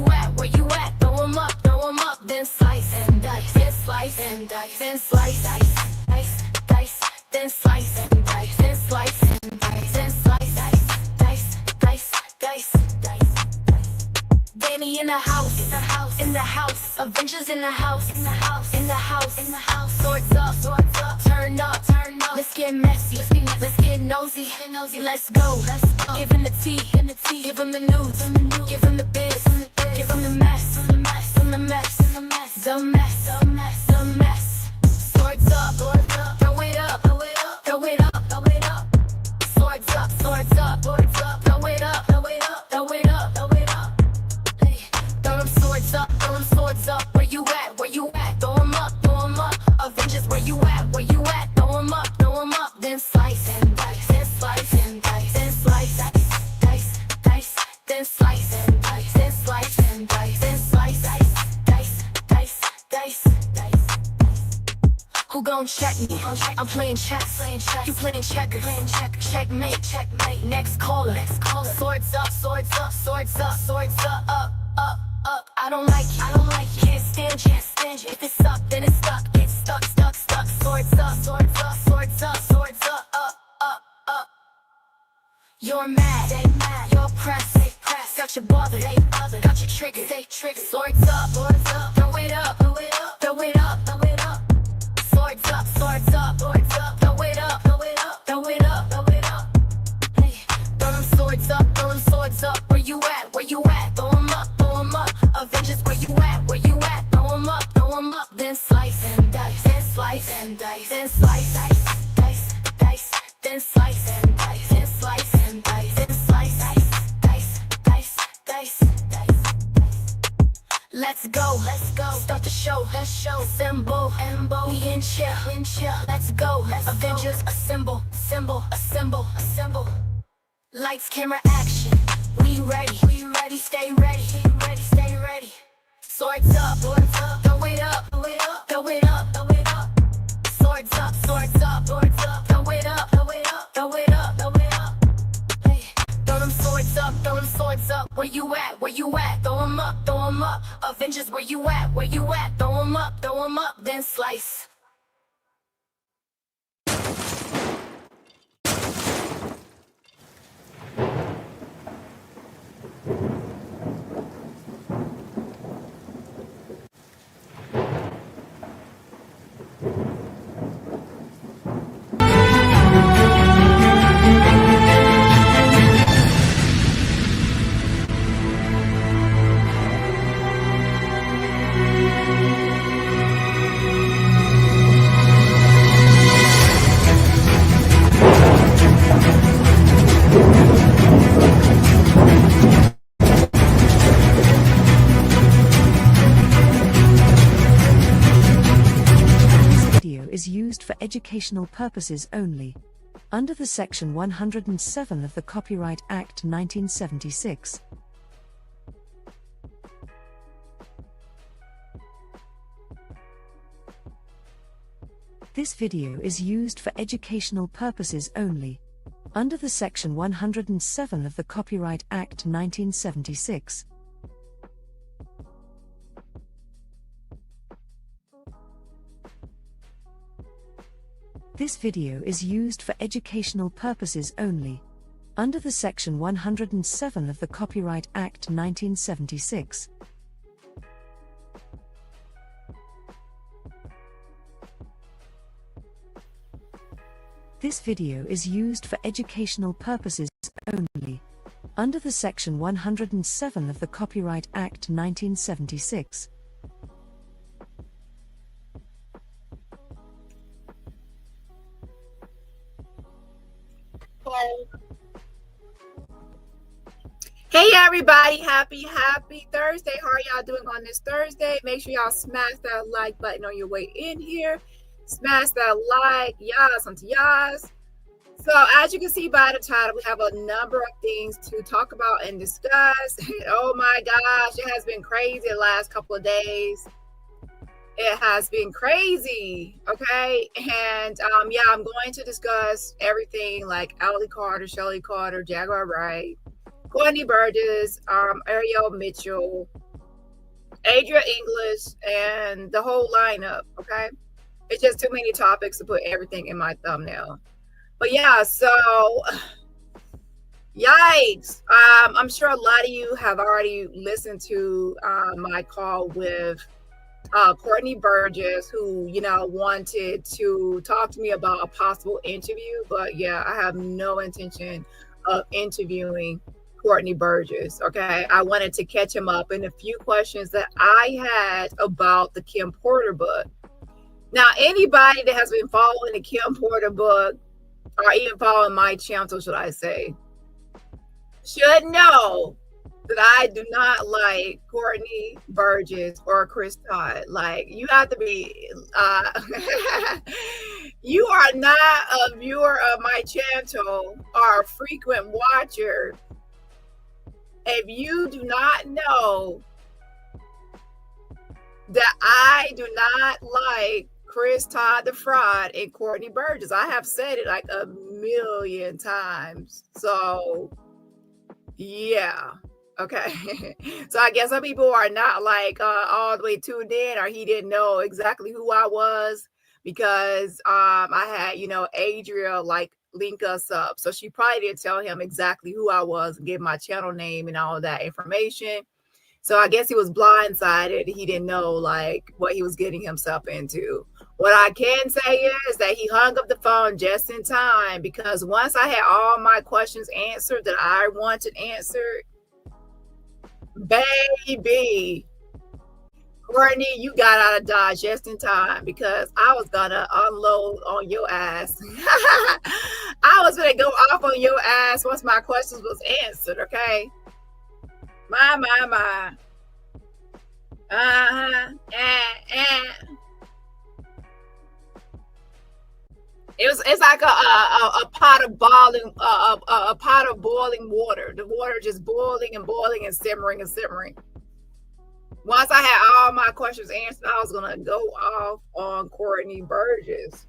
you at? Where you at? Throw 'em up, then slice and dice, then slice and dice, then slice, dice, dice, then slice and dice, then slice and dice, then slice, dice, dice. Dani in the house, in the house. Avengers in the house, in the house, in the house, in the house. Swords up, turn up. Let's get messy, let's get nosy. Let's go. Give him the tea, give him the news, give him the biz, give him the mess, the mess. Swords up, throw it up. Swords up, throw it up. Throw it up. Throw them swords up. Where you at? Throw 'em up. Avengers, where you at? Throw 'em up. Then slice and dice, then slice and dice, then slice, dice, then slice and dice, then slice and dice, then slice, dice. Who gon' check me? I'm playing chess. You playing checkers. Checkmate. Next caller. Swords up. Up. I don't like you. Can't stand you. If it's stuck, then it's stuck. It's stuck. Swords up. Up. You're mad. They mad. You're pressed. They pressed. Got you bothered. They bothered. Got you triggered. They triggered. Swords up. Throw it up. Throw it up. Swords up. Throw it up. Throw it up. Hey, throw them swords up. Where you at? Throw 'em up. Avengers, where you at? Throw 'em up. Then slice and dice, then slice and dice, then slice, dice. Then slice and dice, then slice and dice, then slice, dice. Let's go. Start the show. Symbol. We in chill. Let's go. Avengers, assemble. Lights, camera, action. We ready. Stay ready. Swords up. Throw it up. Swords up. Throw it up. Hey, throw them swords up. Where you at? Throw 'em up. Avengers, where you at? Throw 'em up. Then slice. Is used for educational purposes only, under the Section 107 of the Copyright Act 1976. This video is used for educational purposes only, under the Section 107 of the Copyright Act 1976. This video is used for educational purposes only, under the Section 107 of the Copyright Act 1976. This video is used for educational purposes only, under the Section 107 of the Copyright Act 1976. Hey everybody, happy Thursday. How are y'all doing on this Thursday? Make sure y'all smash that like button on your way in here. Smash that like, yas onto yas. So as you can see by the title, we have a number of things to talk about and discuss. Oh my gosh, it has been crazy the last couple of days. It has been crazy, okay? And yeah, I'm going to discuss everything like Ariel Carter, Shelly Carter, Jaguar, Wright, Courtney Burgess, Ariel Mitchell, Adria English, and the whole lineup. Okay, it's just too many topics to put everything in my thumbnail. But yeah, so yikes. I'm sure a lot of you have already listened to my call with Courtney Burgess, who, wanted to talk to me about a possible interview. But yeah, I have no intention of interviewing Courtney Burgess. Okay. I wanted to catch him up in a few questions that I had about the Kim Porter book. Now, anybody that has been following the Kim Porter book, or even following my channel, should I say, should know that I do not like Courtney Burgess or Chris Todd. Like, you have to be, you are not a viewer of my channel or a frequent watcher if you do not know that I do not like Chris Todd the Fraud and Courtney Burgess. I have said it like a million times. So, yeah. Okay. So I guess some people are not like all the way tuned in, or he didn't know exactly who I was, because I had, Adria like link us up. So she probably didn't tell him exactly who I was and give my channel name and all of that information. So I guess he was blindsided. He didn't know like what he was getting himself into. What I can say is that he hung up the phone just in time, because once I had all my questions answered that I wanted answered, baby, Courtney, you got out of Dodge just in time, because I was gonna unload on your ass. I was gonna go off on your ass once my questions was answered. Okay. My. It's like a pot of boiling a pot of boiling water. The water just boiling and boiling and simmering and simmering. Once I had all my questions answered, I was gonna go off on Courtney Burgess.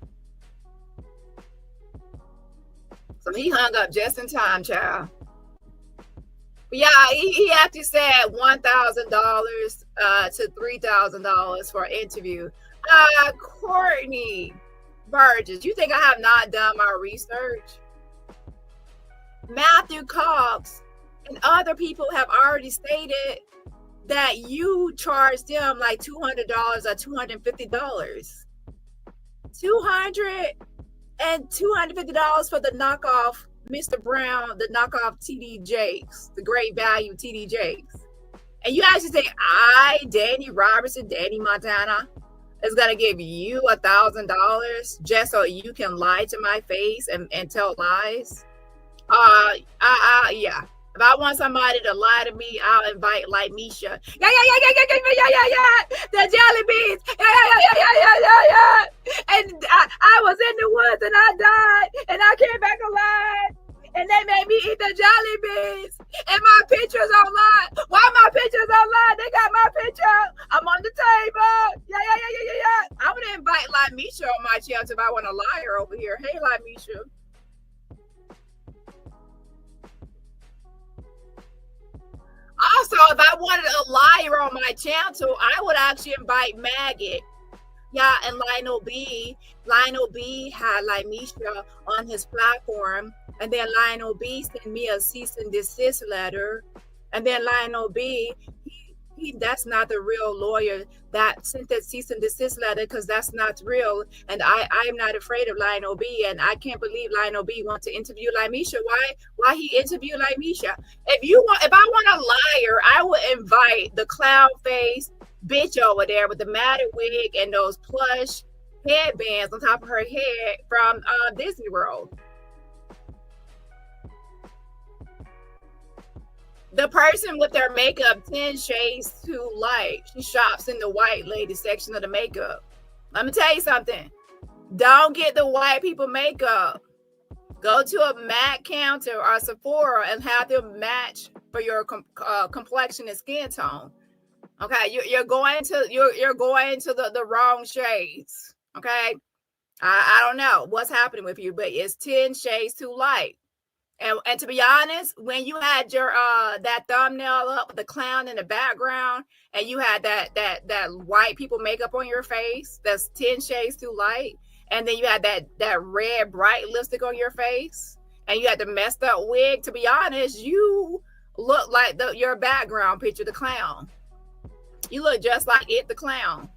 So he hung up just in time, child. But yeah, he actually said $1,000 to $3,000 for an interview. Courtney Burgess, you think I have not done my research? Matthew Cox and other people have already stated that you charge them like $200 or $250. $250 for the knockoff Mr. Brown, the knockoff TD Jakes, the great value TD Jakes. And you actually say, DaniRobertson, Danny Montana, is gonna give you $1,000 just so you can lie to my face and tell lies? Yeah. If I want somebody to lie to me, I'll invite like Misha. Yeah. The jelly beans. Yeah. And I was in the woods and I died and I came back alive. And they made me eat the jelly beans. And my picture's online. Why my picture's online? They got my picture. I'm on the table. Yeah. I'm gonna invite like Misha on my channel if I want a liar over here. Hey, like Misha. Also, if I wanted a liar on my channel, I would actually invite Maggot. Yeah, and Lionel B. Lionel B had like Misha on his platform. And then Lionel B sent me a cease and desist letter. And then Lionel B, that's not the real lawyer that sent that cease and desist letter, because that's not real. And I'm not afraid of Lionel B. And I can't believe Lionel B wants to interview Lamisha. Why he interviewed Lamisha? If I want a liar, I would invite the clown face bitch over there with the matted wig and those plush headbands on top of her head from Disney World. The person with their makeup 10 shades too light. She shops in the white lady section of the makeup. Let me tell you something. Don't get the white people makeup. Go to a MAC counter or Sephora and have them match for your complexion and skin tone. Okay, you're going to the wrong shades. Okay, I don't know what's happening with you, but it's 10 shades too light. And to be honest, when you had your that thumbnail up with the clown in the background, and you had that white people makeup on your face, that's 10 shades too light, and then you had that red bright lipstick on your face, and you had the messed up wig, to be honest, you look like your background picture, the clown. You look just like it, the clown.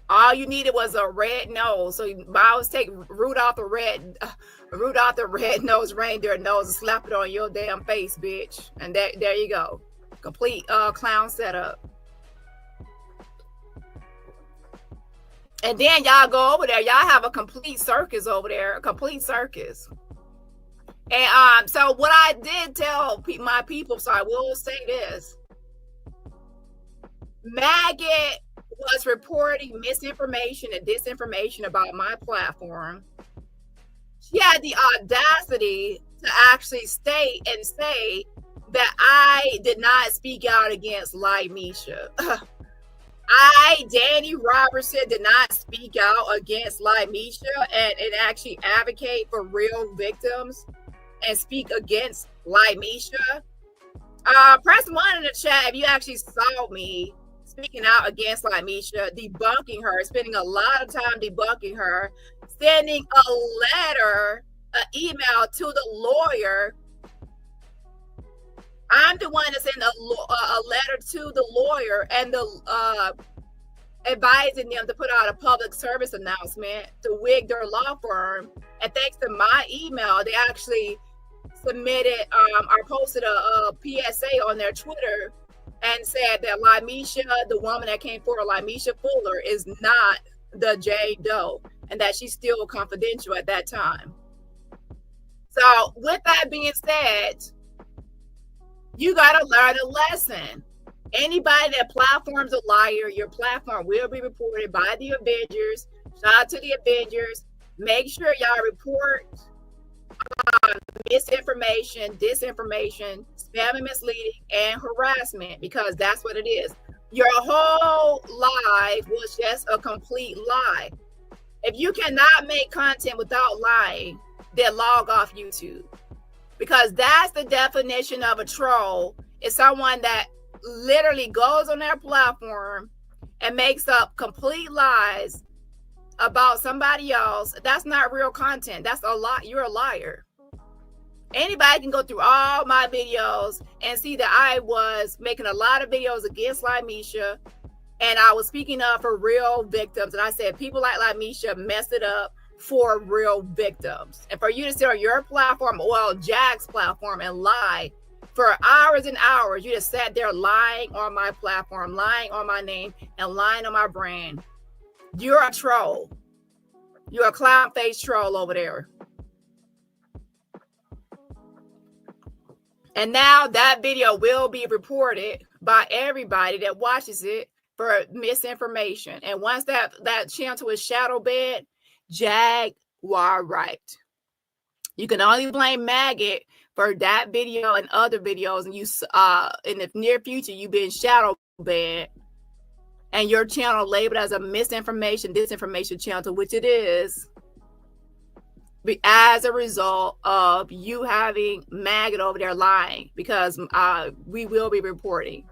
All you needed was a red nose. So I always take Rudolph the red-nosed reindeer nose and slap it on your damn face, bitch. And there you go. Complete clown setup. And then y'all go over there. Y'all have a complete circus over there. A complete circus. And so what I did tell my people, so I will say this. Maggot was reporting misinformation and disinformation about my platform. She had the audacity to actually state and say that I did not speak out against Misha. DaniRobertson, did not speak out against Misha and actually advocate for real victims and speak against Misha. Press 1 in the chat if you actually saw me speaking out against Misha, debunking her, spending a lot of time debunking her, sending a letter, an email to the lawyer. I'm the one that sent a letter to the lawyer and the advising them to put out a public service announcement to wig their law firm. And thanks to my email, they actually submitted or posted a PSA on their Twitter and said that Misha, the woman that came forward, Misha Fuller, is not the J. Doe, and that she's still confidential at that time. So with that being said, you got to learn a lesson. Anybody that platforms a liar, your platform will be reported by the Avengers. Shout out to the Avengers. Make sure y'all report misinformation, disinformation, spam and misleading, and harassment, because that's what it is. Your whole life was just a complete lie. If you cannot make content without lying, then log off YouTube, because that's the definition of a troll. It's someone that literally goes on their platform and makes up complete lies about somebody else. That's not real content. That's a lie. You're a liar. Anybody can go through all my videos and see that I was making a lot of videos against Misha, and I was speaking up for real victims. And I said people like Misha messed it up for real victims. And for you to sit on your platform, well, Jack's platform, and lie for hours and hours, you just sat there lying on my platform, lying on my name, and lying on my brand. You're a troll. You're a clown face troll over there. And now that video will be reported by everybody that watches it for misinformation. And once that channel is shadow banned, Jaguar Wright. You can only blame Maggot for that video and other videos, and you in the near future you've been shadow banned, and your channel labeled as a misinformation, disinformation channel, which it is, as a result of you having Maggot over there lying, because we will be reporting.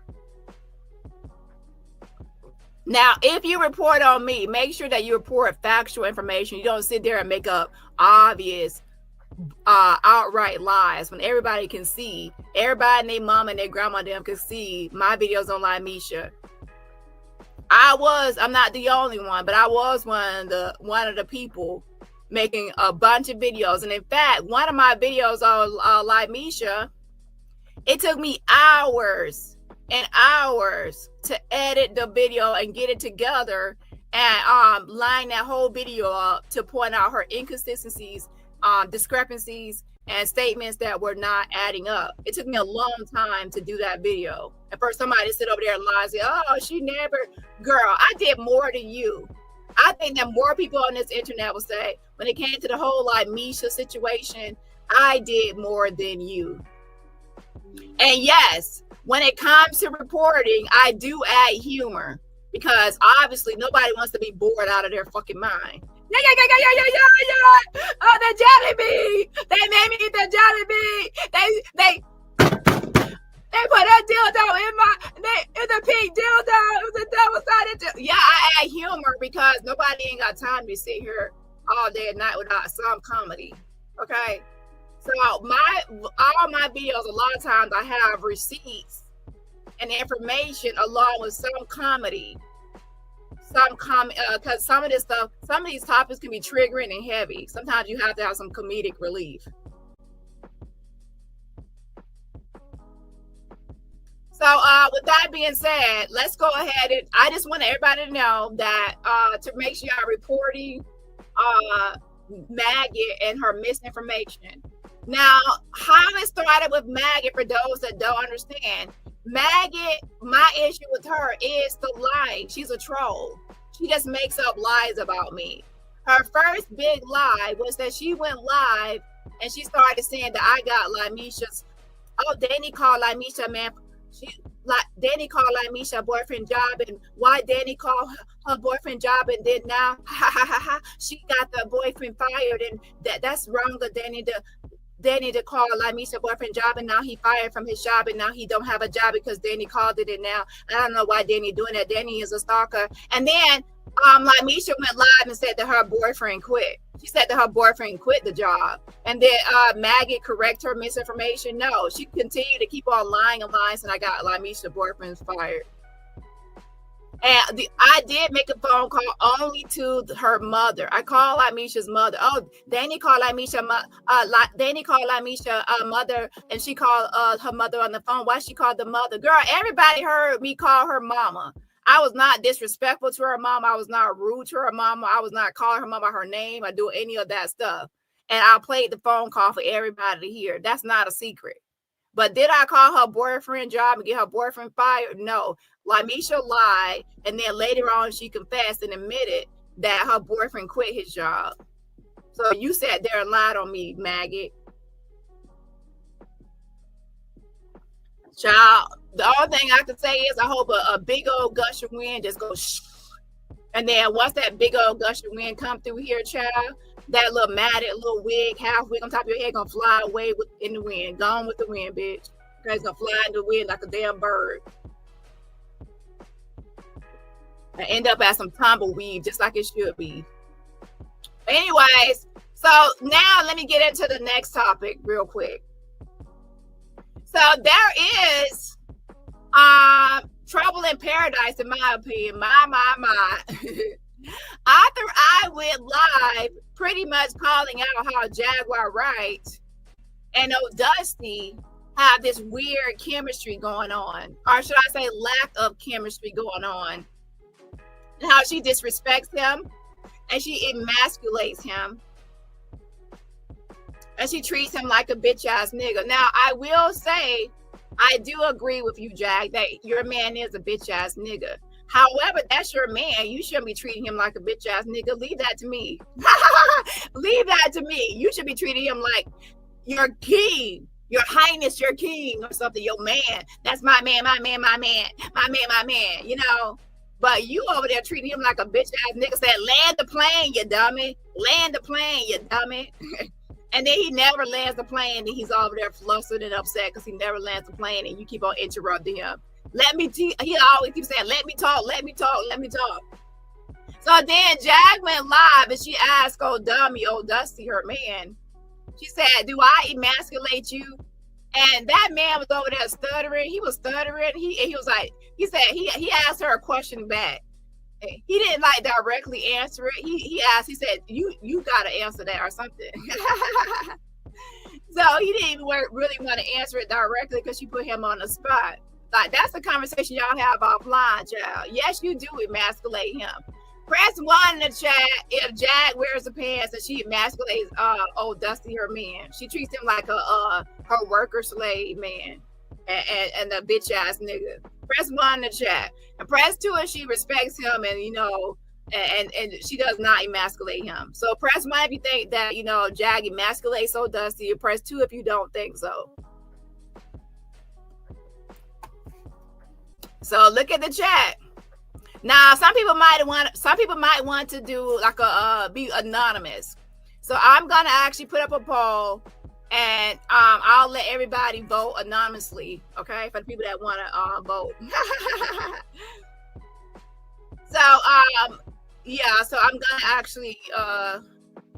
Now, if you report on me, make sure that you report factual information. You don't sit there and make up obvious outright lies when everybody can see. Everybody and their mama and their grandma them can see my videos on Misha. I'm not the only one, but I was one of the people making a bunch of videos. And in fact, one of my videos on Misha, it took me hours and hours to edit the video and get it together and line that whole video up to point out her inconsistencies, discrepancies, and statements that were not adding up. It took me a long time to do that video. And for somebody to sit over there and lie and say, oh, she never, girl, I did more than you. I think that more people on this internet will say, when it came to the whole Misha situation, I did more than you. And yes, when it comes to reporting, I do add humor, because obviously nobody wants to be bored out of their fucking mind. Yeah. Oh, the jelly bean. They made me eat the jelly bean. They put that dildo in the pink dildo. It was a double-sided dildo. Yeah, I add humor because nobody ain't got time to sit here all day and night without some comedy. Okay. So all my videos, a lot of times I have receipts and information along with some comedy. Because some of these topics can be triggering and heavy. Sometimes you have to have some comedic relief. So with that being said, let's go ahead and I just want everybody to know that to make sure y'all reporting Maggot and her misinformation. Now, how it started with Maggot, for those that don't understand, Maggot, my issue with her is the lying. She's a troll. She just makes up lies about me. Her first big lie was that she went live and she started saying that I got Lamisha's. Oh, Dani called Lamisha, man. Dani called Lamisha boyfriend job, and why Dani called her boyfriend job, and then now she got the boyfriend fired, and that's wrong of Dani to call Lamisha boyfriend job, and now he fired from his job, and now he don't have a job because Dani called it, and now I don't know why Dani doing that. Dani is a stalker. And then Lamisha went live and said that her boyfriend quit. She said that her boyfriend quit the job, and then Maggot correct her misinformation. No, she continued to keep on lying and lying, and I got Lamisha boyfriend's fired. And I did make a phone call only to her mother. I called Lamisha's mother. Oh, Dani called Lamisha. Dani called Lamisha mother, and she called her mother on the phone. Why she called the mother? Girl, everybody heard me call her mama. I was not disrespectful to her mama. I was not rude to her mama. I was not calling her mama by her name or doing any of that stuff. And I played the phone call for everybody to hear. That's not a secret. But did I call her boyfriend job and get her boyfriend fired? No. Lamisha lied, and then later on she confessed and admitted that her boyfriend quit his job. So you sat there and lied on me, Maggot. Child, the only thing I can say is I hope a big old gush of wind just goes shh. And then once that big old gush of wind come through here, child, that little matted little wig, half wig on top of your head gonna fly away in the wind. Gone with the wind, bitch. Okay, it's gonna fly in the wind like a damn bird. And end up as some tumbleweed, just like it should be. Anyways, so now let me get into the next topic real quick. So there is trouble in paradise, in my opinion. My. After I went live, pretty much calling out how Jaguar, Wright, and Dusty have this weird chemistry going on, or should I say lack of chemistry going on, and how she disrespects him and she emasculates him. And she treats him like a bitch ass nigga. Now, I will say, I do agree with you, Jag, that your man is a bitch ass nigga. However, that's your man. You shouldn't be treating him like a bitch ass nigga. Leave that to me. Leave that to me. You should be treating him like your king, your highness, your king, or something. Your man. That's my man, my man, my man, my man, my man. You know. But you over there treating him like a bitch ass nigga. Said, land the plane, you dummy. Land the plane, you dummy. And then he never lands the plane, and he's over there flustered and upset because he never lands the plane, and you keep on interrupting him. He always keeps saying, let me talk, let me talk, let me talk. So then Jag went live, and she asked Dusty, her man, she said, do I emasculate you? And that man was over there stuttering. He was stuttering. He was like, he said, he asked her a question back. He didn't like directly answer it. He asked, he said, you gotta answer that or something. So he didn't even really want to answer it directly because she put him on the spot. Like, that's the conversation y'all have offline, child. Yes, you do emasculate him. Press 1 in the chat if Jag wears the pants and she emasculates Dusty, her man. She treats him like her worker slave man and a bitch ass nigga. Press 1 in the chat. And press 2 if she respects him and, you know, and she does not emasculate him. So press 1 if you think that, you know, Jag emasculates Dusty. Press 2 if you don't think so. So look at the chat. Now, some people might want to do like a be anonymous. So I'm gonna actually put up a poll, and I'll let everybody vote anonymously. Okay, for the people that want to vote. So yeah, so I'm gonna actually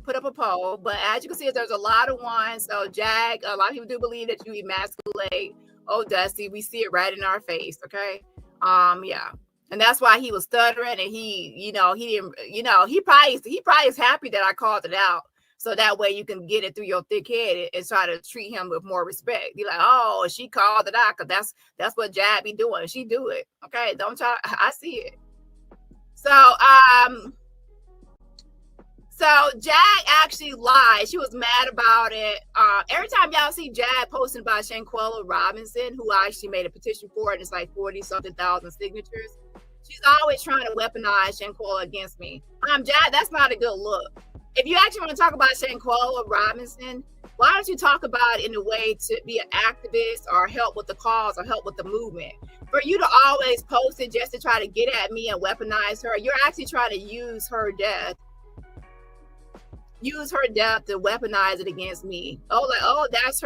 put up a poll, but as you can see, there's a lot of ones. So Jag, a lot of people do believe that you emasculate old Dusty. We see it right in our face. Okay, yeah. And that's why he was stuttering, and he probably is happy that I called it out, so that way you can get it through your thick head and try to treat him with more respect. Be like, oh, she called it out, because that's what Jab be doing. She do it. Okay, don't try. I see it. So Jag actually lied. She was mad about it. Every time y'all see Jag posting about Shanquella Robinson, who I actually made a petition for, and it's like 40-something thousand signatures, she's always trying to weaponize Shanquella against me. Jag, that's not a good look. If you actually want to talk about Shanquella Robinson, why don't you talk about it in a way to be an activist or help with the cause or help with the movement? For you to always post it just to try to get at me and weaponize her, you're actually trying to use her death to weaponize it against me. That's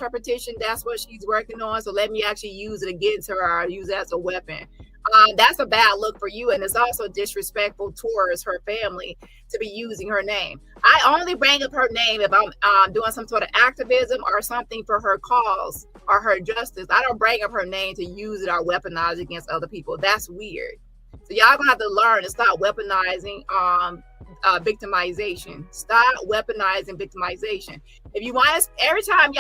her petition, that's what she's working on, so let me actually use it against her or use it as a weapon. That's a bad look for you, and it's also disrespectful towards her family to be using her name. I only bring up her name if I'm doing some sort of activism or something for her cause or her justice. I don't bring up her name to use it or weaponize against other people. That's weird. So y'all gonna have to learn to stop weaponizing victimization. Stop weaponizing victimization. If you want to, every time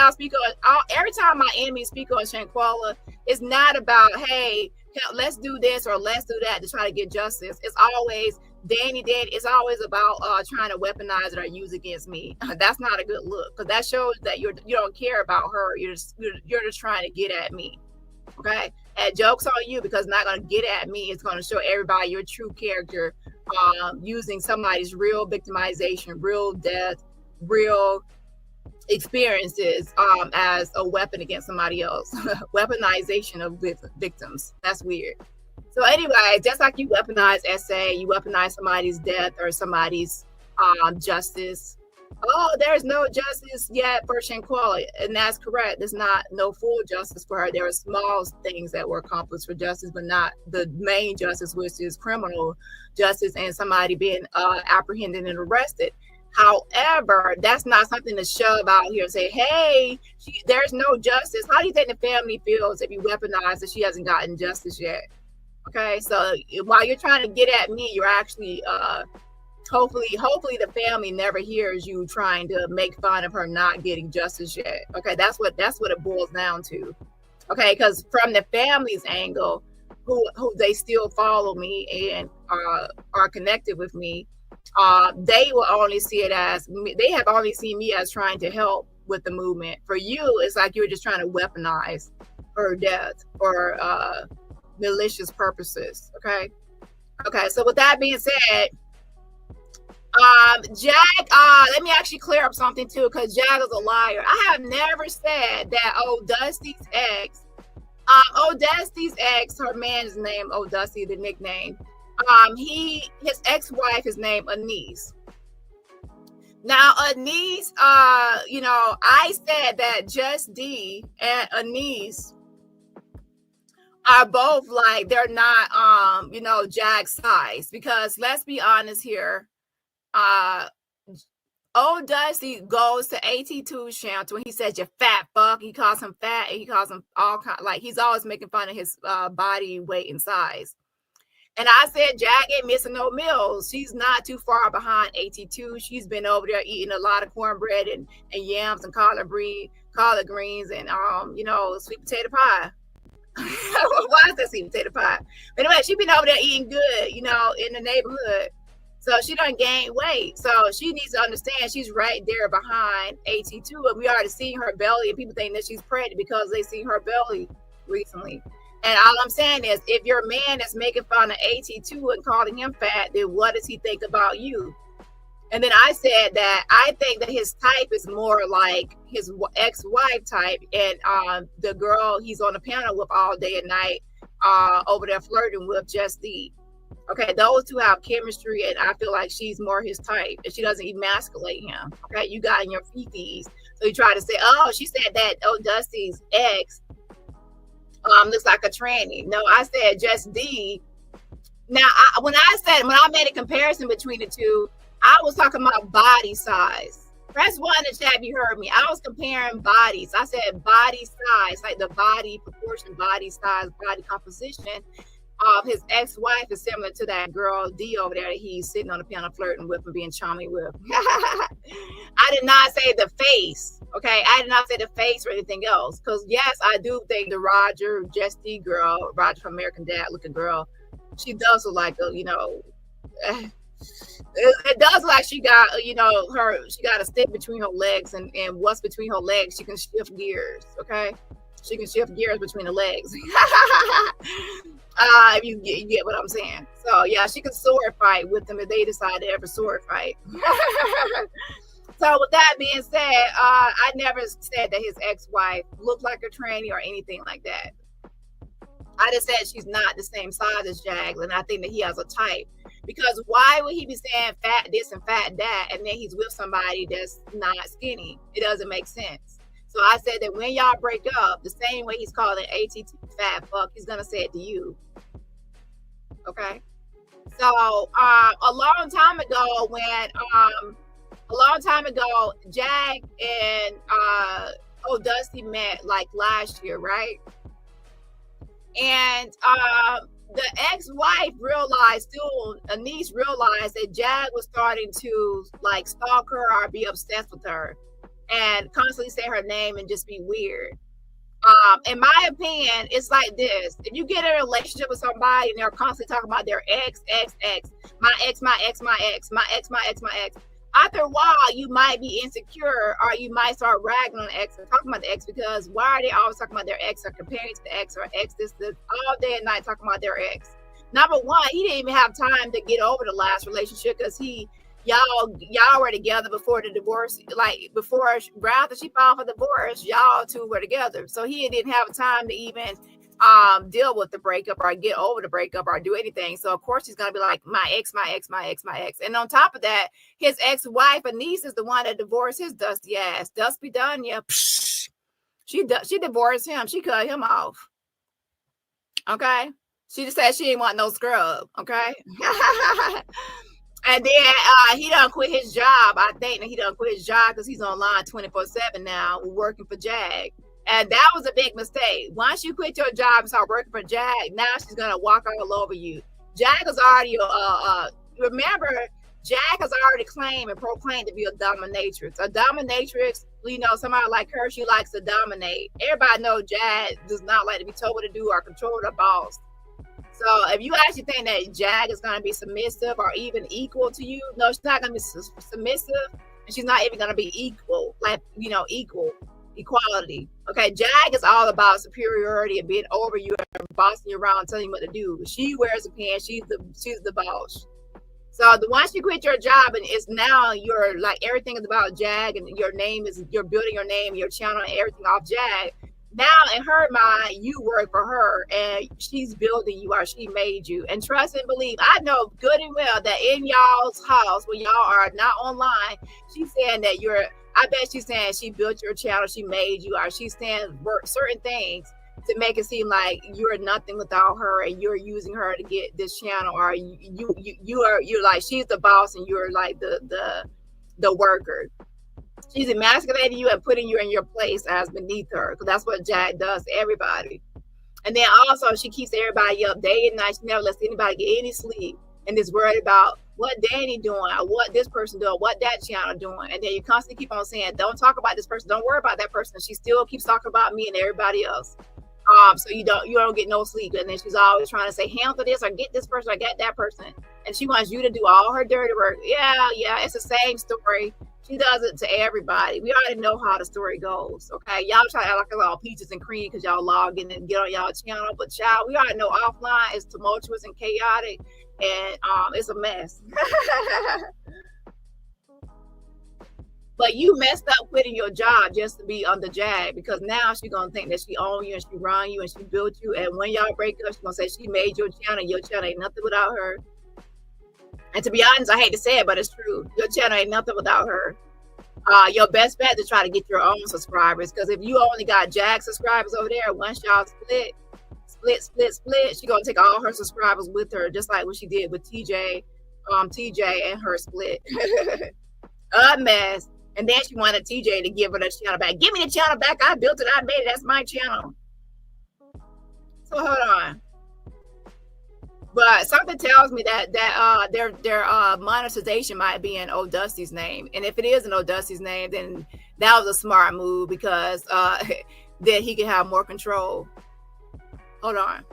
my enemies speak on Shanquella, it's not about, hey, let's do this or let's do that to try to get justice. It's always Dani. It's always about trying to weaponize it or use against me. That's not a good look, because that shows that you don't care about her. You're just trying to get at me. Okay, and joke's on you, because it's not going to get at me. It's going to show everybody your true character, using somebody's real victimization, real death, real experiences as a weapon against somebody else. Weaponization of victims. That's weird. So anyway, just like you weaponize SA, you weaponize somebody's death or somebody's justice. Oh, there's no justice yet for Shanquella, and that's correct. There's not no full justice for her. There are small things that were accomplished for justice, but not the main justice, which is criminal justice and somebody being apprehended and arrested. However, that's not something to shove out here and say, hey, there's no justice. How do you think the family feels if you weaponize that she hasn't gotten justice yet? Okay, so while you're trying to get at me, you're actually hopefully the family never hears you trying to make fun of her not getting justice yet. Okay, that's what it boils down to. Okay, because from the family's angle, who they still follow me and are connected with me, they will only see it as they have only seen me as trying to help with the movement. For you, it's like you're just trying to weaponize her death for malicious purposes. Okay, so with that being said, Jag, let me actually clear up something too, because Jag is a liar. I have never said that Dusty's ex, her man's name, Dusty, the nickname, his ex-wife is named Anise. Now, Anise, I said that Just D and Anise are both like, they're not, Jag size, because let's be honest here. Dusty goes to AT2's channel when he says, you fat fuck. He calls him fat, and he calls him all kind, like he's always making fun of his body weight and size. And I said, Jag ain't missing no meals. She's not too far behind AT2. She's been over there eating a lot of cornbread and yams and collard greens and sweet potato pie. Why is that sweet potato pie? But anyway, she's been over there eating good, in the neighborhood. So she done gained weight. So she needs to understand she's right there behind AT2. And we already seen her belly, and people think that she's pregnant because they seen her belly recently. And all I'm saying is, if your man is making fun of AT2 and calling him fat, then what does he think about you? And then I said that I think that his type is more like his ex-wife type, and the girl he's on the panel with all day and night over there flirting with Just D. Okay, those two have chemistry, and I feel like she's more his type, and she doesn't emasculate him. Okay, you got in your fifis, so you try to say, "Oh, she said that. Oh, Dusty's ex looks like a tranny." No, I said just D. Now, when I made a comparison between the two, I was talking about body size. Press one and chat, you heard me. I was comparing bodies. I said body size, like the body proportion, body size, body composition. His ex-wife is similar to that girl D over there that he's sitting on the piano flirting with and being charming with. I did not say the face, okay? I did not say the face or anything else, because yes, I do think the Roger Jesty girl, Roger from American Dad looking girl, she does look like a, you know, it does look like she got, you know, she got a stick between her legs, and what's between her legs, she can shift gears, okay? She can shift gears between the legs. If you get what I'm saying. So yeah, she can sword fight with them if they decide to ever sword fight. So with that being said, I never said that his ex-wife looked like a tranny or anything like that. I just said she's not the same size as Jags, and I think that he has a type. Because why would he be saying fat this and fat that, and then he's with somebody that's not skinny? It doesn't make sense. So I said that when y'all break up, the same way he's calling ATT fat fuck, he's gonna say it to you. Okay. So a long time ago, Jag and Dusty met like last year, right? And the ex-wife Anise realized that Jag was starting to like stalk her or be obsessed with her and constantly say her name and just be weird. In my opinion, it's like this. If you get in a relationship with somebody and they're constantly talking about their ex, my ex, after a while, you might be insecure, or you might start ragging on the ex and talking about the ex, because why are they always talking about their ex or comparing to the ex or ex this all day and night talking about their ex? Number one, he didn't even have time to get over the last relationship, because y'all were together before the divorce, like after she filed for divorce, y'all two were together. So he didn't have time to even deal with the breakup or get over the breakup or do anything. So of course he's gonna be like, my ex. And on top of that, his ex-wife Anise is the one that divorced his dusty ass. Dusty Dunya, she divorced him. She cut him off. Okay, she just said she didn't want no scrub. Okay. And then he done quit his job. I think that he done quit his job because he's online 24/7 now, working for Jag. And that was a big mistake. Once you quit your job and start working for Jag, now she's gonna walk all over you. Jag is already remember, Jag has already claimed and proclaimed to be a dominatrix. A dominatrix, you know, somebody like her, she likes to dominate. Everybody knows Jag does not like to be told what to do or control the boss. So if you actually think that Jag is going to be submissive or even equal to you, no, she's not going to be submissive, and she's not even going to be equal, like, you know, equality. Okay, Jag is all about superiority and being over you and bossing you around, telling you what to do. She wears the pants. She's the boss. So once you quit your job, and it's now you're like, everything is about Jag, and you're building your name, your channel, and everything off Jag. Now, in her mind, you work for her, and she's building you, or she made you. And trust and believe, I know good and well that in y'all's house, when y'all are not online, she's saying that I bet she's saying she built your channel, she made you, or she's saying certain things to make it seem like you're nothing without her, and you're using her to get this channel, or you're like, she's the boss, and you're like the worker. She's emasculating you and putting you in your place as beneath her, because that's what Jag does to everybody. And then also, she keeps everybody up day and night. She never lets anybody get any sleep, and is worried about what Dani doing, or what this person doing, what that channel doing. And then you constantly keep on saying, don't talk about this person, don't worry about that person. She still keeps talking about me and everybody else. So you don't get no sleep. And then she's always trying to say, handle this, or get this person, or get that person. And she wants you to do all her dirty work. Yeah, it's the same story. She does it to everybody. We already know how the story goes. Okay, y'all try to act like it's all peaches and cream because y'all log in and get on y'all channel, but child, we already know offline is tumultuous and chaotic, and it's a mess. But you messed up quitting your job just to be under Jag, because now she's gonna think that she owned you and she run you and she built you. And when y'all break up, she's gonna say she made your channel. Your channel ain't nothing without her. And to be honest, I hate to say it, but it's true. Your channel ain't nothing without her. Your best bet to try to get your own subscribers, because if you only got Jag subscribers over there, once y'all split, she's gonna take all her subscribers with her, just like what she did with TJ and her split. A mess. And then she wanted TJ to give her the channel back. Give me the channel back. I built it. I made it. That's my channel. So hold on. But something tells me that their monetization might be in Old Dusty's name. And if it is in Old Dusty's name, then that was a smart move, because then he can have more control. Hold on.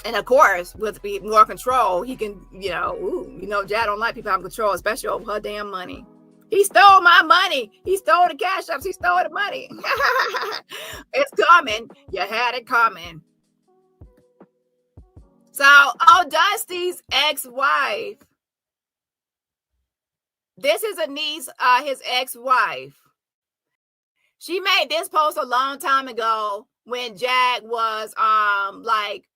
And of course, with more control, he can, Jad don't like people having control, especially over her damn money. He stole my money. He stole the cash ups. He stole the money. It's coming. You had it coming. So, Dusty's ex-wife. This is Anise, his ex-wife. She made this post a long time ago when Jag was like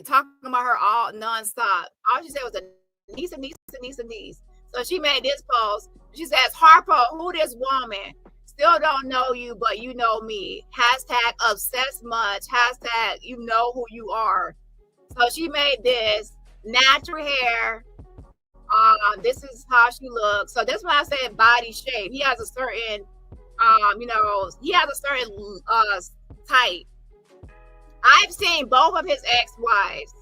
talking about her all nonstop. All she said was Anise. So she made this post. She says, Harpo, who this woman? Still don't know you, but you know me. Hashtag obsessed much. Hashtag you know who you are. So she made this natural hair. This is how she looks. So that's when I said body shape. He has a certain, he has a certain type. I've seen both of his ex-wives.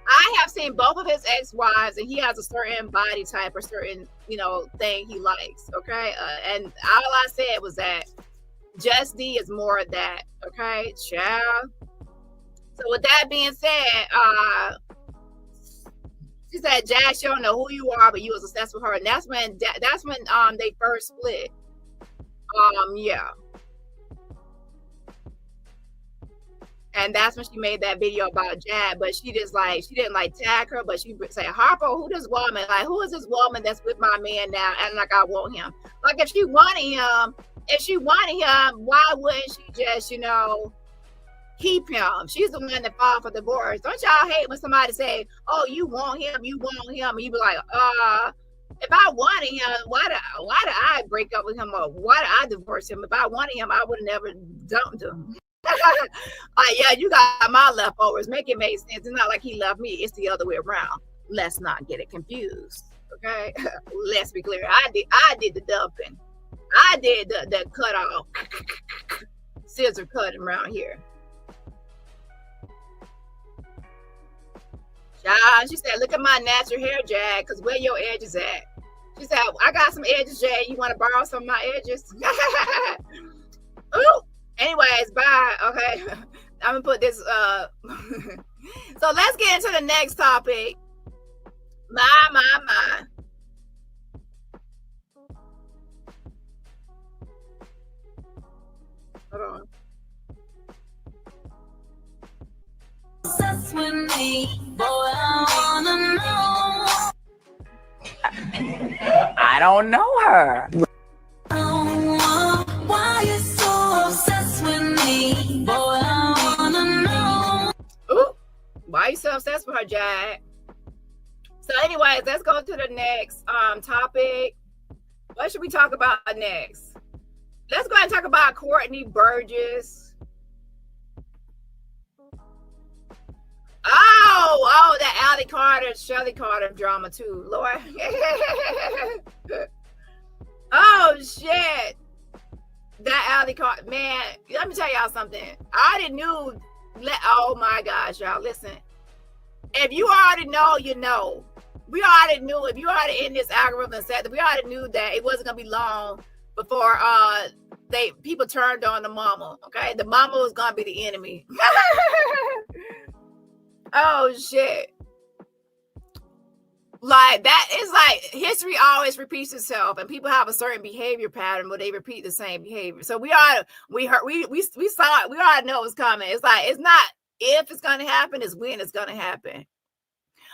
I have seen both of his ex-wives, and he has a certain body type or certain, thing he likes. Okay. And all I said was that Just D is more of that. Okay. Child. So with that being said, she said, Jazz, you don't know who you are, but you was obsessed with her. And that's when they first split. Yeah. And that's when she made that video about Jad, but she didn't tag her, but she say, Harpo, who this woman? Like, who is this woman that's with my man now? And like, I want him. Like, if she wanted him, why wouldn't she just, keep him? She's the one that filed for divorce. Don't y'all hate when somebody say, oh, you want him? And you be like, if I wanted him, why did I break up with him, or why did I divorce him? If I wanted him, I would have never dumped him. Yeah, you got my leftovers. Make it make sense. It's not like he loved me. It's the other way around. Let's not get it confused. Okay. Let's be clear. I did the dumping. I did the cut off. Scissor cutting around here. She said, look at my natural hair, Jag, because where your edges at? She said, I got some edges, Jag. You want to borrow some of my edges? Ooh. Anyways, bye. Okay. I'm gonna put this so let's get into the next topic. My. Hold on. With me, boy, I wanna know. I don't know her. Why you so obsessed with me, boy, I wanna know. Ooh, why you so obsessed with her, Jag? So anyways, let's go to the next topic. What should we talk about next? Let's go ahead and talk about Courtney Burgess. Oh, that Shelly Carter drama too, Lord. Oh shit. That Alley Carter, man, let me tell y'all something. I already knew. Oh my gosh, y'all, listen. If you already know, you know. We already knew. If you already in this algorithm set, we already knew that it wasn't gonna be long before people turned on the mama. Okay, the mama was gonna be the enemy. Oh shit. Like, that is like, history always repeats itself, and people have a certain behavior pattern where they repeat the same behavior. So we saw it. We already know it's coming. It's like, it's not if it's going to happen, it's when it's going to happen.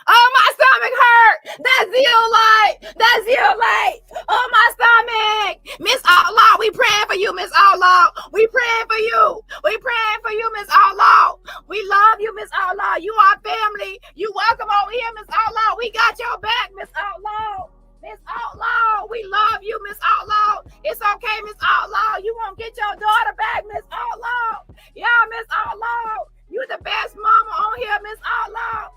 Oh, my stomach hurt. That's you, light. That's you, light. Oh, my stomach. Miss Outlaw, we praying for you, Miss Outlaw. We praying for you. We praying for you, Miss Outlaw. We love you, Miss Outlaw. You are family. You welcome over here, Miss Outlaw. We got your back, Miss Outlaw. Miss Outlaw, we love you, Miss Outlaw. It's okay, Miss Outlaw. You won't get your daughter back, Miss Outlaw. Yeah, Miss Outlaw. You the best mama on here, Miss Outlaw.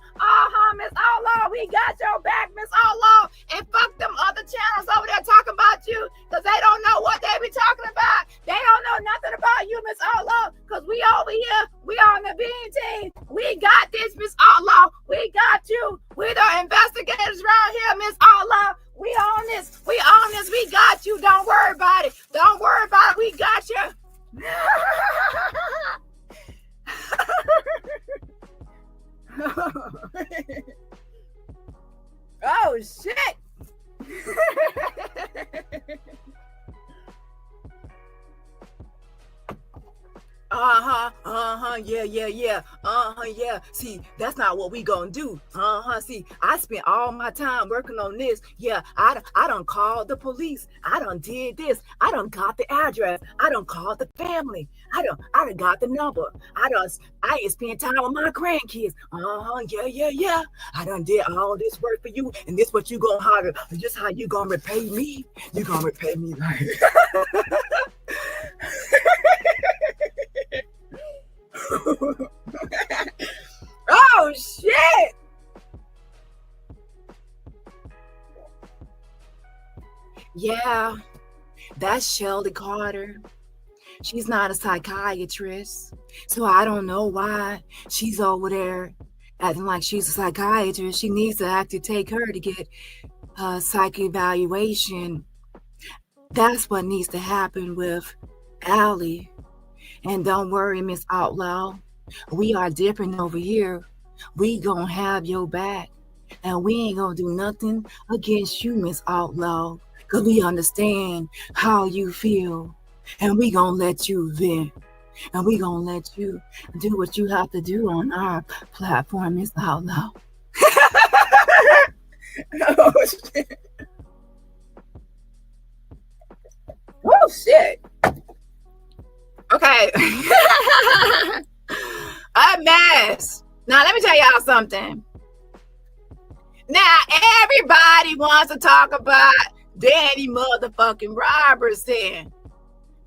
Miss Outlaw, we got your back, Miss Outlaw. And fuck them other channels over there talking about you, because they don't know what they be talking about. They don't know nothing about you, Miss Outlaw, because we over here, we on the bean team. We got this, Miss Outlaw. We got you. We the investigators around here, Miss Outlaw. We on this. We on this. We got you. Don't worry about it. Don't worry about it. We got you. Oh shit. Yeah. See, that's not what we gonna do. See, I spent all my time working on this. Yeah, I done called the police. I done did this. I done got the address. I done called the family. I done got the number. I ain't spent time with my grandkids. Yeah. I done did all this work for you, and this what you gonna holler. Just how you gonna repay me? You gonna repay me like oh shit. Yeah, that's Shelly Carter. She's not a psychiatrist, so I don't know why she's over there acting like she's a psychiatrist. She needs to actually take her to get a psych evaluation. That's what needs to happen with Allie. And don't worry, Miss Outlaw, we are different over here. We gonna have your back, and we ain't gonna do nothing against you, Miss Outlaw, because we understand how you feel, and we gonna let you vent, and we gonna let you do what you have to do on our platform, Miss Outlaw. Oh shit. Oh shit. Okay. A mess. Now let me tell y'all something. Now everybody wants to talk about Dani motherfucking Robertson.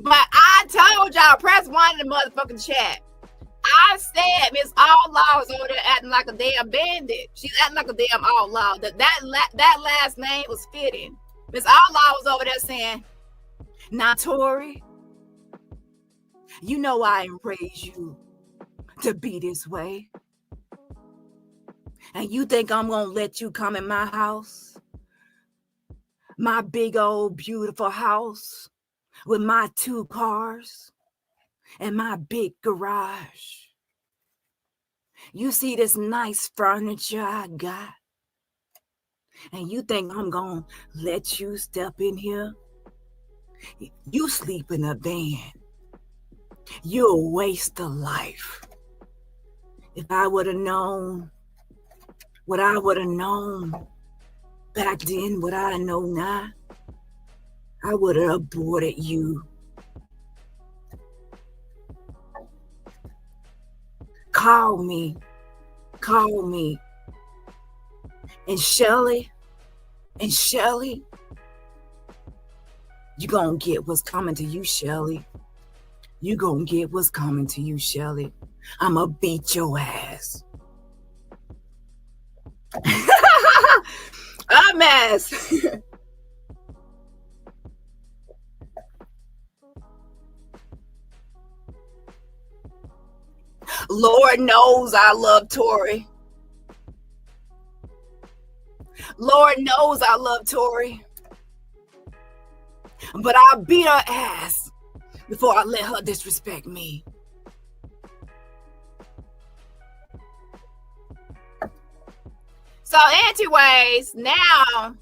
But I told y'all, press 1 in the motherfucking chat. I said Miss Outlaw is over there acting like a damn bandit. She's acting like a damn outlaw. That last name was fitting. Miss Outlaw was over there saying, "Now, Tori, you know I ain't raised you to be this way. And you think I'm gonna let you come in my house? My big old beautiful house with my 2 cars and my big garage. You see this nice furniture I got? And you think I'm gonna let you step in here? You sleep in a van. You're a waste of life. If I would have known what I would have known back then, what I know now, I would have aborted you. Call me. And Shelly, you gonna get what's coming to you, Shelly. You gonna get what's coming to you, Shelly. I'ma beat your ass." A mess. Lord knows I love Tori. Lord knows I love Tori. But I'll beat her ass before I let her disrespect me. So anyways, now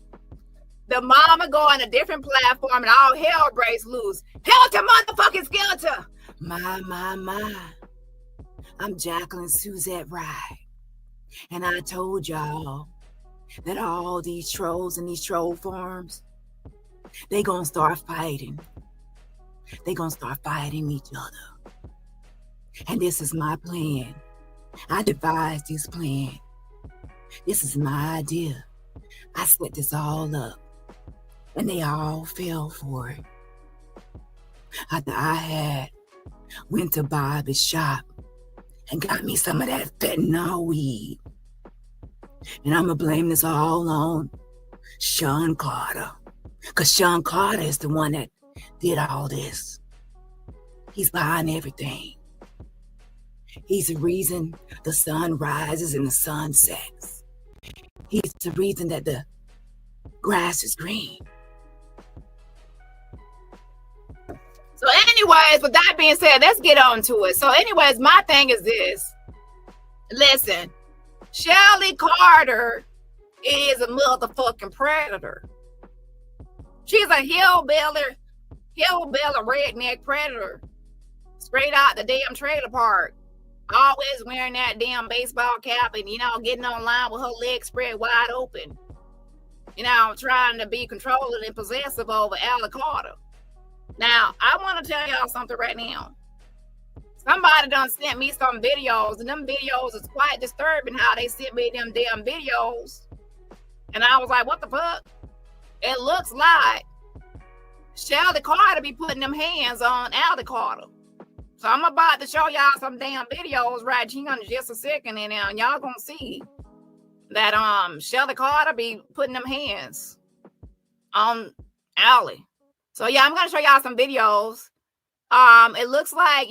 the mama go on a different platform and all hell breaks loose. Helter motherfucking skelter. My. I'm Jacqueline Suzette Wright. And I told y'all that all these trolls and these troll farms, they gonna start fighting. They gonna start fighting each other. And this is my plan. I devised this plan. This is my idea. I set this all up. And they all fell for it. After I had went to Bobby's shop and got me some of that fentanyl weed. And I'm going to blame this all on Sean Carter. Because Sean Carter is the one that did all this. He's behind everything. He's the reason the sun rises and the sun sets. He's the reason that the grass is green. So anyways, with that being said, let's get on to it. So anyways, my thing is this. Listen, Shelly Carter is a motherfucking predator. She's a hillbilly redneck predator. Straight out the damn trailer park. Always wearing that damn baseball cap and, getting online with her legs spread wide open. Trying to be controlling and possessive over Shelly Carter. Now, I want to tell y'all something right now. Somebody done sent me some videos, and them videos is quite disturbing how they sent me them damn videos. And I was like, what the fuck? It looks like Shelly Carter be putting them hands on Shelly Carter. So I'm about to show y'all some damn videos right here in just a second, and y'all gonna see that Shelly Carter be putting them hands on Shelly. So yeah, I'm gonna show y'all some videos. It looks like,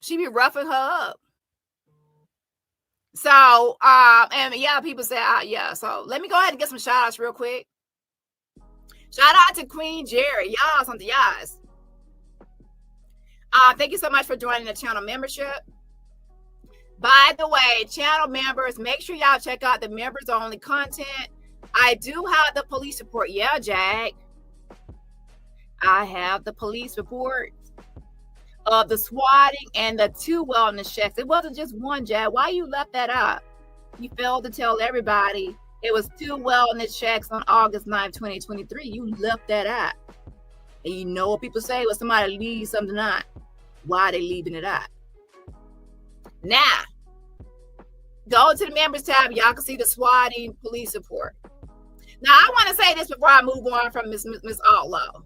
she be roughing her up. So, and yeah, people say, yeah. So let me go ahead and get some shout outs real quick. Shout out to Queen Jerry. Y'all, something y'all. Thank you so much for joining the channel membership. By the way, channel members, make sure y'all check out the members only content. I do have the police report. Yeah, Jag. I have the police report of the swatting and the 2 wellness checks. It wasn't just one, Jag. Why you left that out? You failed to tell everybody it was 2 wellness checks on August 9th, 2023. You left that out. And you know what people say when somebody leaves something out? Why are they leaving it out? Now, go to the members tab. Y'all can see the swatting police report. Now, I want to say this before I move on from Miss Outlaw.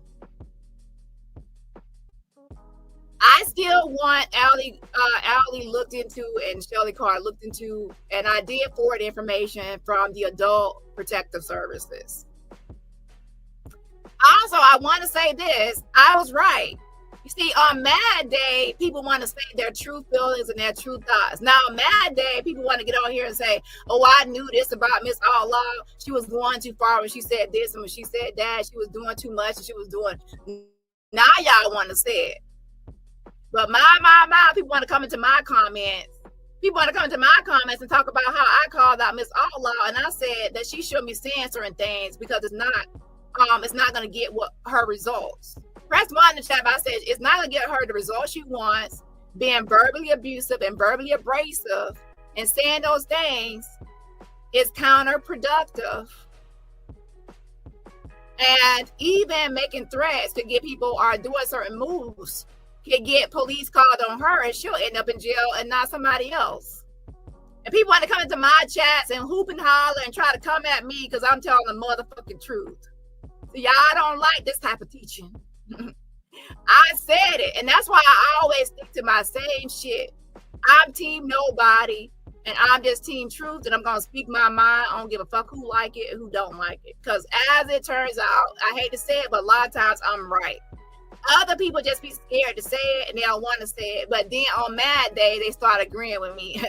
I still want Allie looked into and Shelly Carter looked into, and I did forward information from the Adult Protective Services. Also, I want to say this. I was right. You see, on Mad Day, people want to say their true feelings and their true thoughts. Now, on Mad Day, people want to get on here and say, oh, I knew this about Miss Outlaw. She was going too far when she said this, and when she said that, she was doing too much, and she was doing... Now y'all want to say it. But my, people want to come into my comments. People want to come into my comments and talk about how I called out Miss Outlaw, and I said that she shouldn't be saying certain things because it's not going to get what her results. Press 1 in the chat. I said it's not going to get her the results she wants. Being verbally abusive and verbally abrasive and saying those things is counterproductive. And even making threats to get people or doing certain moves can get police called on her, and she'll end up in jail and not somebody else. And people want to come into my chats and hoop and holler and try to come at me because I'm telling the motherfucking truth. So y'all don't like this type of teaching. I said it, and that's why I always stick to my same shit. I'm team nobody, and I'm just team truth, and I'm gonna speak my mind. I don't give a fuck who like it and who don't like it. Because as it turns out, I hate to say it, but a lot of times I'm right. Other people just be scared to say it and they don't want to say it. But then on Mad Day, they start agreeing with me.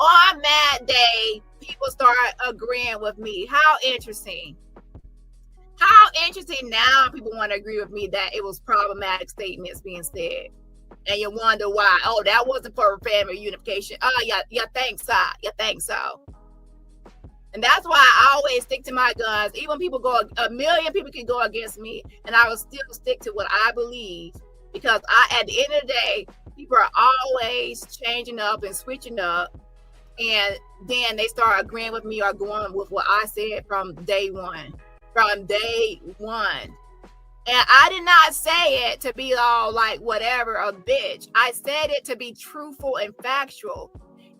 On Mad Day, people start agreeing with me. How interesting. How interesting now people want to agree with me that it was problematic statements being said. And you wonder why. Oh, that wasn't for family unification. Oh, yeah, thanks, so. Yeah, thanks, so. And that's why I always stick to my guns. Even people a million people can go against me, and I will still stick to what I believe. Because at the end of the day, people are always changing up and switching up. And then they start agreeing with me or going with what I said from day one. From day one. And I did not say it to be all like whatever, a bitch. I said it to be truthful and factual.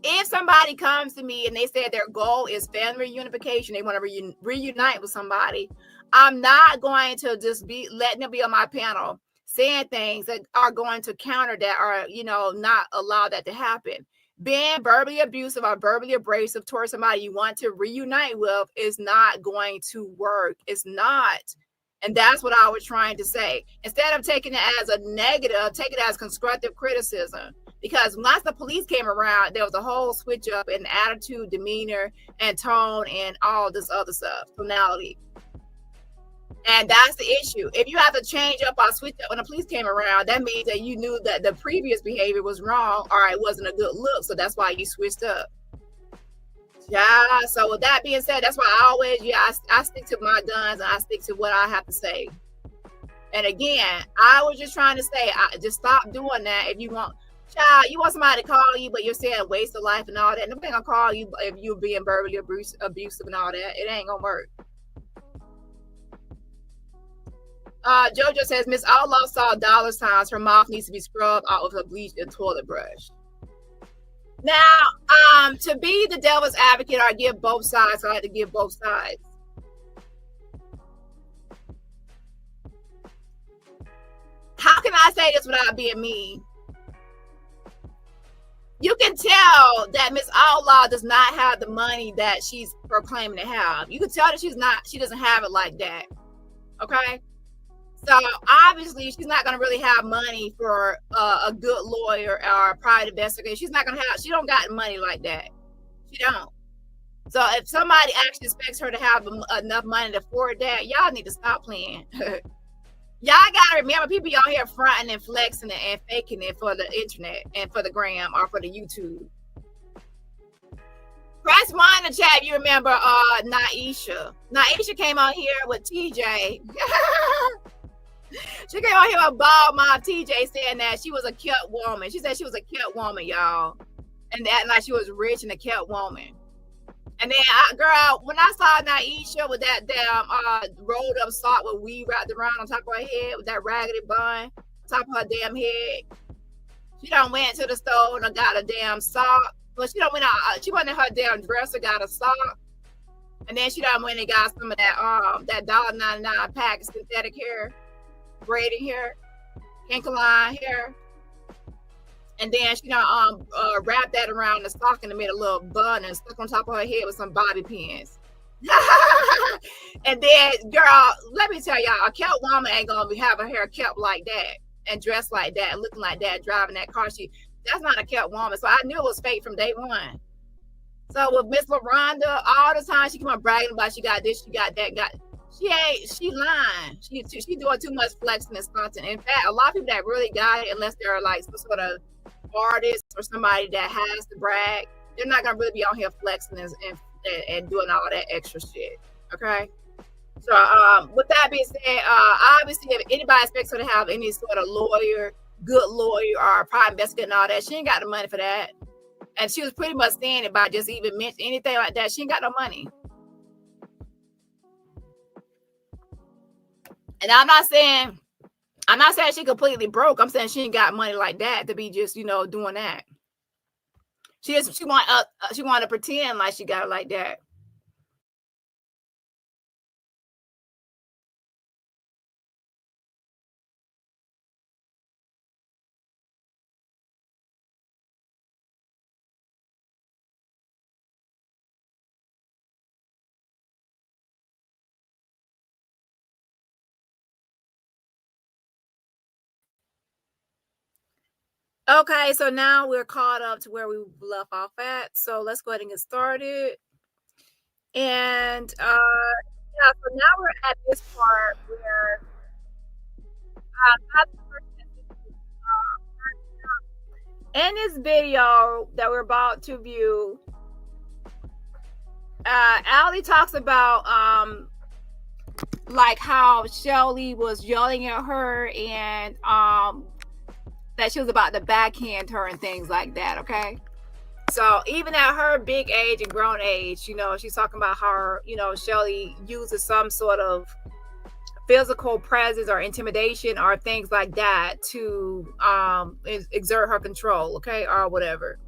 If somebody comes to me and they say their goal is family reunification, they want to reunite with somebody, I'm not going to just be letting them be on my panel saying things that are going to counter that or, you know, not allow that to happen. Being verbally abusive or verbally abrasive towards somebody you want to reunite with is not going to work. It's not. And that's what I was trying to say. Instead of taking it as a negative, take it as constructive criticism. Because once the police came around, there was a whole switch up in attitude, demeanor, and tone, and all this other stuff, tonality. And that's the issue. If you have to change up or switch up when the police came around, that means that you knew that the previous behavior was wrong or it wasn't a good look. So that's why you switched up. Yeah. So with that being said, that's why I always, I stick to my guns and I stick to what I have to say. And again, I was just trying to say, just stop doing that. If you want, child, you want somebody to call you, but you're saying waste of life and all that. Nobody gonna call you if you're being verbally abusive and all that. It ain't gonna work. Jojo says Miss Outlaw saw dollar signs. Her mouth needs to be scrubbed out with a bleach and toilet brush. Now, to be the devil's advocate, I give both sides. So I had to give both sides. How can I say this without being mean? You can tell that Miss Outlaw does not have the money that she's proclaiming to have. You can tell that she doesn't have it like that. Okay? So obviously she's not going to really have money for a good lawyer or a private investigator. She don't got money like that. She don't. So if somebody actually expects her to have enough money to afford that, y'all need to stop playing. Y'all got to remember, people out here fronting and flexing it and faking it for the internet and for the gram or for the YouTube. Press 1 in the chat if you remember Naisha. Naisha came on here with TJ. She came on here with bald mom TJ saying that she was a kept woman. She said she was a kept woman, y'all. And that like she was rich and a kept woman. And then, girl, when I saw Naisha with that damn rolled up sock with weave wrapped around on top of her head with that raggedy bun on top of her damn head, she done went to the store and got a damn sock. Well, she done went out. She went in her damn dresser, got a sock, and then she done went and got some of that $1.99 pack of synthetic hair, braided hair, Kinkaline hair. And then she done wrapped that around the sock and made a little bun and stuck on top of her head with some bobby pins. And then, girl, let me tell y'all, a kept woman ain't gonna have her hair kept like that and dressed like that and looking like that, driving that car. That's not a kept woman. So I knew it was fake from day one. So with Miss LaRonda, all the time she come on bragging about she got this, she got that, she lying. She doing too much flexing and stunting. In fact, a lot of people that really got it, unless they're like some sort of artist or somebody that has to brag, they're not gonna really be on here flexing and doing all that extra shit. Okay. So with that being said, obviously if anybody expects her to have any sort of good lawyer or private investigator and all that, she ain't got the money for that. And she was pretty much saying it by just even mentioning anything like that. She ain't got no money. And I'm not saying she completely broke. I'm saying she ain't got money like that to be just, doing that. She want to pretend like she got it like that. Okay, so now we're caught up to where we left off at. So let's go ahead and get started. And so now we're at this part where in this video that we're about to view, Allie talks about like how Shelly was yelling at her and that she was about to backhand her and things like that. Okay, So even at her big age and grown age, you know, she's talking about her, you know, Shelly uses some sort of physical presence or intimidation or things like that to exert her control, okay, or whatever.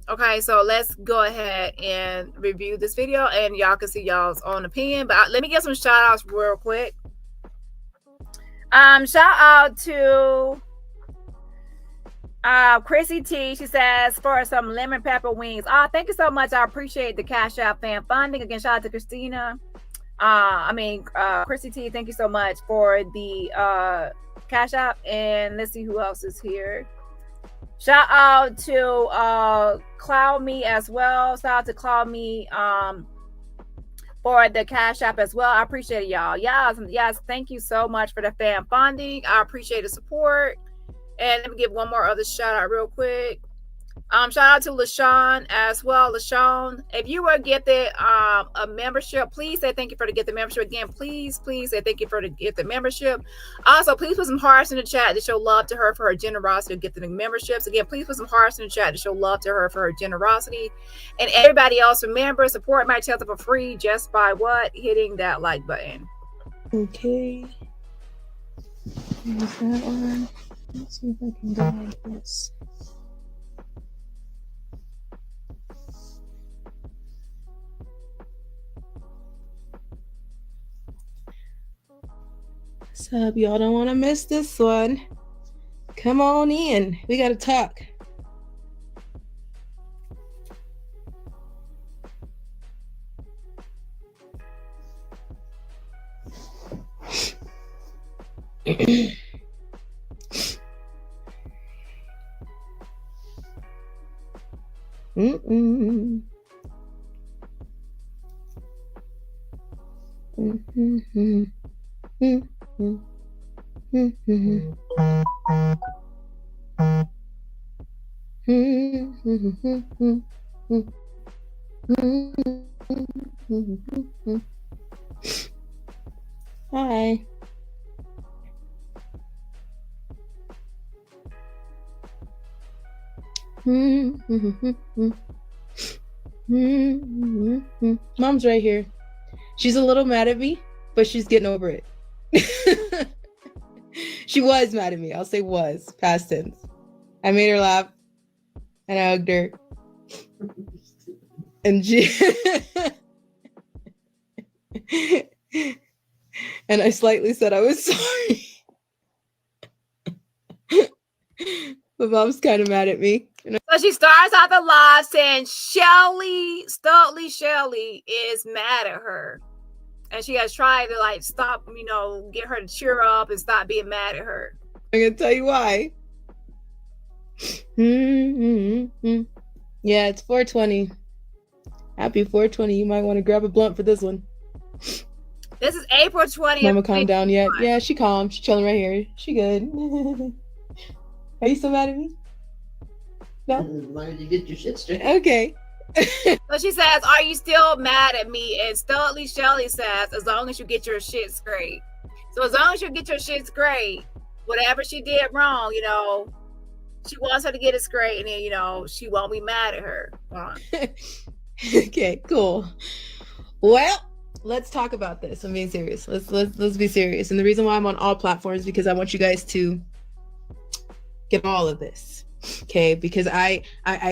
Okay, so let's go ahead and review this video, and y'all can see y'all's own opinion. But let me get some shout outs real quick. Shout out to Chrissy T. She says, for some lemon pepper wings. Thank you so much. I appreciate the Cash App fan funding. Again, shout out to Christina. Chrissy T, thank you so much for the Cash App. And let's see who else is here. Shout out to Cloud Me as well. Shout out to Cloud Me for the Cash App as well. I appreciate it, y'all. Yes, thank you so much for the fan funding. I appreciate the support. And let me give one more other shout out real quick. Shout out to LaShawn as well. LaShawn, if you were gifted a membership, please say thank you for the gifted membership. Again, please say thank you for the gifted membership. Also, please put some hearts in the chat to show love to her for her generosity of gifted memberships. Again, please put some hearts in the chat to show love to her for her generosity. And everybody else, remember, support my channel for free just by what? Hitting that like button. Okay. There's that one. Let's see if I can go like this. What's up? Y'all don't want to miss this one. Come on in. We got to talk. Hi. Mom's right here. She's a little mad at me, but she's getting over it. She was mad at me. I'll say was, past tense. I made her laugh and I hugged her. And she and I slightly said I was sorry. But Mom's kind of mad at me. So she starts out the live saying Shelly is mad at her. And she has tried to like stop, you know, get her to cheer up and stop being mad at her. I'm going to tell you why. Yeah, it's 420. Happy 420. You might want to grab a blunt for this one. This is April 20th. Mama calm down yet? Yeah, she calm. She's chilling right here. She good. Are you still mad at me? No? As long as you get your shit straight. Okay. So she says, are you still mad at me? And Shelly says, as long as you get your shit straight. So as long as you get your shit straight, whatever she did wrong, you know, she wants her to get it straight, and then, you know, she won't be mad at her. Okay, cool. Well, let's talk about this. I'm being serious. Let's be serious. And the reason why I'm on all platforms is because I want you guys to get all of this. Okay, because I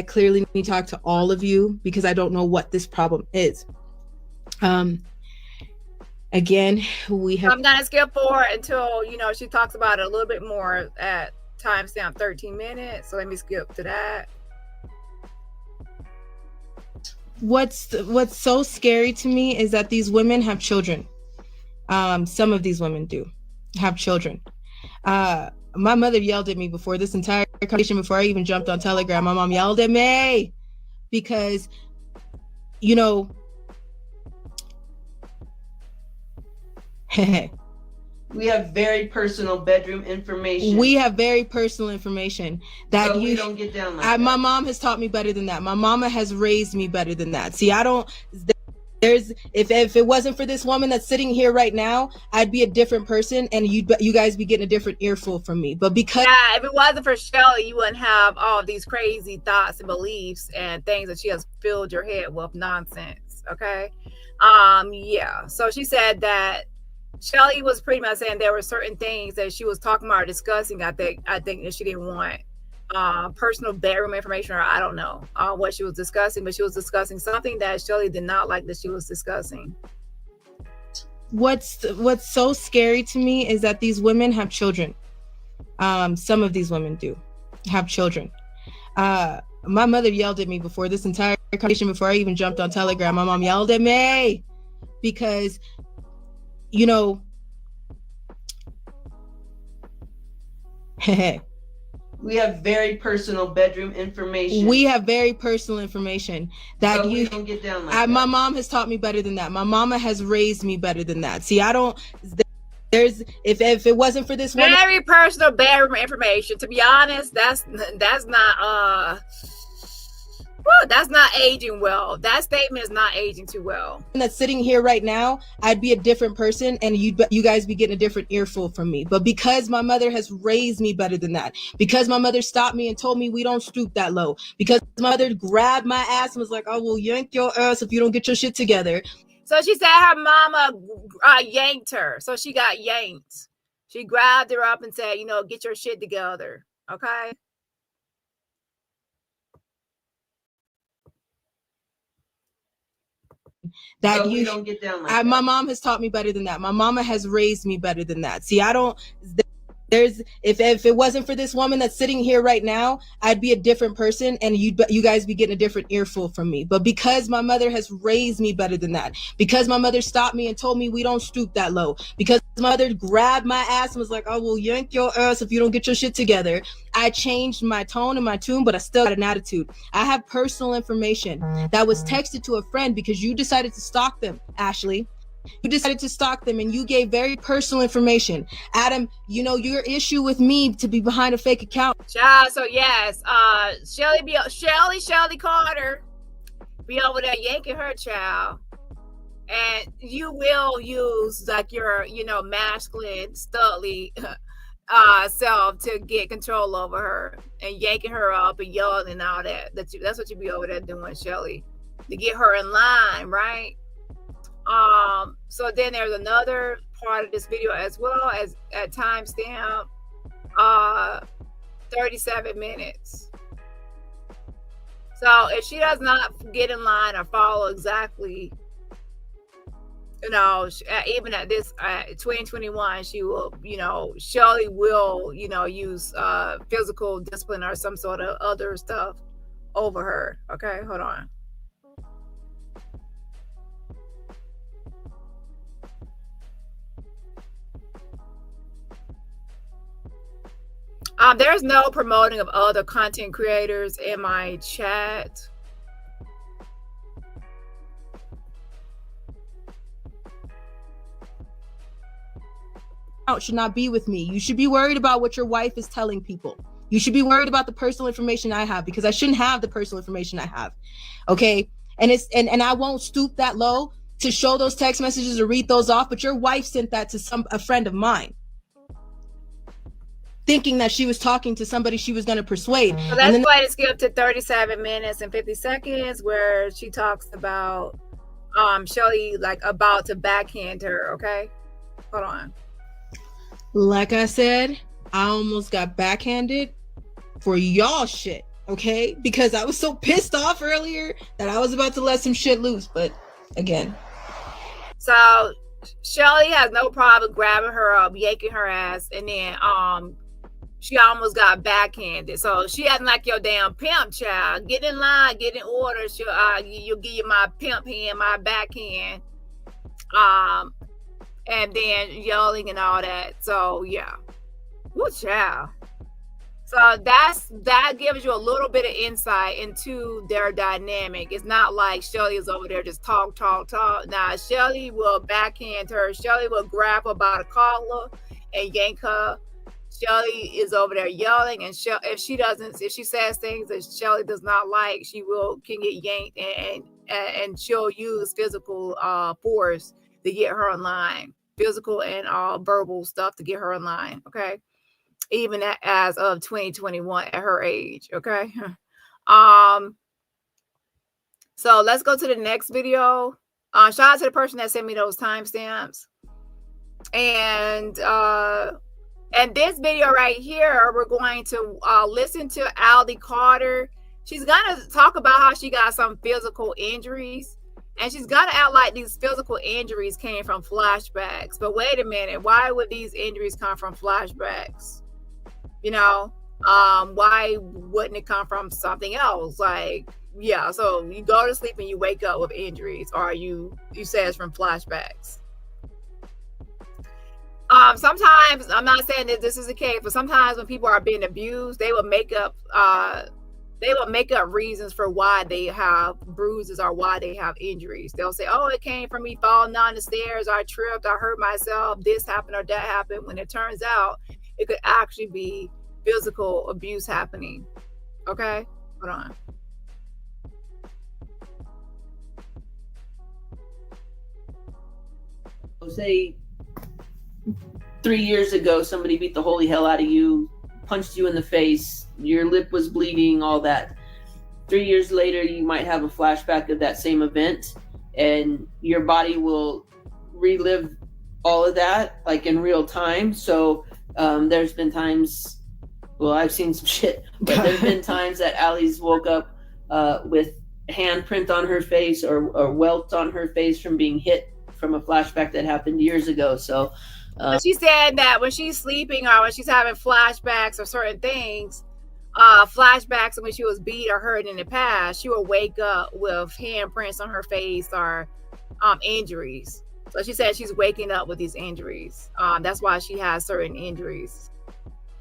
clearly need to talk to all of you because I don't know what this problem is. Again, we have. I'm gonna skip forward until, you know, she talks about it a little bit more at timestamp 13 minutes. So let me skip to that. What's so scary to me is that these women have children. Some of these women do have children. My mother yelled at me before this entire conversation, before I even jumped on Telegram. My mom yelled at me because, you know, we have very personal bedroom information. We have very personal information that so we don't get down like that. that. My mom has taught me better than that. My mama has raised me better than that. See, I don't. If it wasn't for this woman that's sitting here right now, I'd be a different person, and you guys be getting a different earful from me. But because if it wasn't for Shelly, you wouldn't have all these crazy thoughts and beliefs and things that she has filled your head with nonsense. Okay. Yeah. So she said that Shelly was pretty much saying there were certain things that she was talking about or discussing. I think that she didn't want personal bedroom information, or I don't know what she was discussing, but she was discussing something that Shelly did not like that she was discussing. What's so scary to me is that these women have children. Some of these women do have children. My mother yelled at me before this entire conversation, before I even jumped on Telegram. My mom yelled at me because, you know, we have very personal bedroom information. We have very personal information that we don't get down like that. My mom has taught me better than that. My mama has raised me better than that. See, I don't. There's if it wasn't for this woman, very personal bedroom information. To be honest, that's not that's not aging well. That statement is not aging too well. That's sitting here right now, I'd be a different person, and you guys be getting a different earful from me. But because my mother has raised me better than that, because my mother stopped me and told me we don't stoop that low, because my mother grabbed my ass and was like, "I will yank your ass if you don't get your shit together." So she said her mama yanked her, so she got yanked. She grabbed her up and said, "You know, get your shit together." Okay. That we don't get down like that. My mom has taught me better than that. My mama has raised me better than that. See, I don't. If it wasn't for this woman that's sitting here right now, I'd be a different person, and you guys be getting a different earful from me. But because my mother has raised me better than that, because my mother stopped me and told me we don't stoop that low, because my mother grabbed my ass and was like, "I will yank your ass if you don't get your shit together," I changed my tone and my tune, but I still got an attitude. I have personal information that was texted to a friend because you decided to stalk them, Ashley. You decided to stalk them, and you gave very personal information. Adam, you know your issue with me to be behind a fake account. Child, so yes, Shelly Carter be over there yanking her child, and you will use like your, masculine, studly self to get control over her and yanking her up and yelling and all that. That's what you be over there doing, Shelly, to get her in line, right? So then there's another part of this video as well, as at timestamp 37 minutes. So if she does not get in line or follow exactly, even at this 2021, she will, Shelly will, use physical discipline or some sort of other stuff over her. Okay, hold on. There's no promoting of other content creators in my chat. Should not be with me. You should be worried about what your wife is telling people. You should be worried about the personal information I have, because I shouldn't have the personal information I have. Okay. And I won't stoop that low to show those text messages or read those off, but your wife sent that to a friend of mine, thinking that she was talking to somebody she was going to persuade. So that's why to skip to 37 minutes and 50 seconds where she talks about Shelly like about to backhand her. Okay, hold on. Like I said, I almost got backhanded for y'all shit, okay? Because I was so pissed off earlier that I was about to let some shit loose, but again. So Shelly has no problem grabbing her up, yanking her ass, and then she almost got backhanded. So she acting like your damn pimp, child. Get in line, get in order. You'll give you my pimp hand, my backhand. And then yelling and all that. So yeah. Good child. So that gives you a little bit of insight into their dynamic. It's not like Shelly is over there just talk. Now Shelly will backhand her. Shelly will grab her by the collar and yank her. Shelly is over there yelling, and if she says things that Shelly does not like, she can get yanked and she'll use physical force to get her in line, physical and verbal stuff to get her in line. Okay, even as of 2021 at her age. Okay. So let's go to the next video. Shout out to the person that sent me those timestamps. And this video right here, we're going to listen to Shelly Carter. She's gonna talk about how she got some physical injuries, and she's gonna act like these physical injuries came from flashbacks. But wait a minute, why would these injuries come from flashbacks? You know, why wouldn't it come from something else? Like, yeah, so you go to sleep and you wake up with injuries, or you say it's from flashbacks. Sometimes, I'm not saying that this is the case, but sometimes when people are being abused, they will make up reasons for why they have bruises or why they have injuries. They'll say, oh, it came from me falling down the stairs, or I tripped, I hurt myself, this happened or that happened, when it turns out it could actually be physical abuse happening. Okay, hold on. Say 3 years ago, somebody beat the holy hell out of you, punched you in the face, your lip was bleeding, all that. 3 years later, you might have a flashback of that same event, and your body will relive all of that, like in real time. So there's been times, well, I've seen some shit, but there's been times that Allie's woke up with handprint on her face or welt on her face from being hit from a flashback that happened years ago. So she said that when she's sleeping or when she's having flashbacks or certain things, flashbacks of when she was beat or hurt in the past, she will wake up with handprints on her face or injuries. So she said she's waking up with these injuries. That's why she has certain injuries.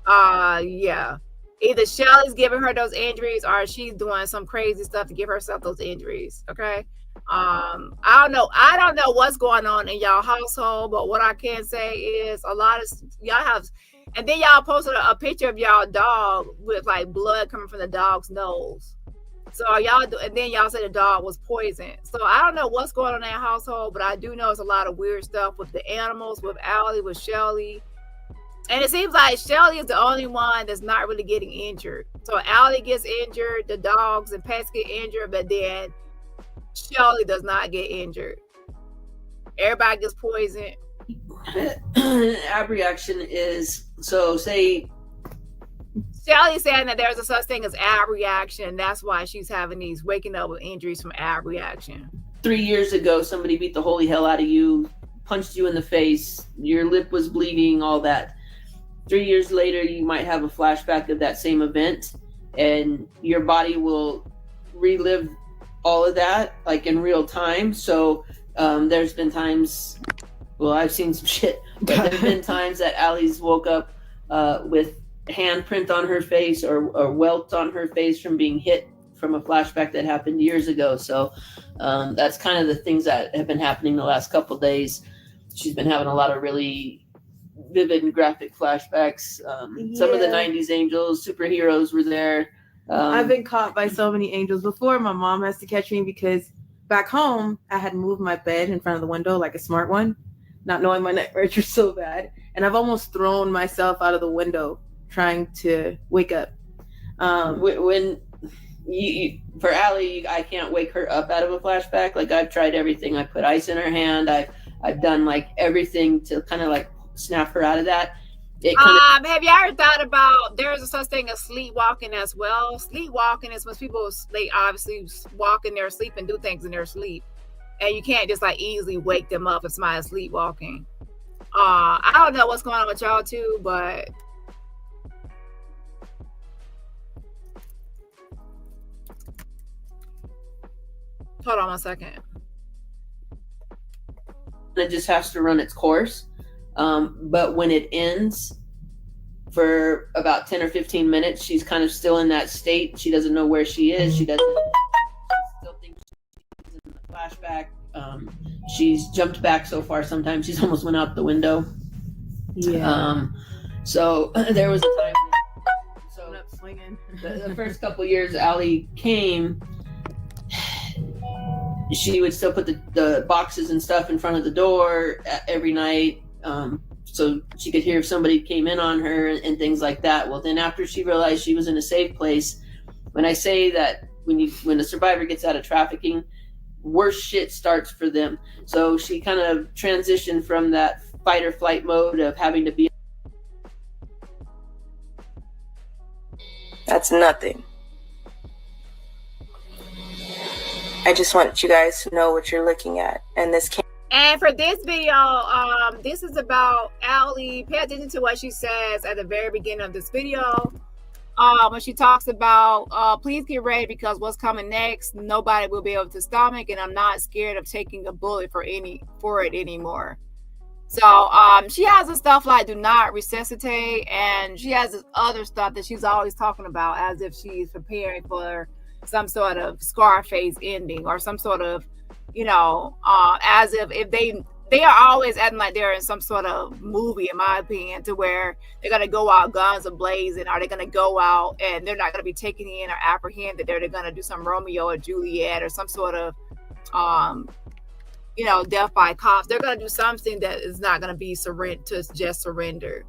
Yeah. Either Shelly's giving her those injuries or she's doing some crazy stuff to give herself those injuries. Okay. I don't know what's going on in y'all household, but what I can say is a lot of y'all have, and then y'all posted a picture of y'all dog with like blood coming from the dog's nose. So y'all do, and then y'all said the dog was poisoned. So I don't know what's going on in that household, but I do know it's a lot of weird stuff with the animals, with Allie, with Shelly. And it seems like Shelly is the only one that's not really getting injured. So Allie gets injured, the dogs and pets get injured, but then Shelly does not get injured. Everybody gets poisoned. Abreaction is, so say Shelly's saying that there's a such thing as abreaction. That's why she's having these waking up with injuries from abreaction. 3 years ago, somebody beat the holy hell out of you, punched you in the face, your lip was bleeding, all that. 3 years later, you might have a flashback of that same event, and your body will relive all of that, like in real time. So there's been times, well, I've seen some shit, but there's been times that Allie's woke up with handprint on her face or welt on her face from being hit from a flashback that happened years ago. So that's kind of the things that have been happening the last couple of days. She's been having a lot of really vivid and graphic flashbacks. Some of the 90s angels, superheroes were there. I've been caught by so many angels before. My mom has to catch me because back home, I had moved my bed in front of the window like a smart one, not knowing my nightmares were so bad. And I've almost thrown myself out of the window trying to wake up. When for Allie, I can't wake her up out of a flashback. Like I've tried everything. I put ice in her hand. I've done like everything to kind of like snap her out of that. Have you ever thought about there's a such thing as sleepwalking as well? Sleepwalking is when people, they obviously walk in their sleep and do things in their sleep, and you can't just like easily wake them up if somebody's sleepwalking. I don't know what's going on with y'all too, but hold on one second. It just has to run its course. But when it ends for about 10 or 15 minutes, she's kind of still in that state. She doesn't know where she is. She still thinks she's in the flashback. She's jumped back so far. Sometimes she's almost went out the window. Yeah. So there was a time. So the first couple years Allie came, she would still put the boxes and stuff in front of the door every night, so she could hear if somebody came in on her and things like that. Well, then after she realized she was in a safe place, when I say that when a survivor gets out of trafficking, worse shit starts for them. So she kind of transitioned from that fight or flight mode of having to be. That's nothing. I just want you guys to know what you're looking at. And this can't. And for this video, this is about Allie. Pay attention to what she says at the very beginning of this video. When she talks about, please get ready because what's coming next, nobody will be able to stomach, and I'm not scared of taking a bullet for it anymore. So she has this stuff like do not resuscitate, and she has this other stuff that she's always talking about as if she's preparing for some sort of Scarface ending or some sort of, as if they are always acting like they're in some sort of movie, in my opinion, to where they're going to go out guns a-blazing, or they're going to go out and they're not going to be taken in or apprehended. They're going to do some Romeo or Juliet or some sort of, death by cops. They're going to do something that is not going to be just surrender.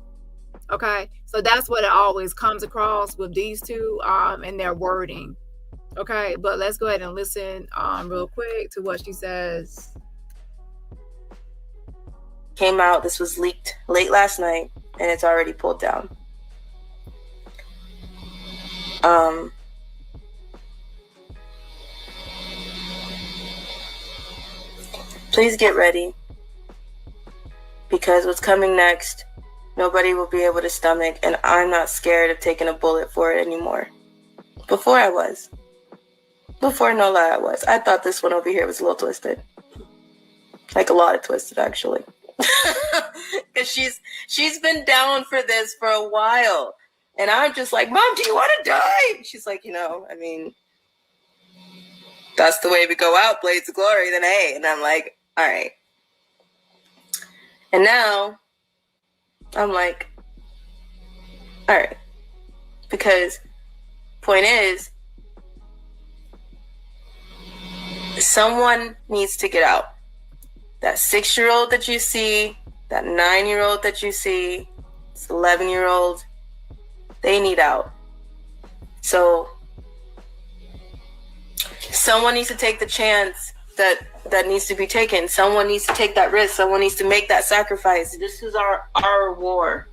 Okay? So that's what it always comes across with these two in their wording. Okay? But let's go ahead and listen real quick to what she says. Came out, this was leaked late last night, and it's already pulled down. Please get ready, because what's coming next, nobody will be able to stomach, and I'm not scared of taking a bullet for it anymore. Before I was. Before, no lie, I was. I thought this one over here was a little twisted. Like a lot of twisted, actually. Because she's been down for this for a while, and I'm just like, Mom, do you want to die? She's like, that's the way we go out, blades of glory, then hey. And I'm like, all right. And now I'm like, all right, because point is, someone needs to get out. That 6-year-old that you see, that 9-year-old that you see, this 11-year-old, they need out. So someone needs to take the chance that needs to be taken. Someone needs to take that risk. Someone needs to make that sacrifice. This is our war.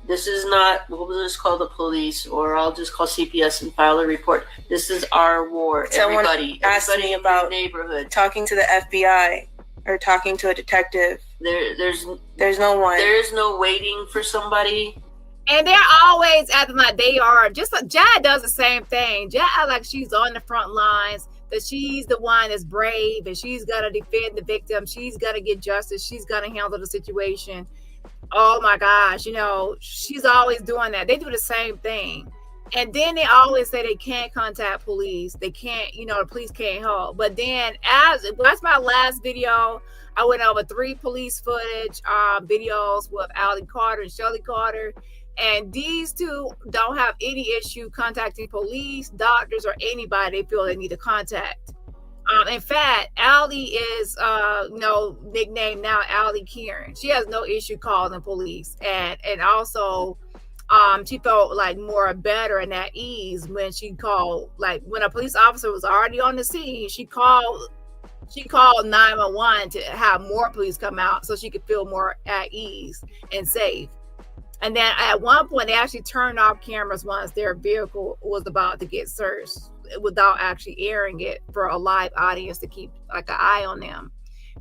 This is not, we'll just call the police, or I'll just call CPS and file a report. This is our war. Someone everybody asked me about neighborhood talking to the FBI or talking to a detective. There's no one. There's no waiting for somebody. And they're always acting like they are. Just like Jad does the same thing. Jad acts like she's on the front lines, that she's the one that's brave and she's gonna defend the victim. She's gonna get justice. She's gonna handle the situation. Oh my gosh, she's always doing that. They do the same thing. And then they always say they can't contact police. They can't, the police can't help. But then that's my last video. I went over 3 police footage videos with Allie Carter and Shelly Carter. And these two don't have any issue contacting police, doctors, or anybody they feel they need to contact. In fact, Allie is, nicknamed now Allie Karen. She has no issue calling police. And also, she felt like more better and at ease when she called, like when a police officer was already on the scene, she called 911 to have more police come out so she could feel more at ease and safe. And then at one point, they actually turned off cameras once their vehicle was about to get searched without actually airing it for a live audience to keep like an eye on them,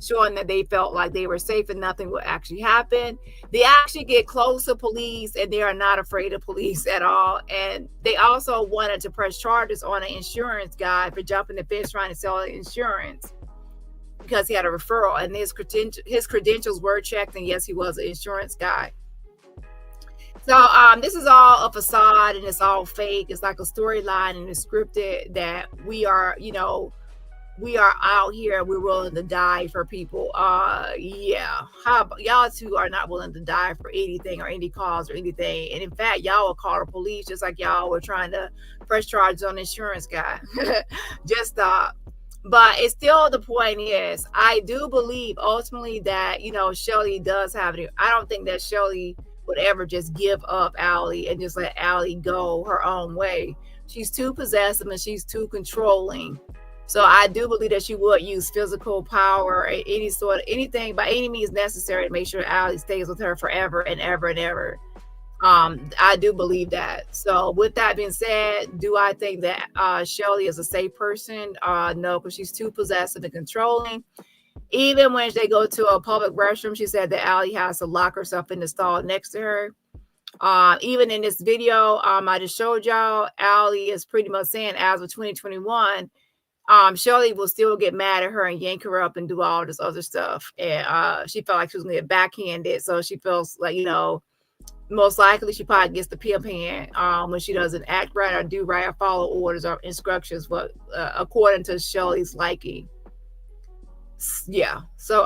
showing that they felt like they were safe and nothing would actually happen. They actually get close to police and they are not afraid of police at all. And they also wanted to press charges on an insurance guy for jumping the fence trying to sell insurance because he had a referral, and his credentials were checked, and yes, he was an insurance guy. So this is all a facade and it's all fake. It's like a storyline and it's scripted that we are out here. We're willing to die for people. Yeah. Y'all two are not willing to die for anything or any cause or anything. And in fact, y'all will call the police just like y'all were trying to press charges on the insurance guy. Just stop. But it's still, the point is, I do believe ultimately that, you know, Shelly does have it. I don't think that Shelly would ever just give up Allie and just let Allie go her own way. She's too possessive and she's too controlling. So I do believe that she would use physical power or any sort of anything by any means necessary to make sure Allie stays with her forever and ever and ever. I do believe that. So with that being said, do I think that Shelly is a safe person? No, because she's too possessive and controlling. Even when they go to a public restroom, she said that Allie has to lock herself in the stall next to her. Even in this video, I just showed y'all, Allie is pretty much saying as of 2021, Shelly will still get mad at her and yank her up and do all this other stuff. And she felt like she was going to get backhanded. So she feels like, you know, most likely she probably gets the pimp hand when she doesn't act right or do right or follow orders or instructions, but according to Shelly's liking. Yeah. So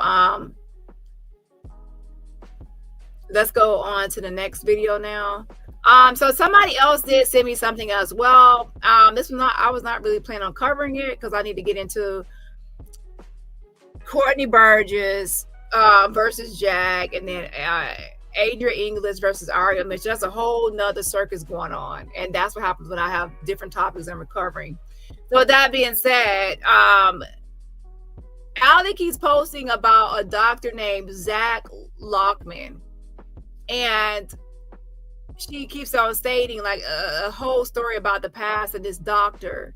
let's go on to the next video now. So somebody else did send me something as well. This was not, I was not really planning on covering it because I need to get into Courtney Burgess versus Jag, and then Adrian English versus Ariel Mitchell. That's a whole nother circus going on. And that's what happens when I have different topics I'm recovering. So with that being said, Allie keeps posting about a doctor named Zach Lockman. And she keeps on stating like a whole story about the past of this doctor.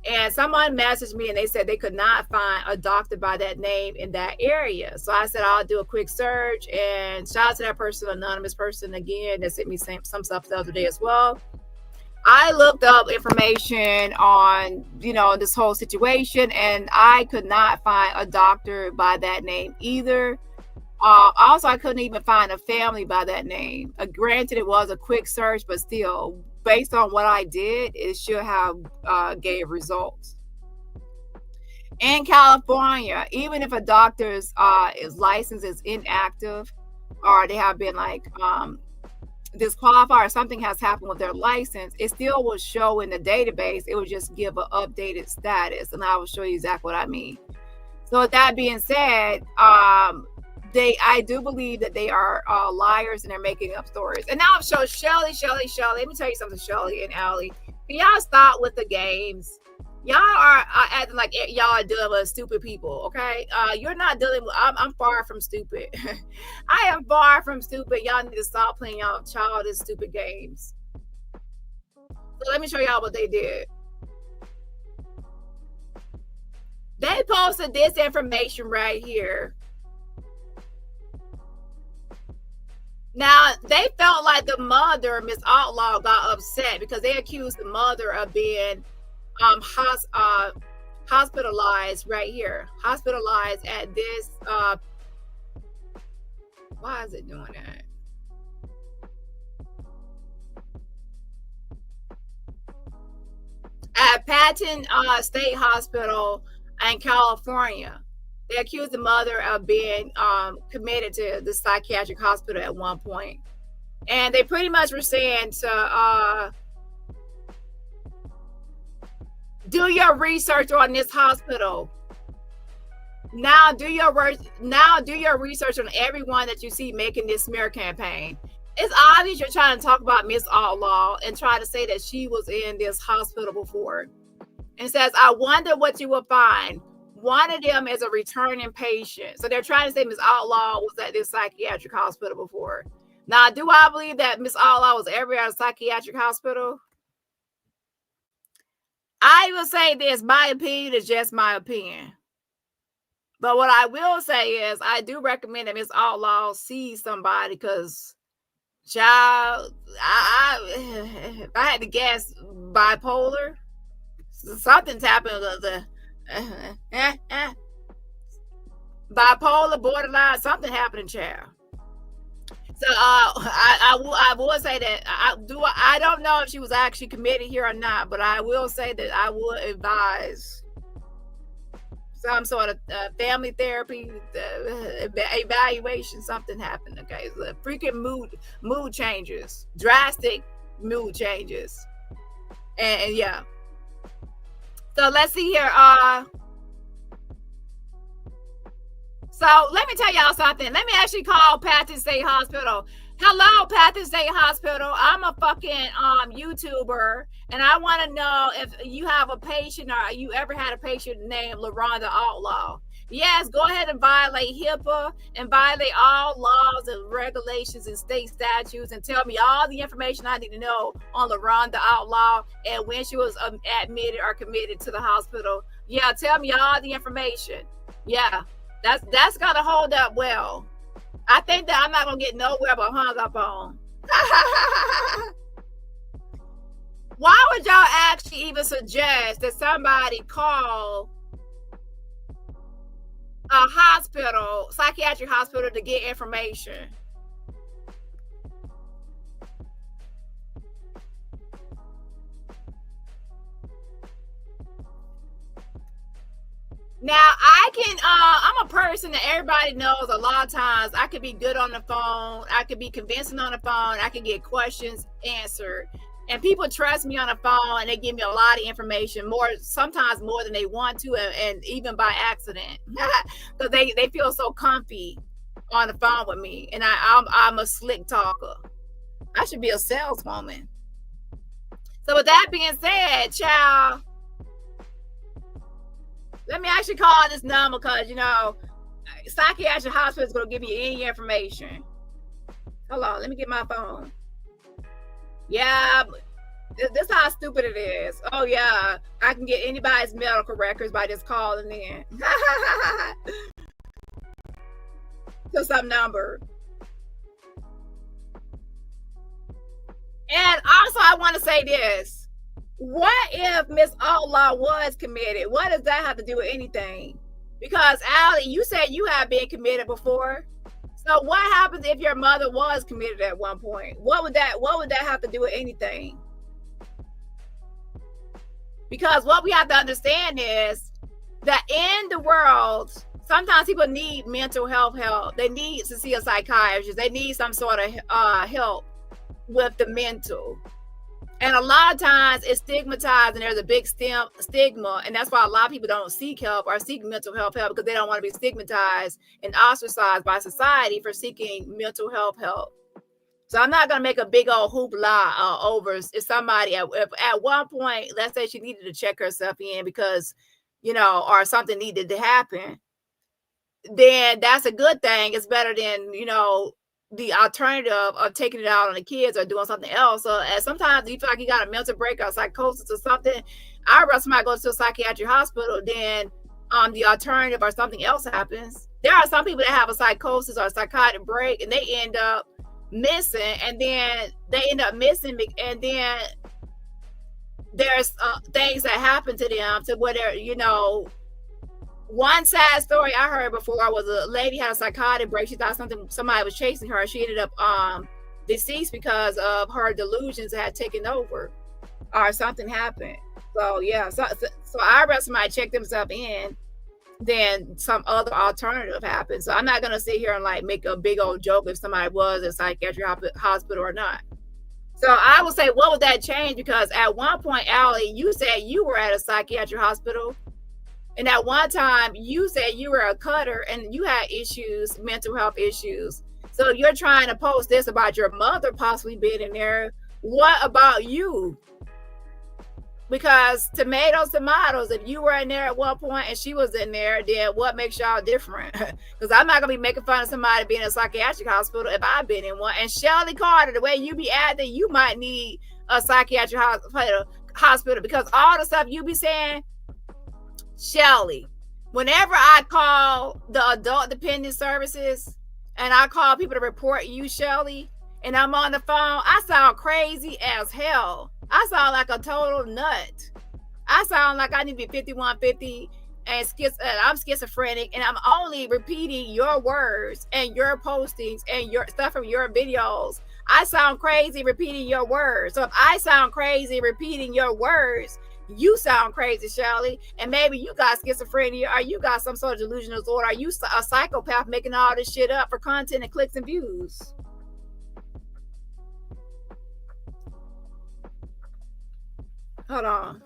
And someone messaged me and they said they could not find a doctor by that name in that area. So I said, I'll do a quick search, and shout out to that person, anonymous person again, that sent me some stuff the other day as well. I looked up information on, you know, this whole situation, and I could not find a doctor by that name either. Also, I couldn't even find a family by that name. Granted, it was a quick search, but still, based on what I did, it should have gave results. In California, even if a doctor's license is inactive, or they have been like disqualified, or something has happened with their license, it still will show in the database. It will just give an updated status, and I will show you exactly what I mean. So with that being said, I do believe that they are liars and they're making up stories. And now I'm showing Shelly. Let me tell you something, Shelly and Allie. Can y'all stop with the games? Y'all are acting like y'all are dealing with stupid people, okay? You're not dealing with, I'm far from stupid. I am far from stupid. Y'all need to stop playing y'all childish, stupid games. So let me show y'all what they did. They posted this information right here. Now, they felt like the mother, Miss Outlaw, got upset because they accused the mother of being hospitalized right here. Hospitalized at this, why is it doing that? At Patton State Hospital in California. They accused the mother of being committed to the psychiatric hospital at one point. And they pretty much were saying to do your research on this hospital. Now do your research on everyone that you see making this smear campaign. It's obvious you're trying to talk about Miss Outlaw and try to say that she was in this hospital before. And says, I wonder what you will find. One of them is a returning patient. So they're trying to say Miss Outlaw was at this psychiatric hospital before. Now, do I believe that Miss Outlaw was ever at a psychiatric hospital? I will say this, my opinion is just my opinion. But what I will say is I do recommend that Miss Outlaw see somebody, because child, if I had to guess, bipolar. Something's happened with the bipolar, borderline, something happened, child. So I will say that I don't know if she was actually committed here or not, but I will say that I would advise some sort of family therapy, evaluation. Something happened. Okay, so freaking mood changes, drastic mood changes, and yeah. So let's see here. So let me tell y'all something. Let me actually call Patton State Hospital. Hello, Patton State Hospital. I'm a fucking YouTuber, and I want to know if you have a patient or you ever had a patient named LaRonda Outlaw. Yes, go ahead and violate HIPAA and violate all laws and regulations and state statutes and tell me all the information I need to know on LaRonda Outlaw and when she was admitted or committed to the hospital. Yeah, tell me all the information. Yeah, that's gonna hold up well. I think that I'm not gonna get nowhere but hung up on. Why would y'all actually even suggest that somebody call a hospital, psychiatric hospital, to get information? Now, I'm a person that everybody knows a lot of times I could be good on the phone. I could be convincing on the phone. I can get questions answered. And people trust me on the phone and they give me a lot of information, sometimes more than they want to, and even by accident. Because they feel so comfy on the phone with me. And I'm a slick talker. I should be a saleswoman. So with that being said, child, let me actually call this number because, psychiatric hospital is going to give you any information. Hold on, let me get my phone. Yeah, this is how stupid it is. Oh, yeah, I can get anybody's medical records by just calling in. To some number. And also, I want to say this. What if Miss Outlaw was committed? What does that have to do with anything? Because Allie, you said you have been committed before. So what happens if your mother was committed at one point? What would that have to do with anything? Because what we have to understand is that in the world, sometimes people need mental health help. They need to see a psychiatrist. They need some sort of help with the mental. And a lot of times it's stigmatized and there's a big stigma. And that's why a lot of people don't seek help or seek mental health help because they don't want to be stigmatized and ostracized by society for seeking mental health help. So I'm not going to make a big old hoopla over if somebody at one point, let's say she needed to check herself in because, or something needed to happen. Then that's a good thing. It's better than, the alternative of taking it out on the kids or doing something else. So sometimes you feel like you got a mental break or psychosis or something. I'd rather somebody go to a psychiatric hospital than the alternative or something else happens. There are some people that have a psychosis or a psychotic break and they end up missing, and then there's things that happen to them to where they're, one sad story I heard before was a lady had a psychotic break. She thought somebody was chasing her. She ended up deceased because of her delusions that had taken over or something happened. So yeah, so I'd rather somebody check themselves in than some other alternative happens. So I'm not gonna sit here and make a big old joke if somebody was in a psychiatric hospital or not. So I would say, what would that change? Because at one point, Allie, you said you were at a psychiatric hospital. And at one time, you said you were a cutter and you had issues, mental health issues. So you're trying to post this about your mother possibly being in there. What about you? Because tomatoes, if you were in there at one point and she was in there, then what makes y'all different? Because I'm not going to be making fun of somebody being in a psychiatric hospital if I've been in one. And Shelly Carter, the way you be acting, you might need a psychiatric hospital because all the stuff you be saying, Shelly, whenever I call the adult dependent services and I call people to report you, Shelly, and I'm on the phone, I sound crazy as hell. I sound like a total nut. I sound like I need to be 5150 and I'm schizophrenic, and I'm only repeating your words and your postings and your stuff from your videos. I sound crazy repeating your words. So if I sound crazy repeating your words, you sound crazy, Shelly, and maybe you got schizophrenia or you got some sort of delusional disorder. Are you a psychopath making all this shit up for content and clicks and views? Hold on.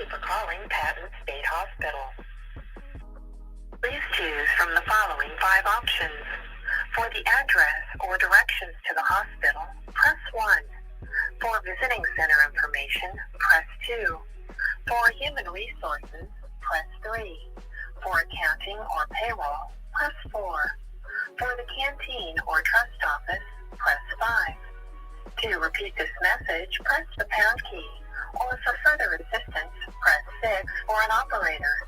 you for calling Patton State Hospital. Please choose from the following 5 options. For the address or directions to the hospital, press 1. For visiting center information, press 2. For human resources, press 3. For accounting or payroll, press 4. For the canteen or trust office, press 5. To repeat this message, press the pound key, or for further assistance, press 6 for an operator.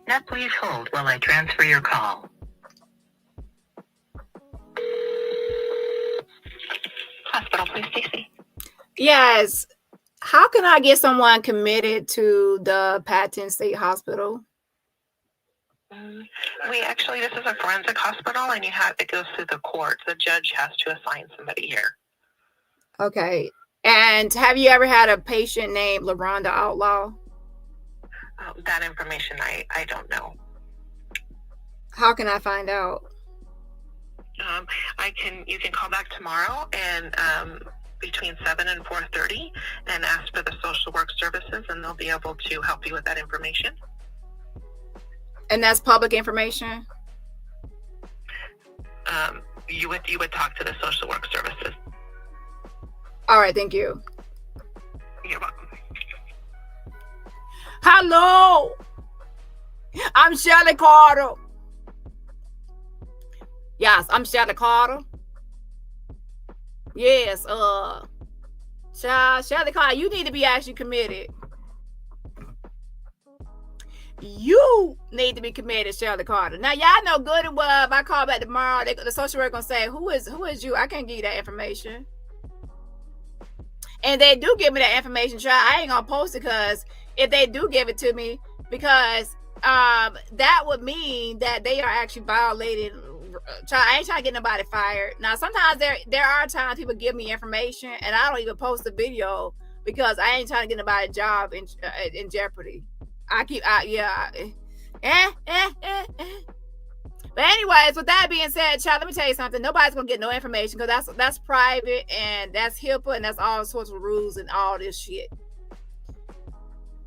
Now please hold while I transfer your call. Hospital, please, Stacy. Yes. How can I get someone committed to the Patton State Hospital? This is a forensic hospital, and it goes through the court. The judge has to assign somebody here. Okay. And have you ever had a patient named LaRonda Outlaw? That information I don't know. How can I find out? You can call back tomorrow and between 7 and 4:30 and ask for the social work services, and they'll be able to help you with that information. And that's public information? You would talk to the social work services. All right, thank you. You're welcome. Hello, I'm Shelly Carter. Yes, I'm Shelly Carter. Yes, Shelly Carter, you need to be actually committed. You need to be committed, Shelly Carter. Now, y'all know good and well, if I call back tomorrow, the social worker gonna say, who is you? I can't give you that information. And they do give me that information, child. I ain't gonna post it because if they do give it to me, because that would mean that they are actually violating. Child, I ain't trying to get nobody fired. Now, sometimes there are times people give me information and I don't even post the video because I ain't trying to get nobody's job in jeopardy. But anyways, with that being said, child, let me tell you something. Nobody's gonna get no information because that's private and that's HIPAA and that's all sorts of rules and all this shit.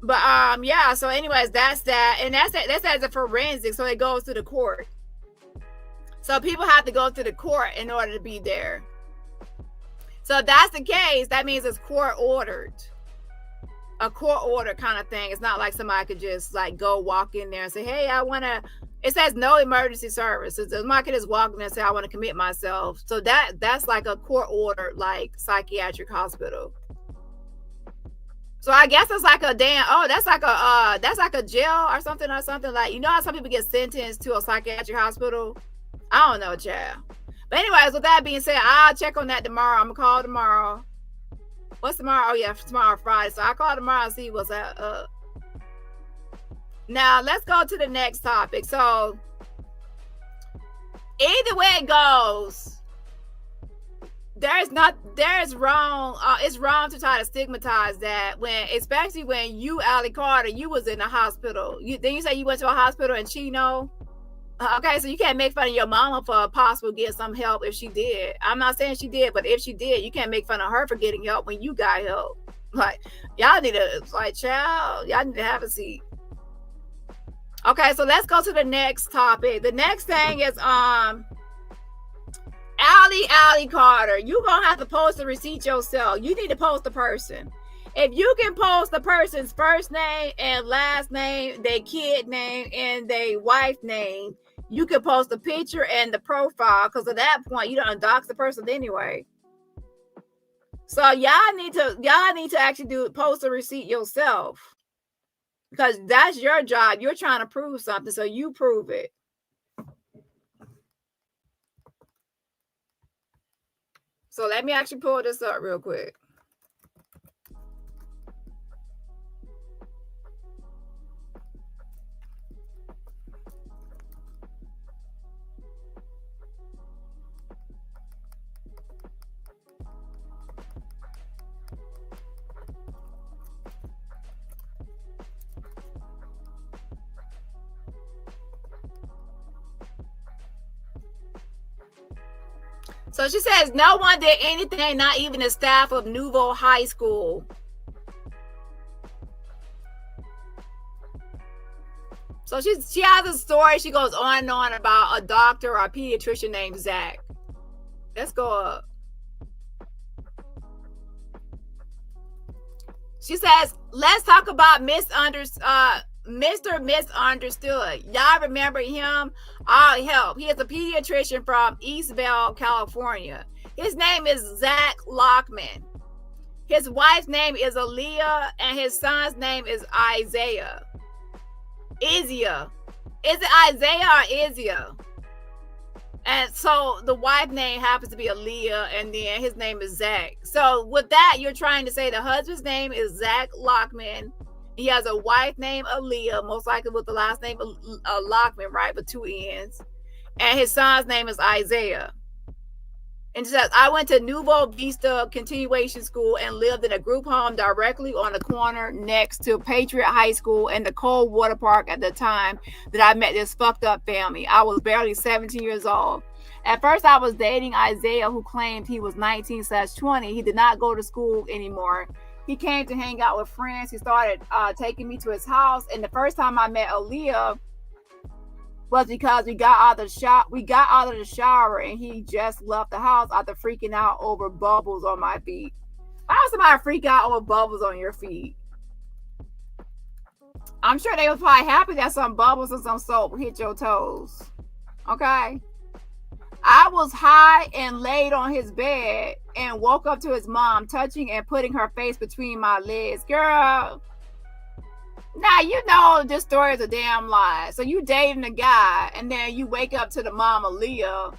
But yeah. So anyways, that's that, and that's as a forensic. So it goes to the court. So people have to go to the court in order to be there. So if that's the case, that means it's court ordered. A court order kind of thing. It's not like somebody could just like go walk in there and say, hey, I want to, it says no emergency services. Somebody could just walk in there and say, I want to commit myself. So that's like a court order, like psychiatric hospital. So I guess it's like a that's like a jail or something like, you know how some people get sentenced to a psychiatric hospital? I don't know, child. But anyways, with that being said, I'll check on that tomorrow. I'm gonna call tomorrow. What's tomorrow? Oh yeah, tomorrow Friday. So I'll call tomorrow and see what's up. Now let's go to the next topic. So either way it goes, it's wrong to try to stigmatize that especially when you, Allie Carter, you was in a hospital. Then you say you went to a hospital in Chino. Okay, so you can't make fun of your mama for possible getting some help if she did. I'm not saying she did, but if she did, you can't make fun of her for getting help when you got help. Like, y'all need to, child, y'all need to have a seat. Okay, so let's go to the next topic. The next thing is Allie Carter. You're gonna have to post the receipt yourself. You need to post the person. If you can post the person's first name and last name, their kid name, and their wife name, you can post the picture and the profile, because at that point you don't dox the person anyway. So y'all need to actually post a receipt yourself, because that's your job. You're trying to prove something, so you prove it. So let me actually pull this up real quick. So she says, no one did anything, not even the staff of Nouveau High School. So she has a story. She goes on and on about a doctor or a pediatrician named Zach. Let's go up. She says, let's talk about Mr. Misunderstood. Y'all remember him? Oh, help. He is a pediatrician from Eastvale, California. His name is Zach Lockman. His wife's name is Aaliyah, and his son's name is Isaiah. Izia. Is it Isaiah or Izia? And so the wife's name happens to be Aaliyah, and then his name is Zach. So with that, you're trying to say the husband's name is Zach Lockman. He has a wife named Aaliyah, most likely with the last name Lockman, right? With 2 N's. And his son's name is Isaiah. And it says, I went to Nuevo Vista Continuation School and lived in a group home directly on the corner next to Patriot High School and the Cold Water Park at the time that I met this fucked up family. I was barely 17 years old. At first, I was dating Isaiah, who claimed he was 19/20. He did not go to school anymore. He came to hang out with friends. He started taking me to his house. And the first time I met Aaliyah was because we got out of the shower and he just left the house after freaking out over bubbles on my feet. Why would somebody freak out over bubbles on your feet? I'm sure they were probably happy that some bubbles and some soap hit your toes. Okay? I was high and laid on his bed and woke up to his mom touching and putting her face between my legs. Girl, now you know this story is a damn lie. So you dating a guy and then you wake up to the mom Aaliyah.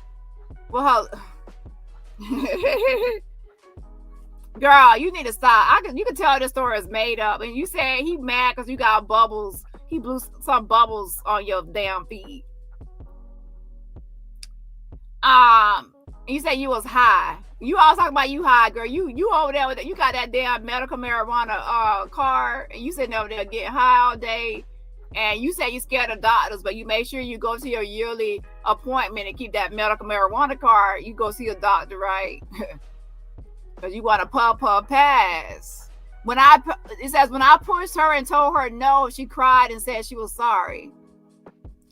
Well, girl, you need to stop. You can tell this story is made up. And you say he mad because you got bubbles. He blew some bubbles on your damn feet. You say you was high. You always talking about you high, girl. You over there with it. You got that damn medical marijuana card, and you sitting over there getting high all day. And you say you scared of doctors, but you make sure you go to your yearly appointment and keep that medical marijuana card. You go see a doctor, right? Because you want to puff pass. It says when I pushed her and told her no, she cried and said she was sorry.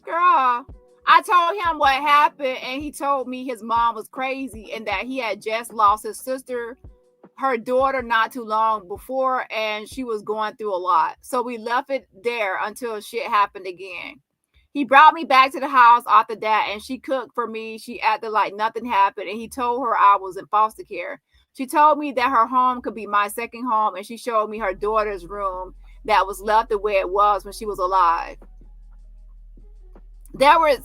Girl, I told him what happened, and he told me his mom was crazy and that he had just lost his sister, her daughter, not too long before, and she was going through a lot. So we left it there until shit happened again. He brought me back to the house after that, and she cooked for me. She acted like nothing happened, and he told her I was in foster care. She told me that her home could be my second home, and she showed me her daughter's room that was left the way it was when she was alive. There were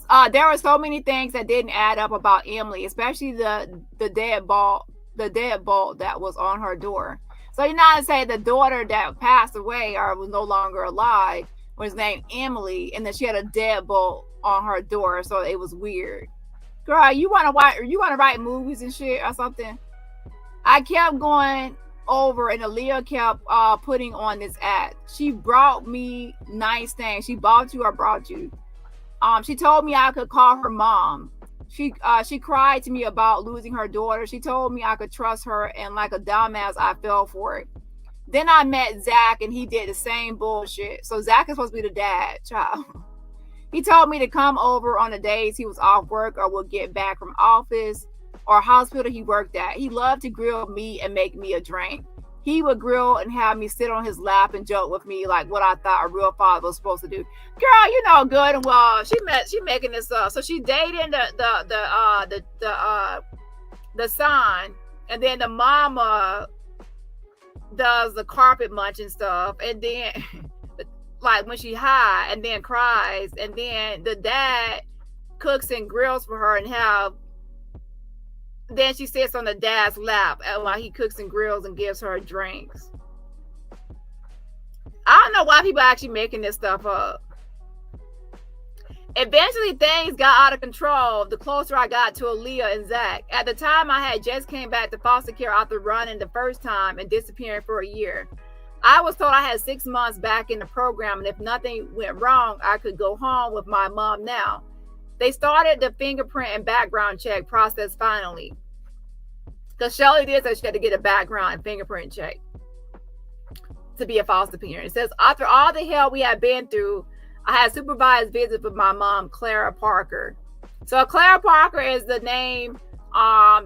so many things that didn't add up about Emily, especially the deadbolt that was on her door. So you're not to say the daughter that passed away or was no longer alive was named Emily, and then she had a deadbolt on her door, so it was weird. Girl, you want to write movies and shit or something? I kept going over, and Aaliyah kept putting on this ad. She brought me nice things. She bought you or brought you. She told me I could call her mom. She cried to me about losing her daughter. She told me I could trust her, and like a dumbass, I fell for it. Then I met Zach, and he did the same bullshit. So Zach is supposed to be the dad, child. He told me to come over on the days he was off work or would get back from office or hospital he worked at. He loved to grill me and make me a drink. He would grill and have me sit on his lap and joke with me like what I thought a real father was supposed to do. Girl, you know good and well she making this up. So she dating the son, and then the mama does the carpet munching stuff, and then like when she high and then cries, and then the dad cooks and grills for her and then she sits on the dad's lap while he cooks and grills and gives her drinks. I don't know why people are actually making this stuff up. Eventually, things got out of control the closer I got to Aaliyah and Zach. At the time, I had just came back to foster care after running the first time and disappearing for a year. I was told I had 6 months back in the program, and if nothing went wrong, I could go home with my mom now. They started the fingerprint and background check process finally. Because Shelly did say she had to get a background and fingerprint check to be a foster parent. It says, after all the hell we had been through, I had supervised visits with my mom, Clara Parker. So Clara Parker is the name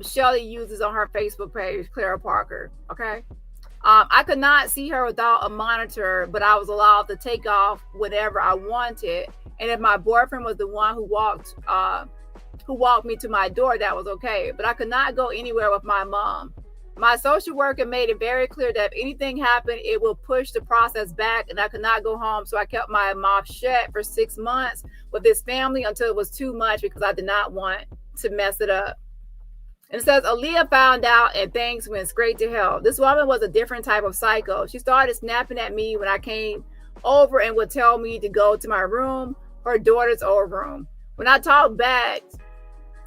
Shelly uses on her Facebook page, Clara Parker. Okay. I could not see her without a monitor, but I was allowed to take off whenever I wanted. And if my boyfriend was the one who walked me to my door, that was okay. But I could not go anywhere with my mom. My social worker made it very clear that if anything happened, it will push the process back, and I could not go home. So I kept my mouth shut for 6 months with this family until it was too much because I did not want to mess it up. And it says, Aaliyah found out and things went straight to hell. This woman was a different type of psycho. She started snapping at me when I came over and would tell me to go to my room, her daughter's old room. When I talked back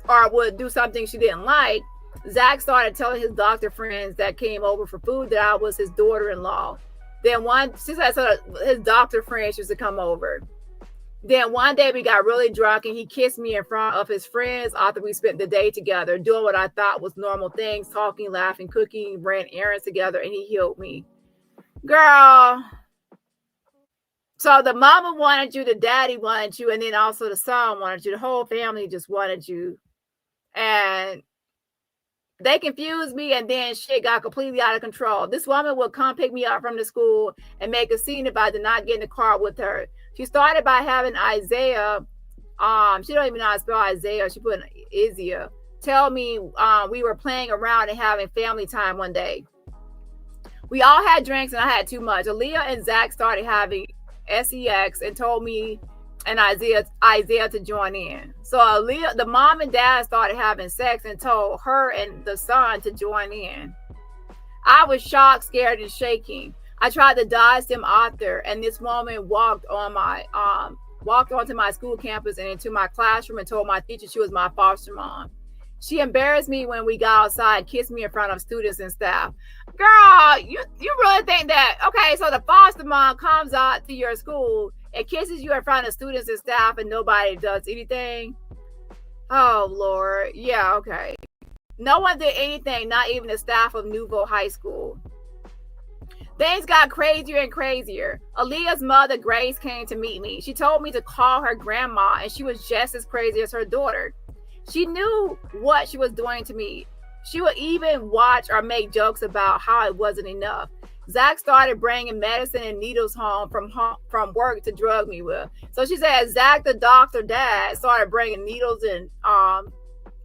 or would do something she didn't like, Zach started telling his doctor friends that came over for food that I was his daughter-in-law. Then she said so his doctor friends used to come over. Then one day we got really drunk and he kissed me in front of his friends after we spent the day together, doing what I thought was normal things, talking, laughing, cooking, ran errands together, and he healed me. Girl. So the mama wanted you, the daddy wanted you, and then also the son wanted you. The whole family just wanted you. And they confused me, and then shit got completely out of control. This woman would come pick me up from the school and make a scene if I did not get in the car with her. She started by having Isaiah, she don't even know how to spell Isaiah, she put Isaiah, tell me we were playing around and having family time one day. We all had drinks and I had too much. Aaliyah and Zach started having sex and told me and Isaiah to join in. So Aaliyah, the mom and dad started having sex and told her and the son to join in. I was shocked, scared, and shaking. I tried to dodge them out there, and this woman walked onto my school campus and into my classroom and told my teacher she was my foster mom. She embarrassed me when we got outside and kissed me in front of students and staff. Girl, you really think that, okay, so the foster mom comes out to your school and kisses you in front of students and staff and nobody does anything? Oh, Lord. Yeah, okay. No one did anything, not even the staff of Nouveau High School. Things got crazier and crazier. Aaliyah's mother, Grace, came to meet me. She told me to call her grandma, and she was just as crazy as her daughter. She knew what she was doing to me. She would even watch or make jokes about how it wasn't enough. Zach started bringing medicine and needles home from work to drug me with. So she said Zach, the doctor dad, started bringing needles and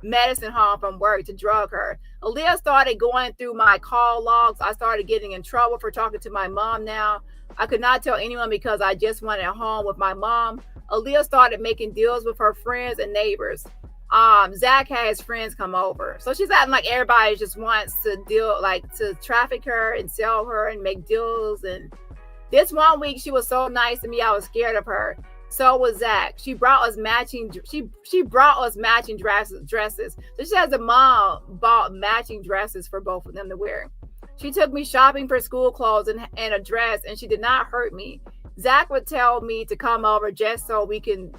medicine home from work to drug her. Aaliyah started going through my call logs. I started getting in trouble for talking to my mom now. I could not tell anyone because I just wanted home with my mom. Aaliyah started making deals with her friends and neighbors. Zach had his friends come over. So she's acting like everybody just wants to deal, like to traffic her and sell her and make deals. And this one week she was so nice to me, I was scared of her. So was Zach. She brought us matching. She brought us matching dresses. So she says the mom bought matching dresses for both of them to wear. She took me shopping for school clothes and a dress, and she did not hurt me. Zach would tell me to come over just so we can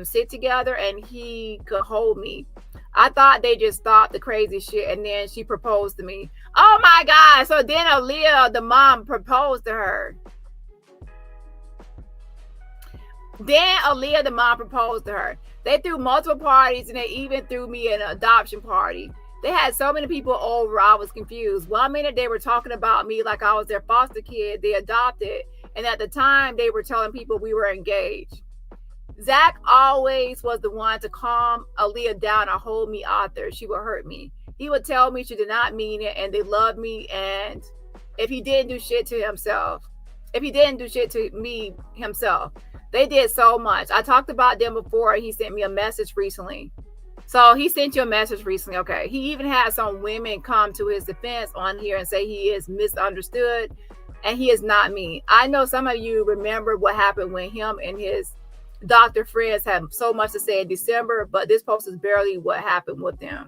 sit together and he could hold me. I thought they just stopped the crazy shit, and then she proposed to me. Oh my God. So then Aaliyah, the mom, proposed to her. Then Aaliyah, the mom, proposed to her. They threw multiple parties, and they even threw me an adoption party. They had so many people over, I was confused. 1 minute they were talking about me like I was their foster kid they adopted, and at the time they were telling people we were engaged. Zach always was the one to calm Aaliyah down or hold me out there. She would hurt me. He would tell me she did not mean it and they loved me, and if he didn't do shit to me himself. They did so much. I talked about them before. He sent me a message recently. So he sent you a message recently. Okay. He even had some women come to his defense on here and say he is misunderstood and he is not me. I know some of you remember what happened when him and his doctor friends had so much to say in December, but this post is barely what happened with them.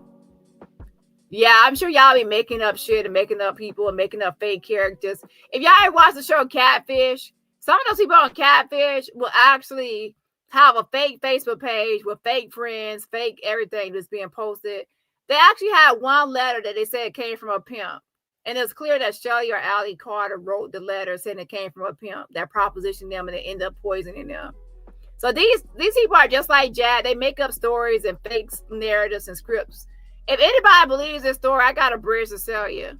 Yeah, I'm sure y'all be making up shit and making up people and making up fake characters. If y'all ever watch the show Catfish, some of those people on Catfish will actually have a fake Facebook page with fake friends, fake everything that's being posted. They actually had one letter that they said came from a pimp. And it's clear that Shelly or Carter wrote the letter saying it came from a pimp that propositioned them and they ended up poisoning them. So these people are just like Jag. They make up stories and fake narratives and scripts. If anybody believes this story, I got a bridge to sell you.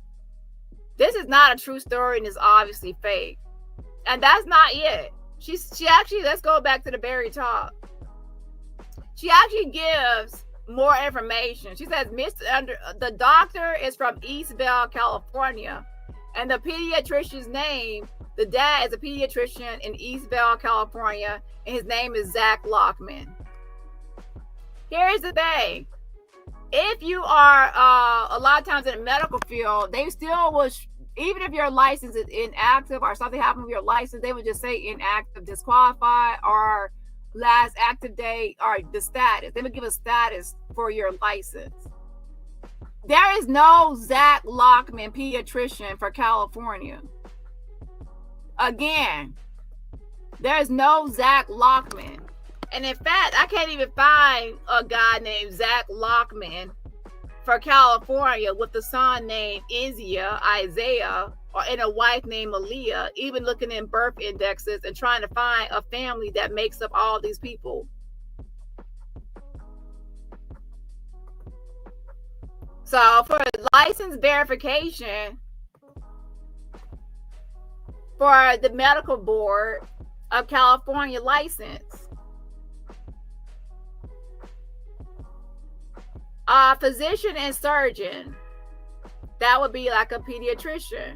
This is not a true story and it's obviously fake. And that's not it. She actually, let's go back to the very top. She actually gives more information. She says the doctor is from Eastvale, California, and the pediatrician's name, the dad is a pediatrician in Eastvale, California, and his name is Zach Lockman. Here's the thing. If you are a lot of times in the medical field, they still will, even if your license is inactive or something happened with your license, they would just say inactive, disqualified, or last active date, or the status. They would give a status for your license. There is no Zach Lockman pediatrician for California. Again, there is no Zach Lockman. And in fact, I can't even find a guy named Zach Lockman for California with a son named Isaiah, and a wife named Aaliyah, even looking in birth indexes and trying to find a family that makes up all these people. So for license verification for the medical board of California license, physician and surgeon, that would be like a pediatrician.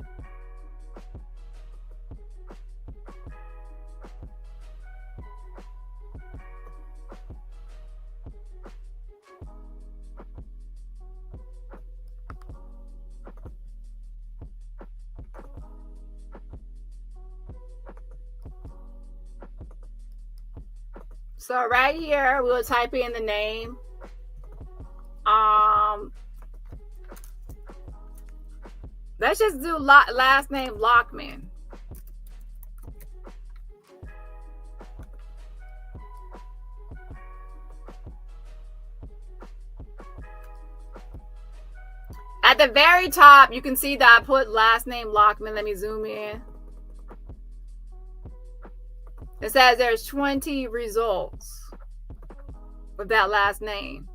So right here, we'll type in the name. Let's just do last name Lockman. At the very top, you can see that I put last name Lockman. Let me zoom in. It says there's 20 results with that last name.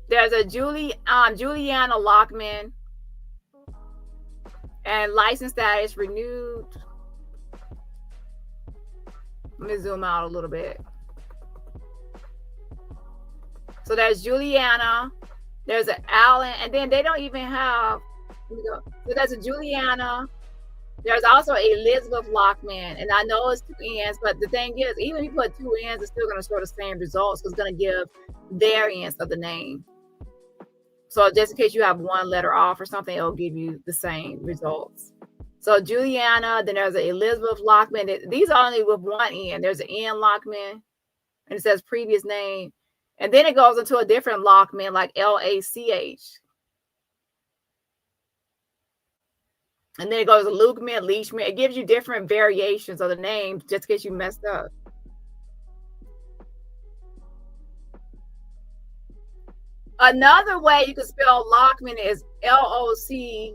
There's a Juliana Lockman, and license status renewed. Let me zoom out a little bit. So there's Juliana, there's an Allen, and then they don't even have, so there's a Juliana. There's also Elizabeth Lockman, and I know it's 2 N's, but the thing is, even if you put 2 N's, it's still going to show the same results because it's going to give variants of the name. So just in case you have one letter off or something, it'll give you the same results. So Juliana, then there's an Elizabeth Lockman. These are only with 1 N. There's an N Lockman, and it says previous name. And then it goes into a different Lockman, like LACH. And then it goes to Lukeman, Leachman. It gives you different variations of the names just in case you messed up. Another way you can spell Lockman is Locké.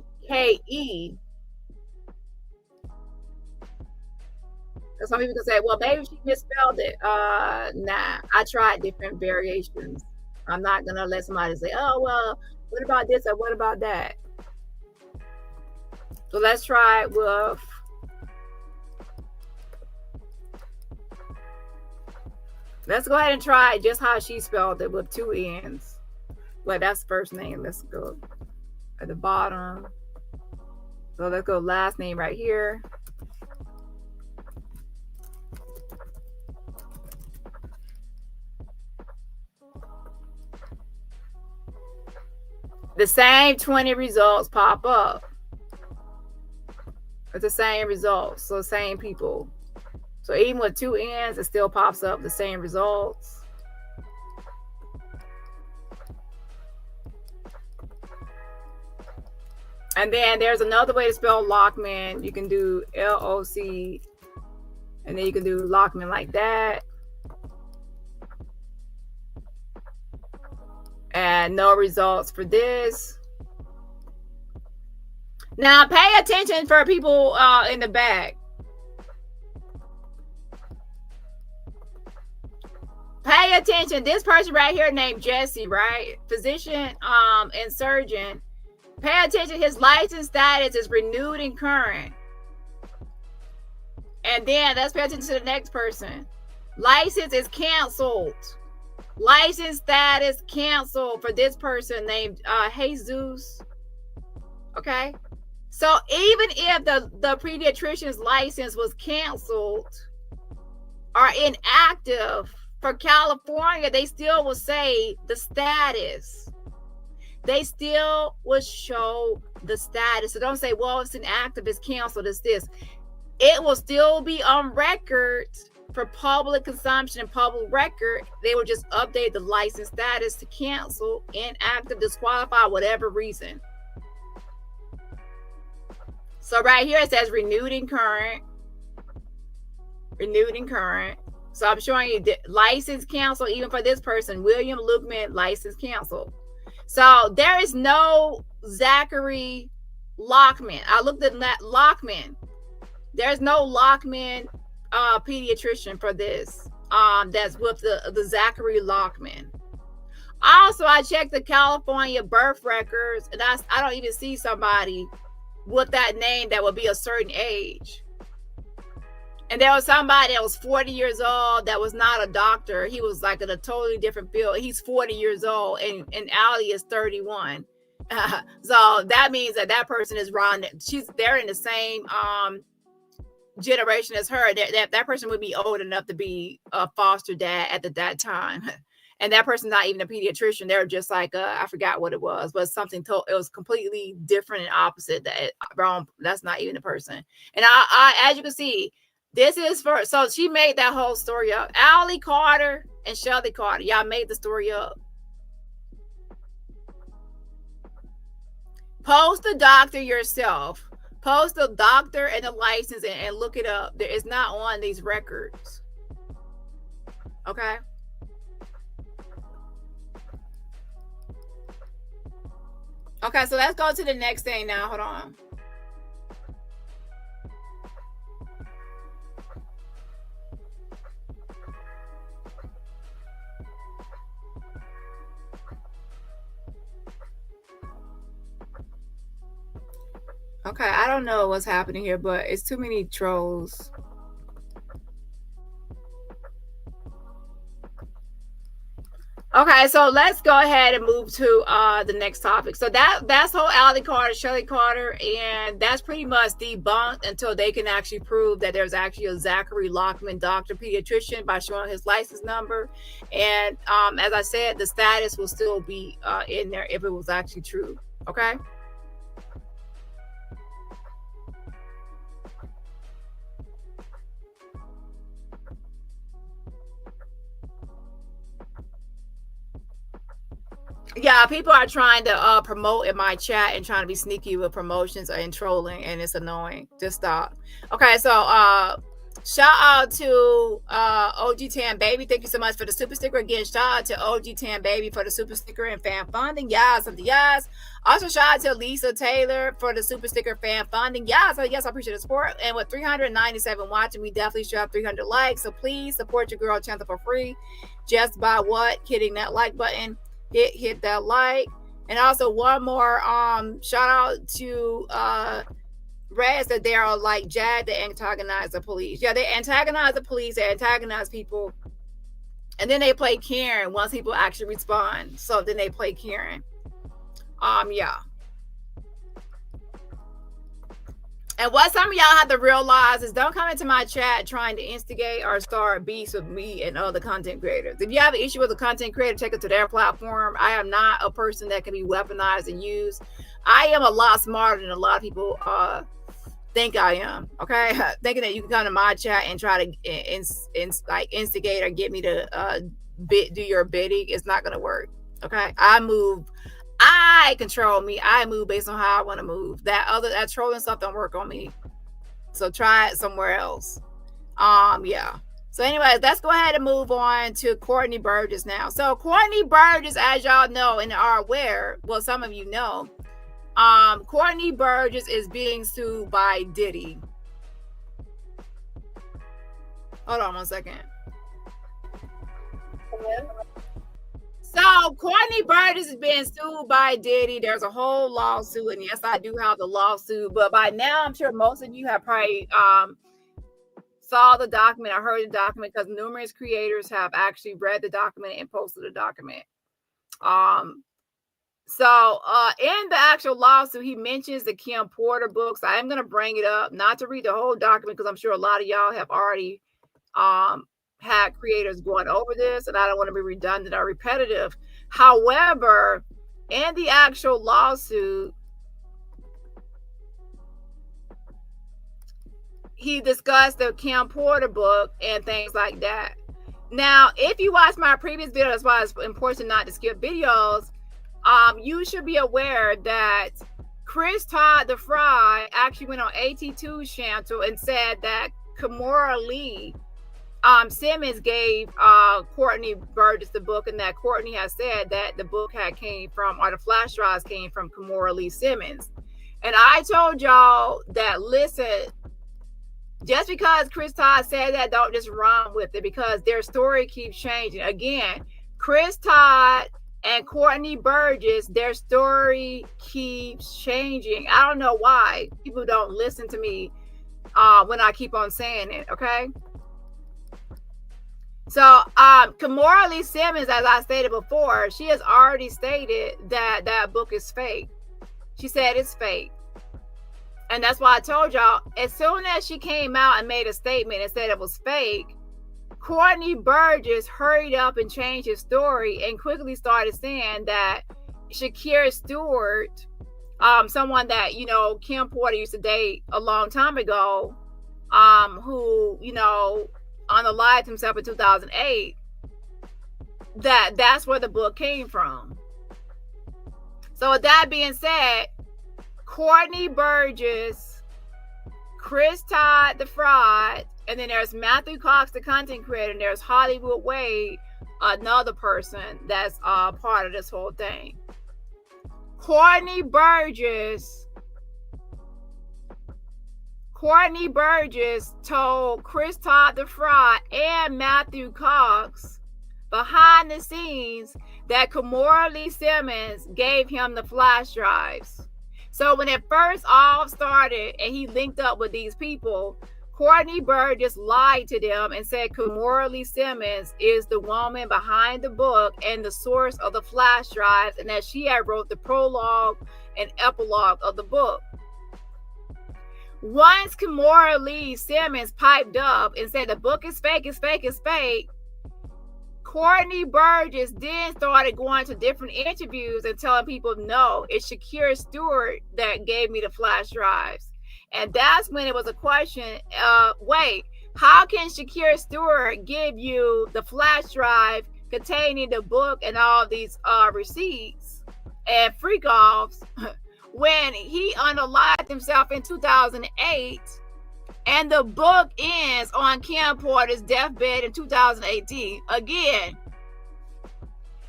Some people can say, well, maybe she misspelled it. Nah, I tried different variations. I'm not going to let somebody say, oh, well, what about this or what about that? So let's try it with let's go ahead and try just how she spelled it with 2 N's. Well, that's first name. Let's go at the bottom. So let's go last name right here. The same 20 results pop up. It's the same results, so same people. So even with 2 N's, it still pops up the same results. And then there's another way to spell Lockman. You can do LOC, and then you can do Lockman like that. And no results for this. Now, pay attention for people in the back. Pay attention. This person right here named Jesse, right? Physician and surgeon. Pay attention. His license status is renewed and current. And then let's pay attention to the next person. License is canceled. License status canceled for this person named Jesus. Okay. So even if the pediatrician's license was canceled or inactive for California, they still will say the status. They still will show the status. So don't say, well, it's inactive, it's canceled, it's this. It will still be on record for public consumption and public record. They will just update the license status to cancel, inactive, disqualify, whatever reason. So right here it says renewed and current. Renewed and current. So I'm showing you license canceled even for this person, William Lukman, license canceled. So there is no Zachary Lockman. I looked at that Lockman. There's no Lockman pediatrician for this. That's with the Zachary Lockman. Also, I checked the California birth records, and I don't even see somebody with that name that would be a certain age. And there was somebody that was 40 years old that was not a doctor. He was like in a totally different field. He's 40 years old, and Ali is 31. So that means that person is around. They're in the same generation as her. That person would be old enough to be a foster dad at that time. And that person's not even a pediatrician. They're just like, I forgot what it was, but something it was completely different and opposite. That's not even a person. And I as you can see, this is for, so she made that whole story up. Ali Carter and Shelly Carter, y'all made the story up. Post the doctor yourself. Post the doctor and the license and look it up. It's not on these records. Okay. Okay, so let's go to the next thing now. Hold on. Okay, I don't know what's happening here, but it's too many trolls. Okay, so let's go ahead and move to the next topic. So that's whole Ali Carter, Shelly Carter, and that's pretty much debunked until they can actually prove that there's actually a Zachary Lockman doctor pediatrician by showing his license number. And as I said, the status will still be in there if it was actually true. Okay. Yeah, people are trying to promote in my chat and trying to be sneaky with promotions and trolling, and it's annoying. Just stop. Okay, so shout out to OG Tan Baby. Thank you so much for the super sticker. Again, shout out to OG Tan Baby for the super sticker and fan funding. Yes, something yes. Also, shout out to Lisa Taylor for the super sticker fan funding. Yes, I appreciate the support. And with 397 watching, we definitely should have 300 likes. So please support your girl channel for free. Just by what? Hitting that like button. Hit that like. And also one more shout out to Reds that they are like Jag, they antagonize the police. Yeah, they antagonize the police, they antagonize people, and then they play Karen once people actually respond. So then they play Karen. Yeah. And what some of y'all have to realize is don't come into my chat trying to instigate or start beefs with me and other content creators. If you have an issue with a content creator, take it to their platform. I am not a person that can be weaponized and used. I am a lot smarter than a lot of people think I am. Okay, thinking that you can come to my chat and try to like instigate or get me to do your bidding, it's not gonna work. Okay, I control me. I move based on how I want to move. That trolling stuff don't work on me. So try it somewhere else. Yeah. So anyways, let's go ahead and move on to Courtney Burgess now. So Courtney Burgess, as y'all know and are aware, well, some of you know, Courtney Burgess is being sued by Diddy. Hold on one second. So Courtney Burgess is being sued by Diddy. There's a whole lawsuit, and yes, I do have the lawsuit. But by now, I'm sure most of you have probably saw the document or heard the document, because numerous creators have actually read the document and posted the document. So in the actual lawsuit, he mentions the Kim Porter books. I am going to bring it up, not to read the whole document, because I'm sure a lot of y'all have already had creators going over this, and I don't want to be redundant or repetitive. However, in the actual lawsuit, he discussed the Kim Porter book and things like that. Now, if you watch my previous video, that's why it's important not to skip videos. You should be aware that Chris Todd the Fry actually went on AT2's channel and said that Kimora Lee Simmons gave Courtney Burgess the book, and that Courtney has said that the book came from, or the flash drives came from, Kimora Lee Simmons. And I told y'all that, listen, just because Chris Todd said that, don't just run with it, because their story keeps changing. Again, Chris Todd and Courtney Burgess, their story keeps changing. I don't know why people don't listen to me when I keep on saying it, okay? So Kimora Lee Simmons, as I stated before, she has already stated that that book is fake. She said it's fake. And that's why I told y'all, as soon as she came out and made a statement and said it was fake, Courtney Burgess hurried up and changed his story and quickly started saying that Shakira Stewart, someone that, you know, Kim Porter used to date a long time ago, who, you know, unalived himself in 2008, that's where the book came from. So with that being said, Courtney Burgess, Chris Todd the Fraud, and then there's Matthew Cox, the content creator, and there's Hollywood Wade, another person that's part of this whole thing. Courtney Burgess told Chris Todd the Fraud and Matthew Cox behind the scenes that Kimora Lee Simmons gave him the flash drives. So when it first all started and he linked up with these people, Courtney Burgess lied to them and said Kimora Lee Simmons is the woman behind the book and the source of the flash drives, and that she had wrote the prologue and epilogue of the book. Once Kimora Lee Simmons piped up and said the book is fake, it's fake, it's fake, Courtney Burgess then started going to different interviews and telling people, no, it's Shakira Stewart that gave me the flash drives. And that's when it was a question, wait, how can Shakira Stewart give you the flash drive containing the book and all these receipts and freak-offs when he unalived himself in 2008 and the book ends on Kim Porter's deathbed in 2018? Again,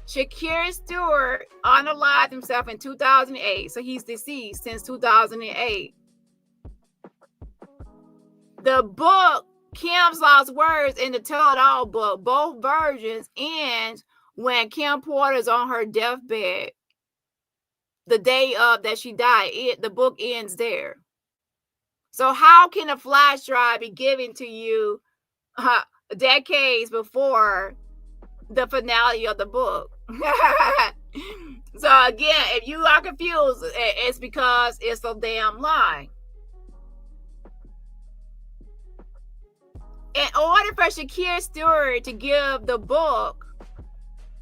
Shakira Stewart unalived himself in 2008, so he's deceased since 2008. The book, Kim's Lost Words, in the Tell It All book, both versions end when Kim Porter's on her deathbed. The day of that she died, the book ends there. So how can a flash drive be given to you decades before the finale of the book? So again, if you are confused, it's because it's a damn lie. In order for Shakira Stewart to give the book,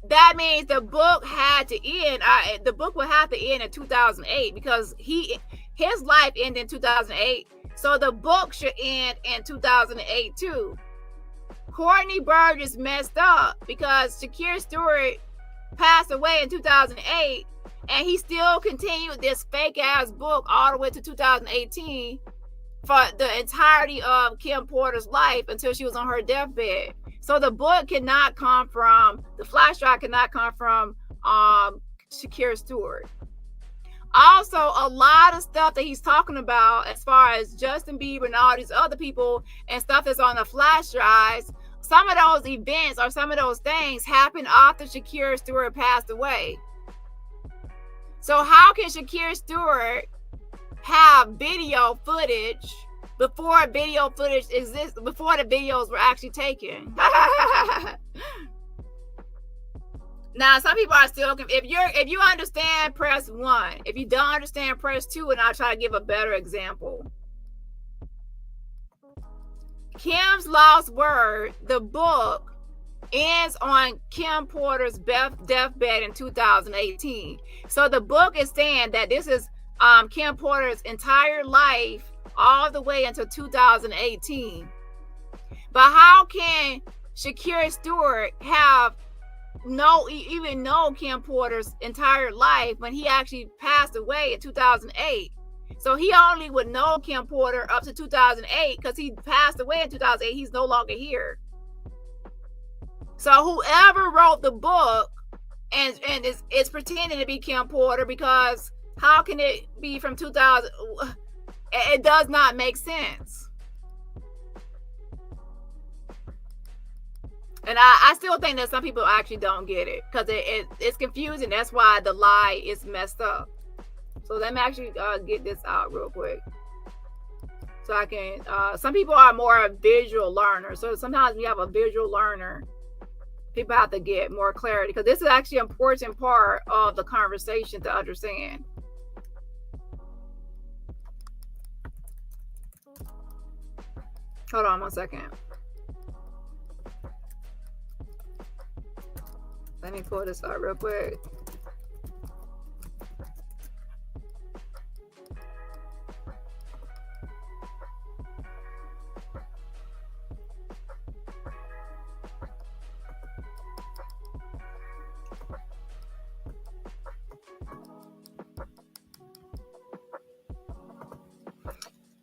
that means the book had to end. The book would have to end in 2008 because his life ended in 2008. So the book should end in 2008 too. Courtney Burgess messed up because Shakira Stewart passed away in 2008, and he still continued this fake ass book all the way to 2018 for the entirety of Kim Porter's life until she was on her deathbed. So the book cannot come from, the flash drive cannot come from Shakira Stewart. Also, a lot of stuff that he's talking about as far as Justin Bieber and all these other people and stuff that's on the flash drives, some of those events or some of those things happened after Shakira Stewart passed away. So how can Shakira Stewart have video footage before video footage exists, before the videos were actually taken? Now, some people are still, if you understand, press 1. If you don't understand, press 2, and I'll try to give a better example. Kim's Lost Word, the book, ends on Kim Porter's deathbed in 2018. So the book is saying that this is Kim Porter's entire life all the way until 2018. But how can Shakira Stewart have even know Kim Porter's entire life when he actually passed away in 2008? So he only would know Kim Porter up to 2008 because he passed away in 2008. He's no longer here. So whoever wrote the book and is pretending to be Kim Porter, because how can it be from 2000? It does not make sense. And I still think that some people actually don't get it because it's confusing. That's why the lie is messed up. So let me actually get this out real quick. So I can, some people are more a visual learner. So sometimes we have a visual learner. People have to get more clarity because this is actually an important part of the conversation to understand. Hold on 1 second. Let me pull this out real quick.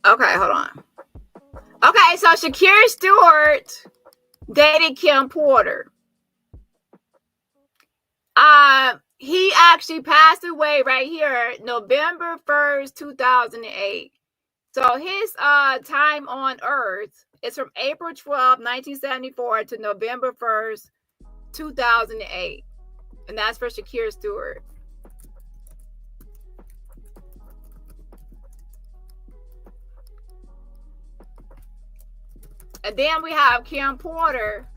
Okay, hold on. Okay, so Shakira Stewart dated Kim Porter. He actually passed away right here, November 1st, 2008. So his time on Earth is from April 12, 1974 to November 1st, 2008. And that's for Shakira Stewart. And then we have Kim Porter.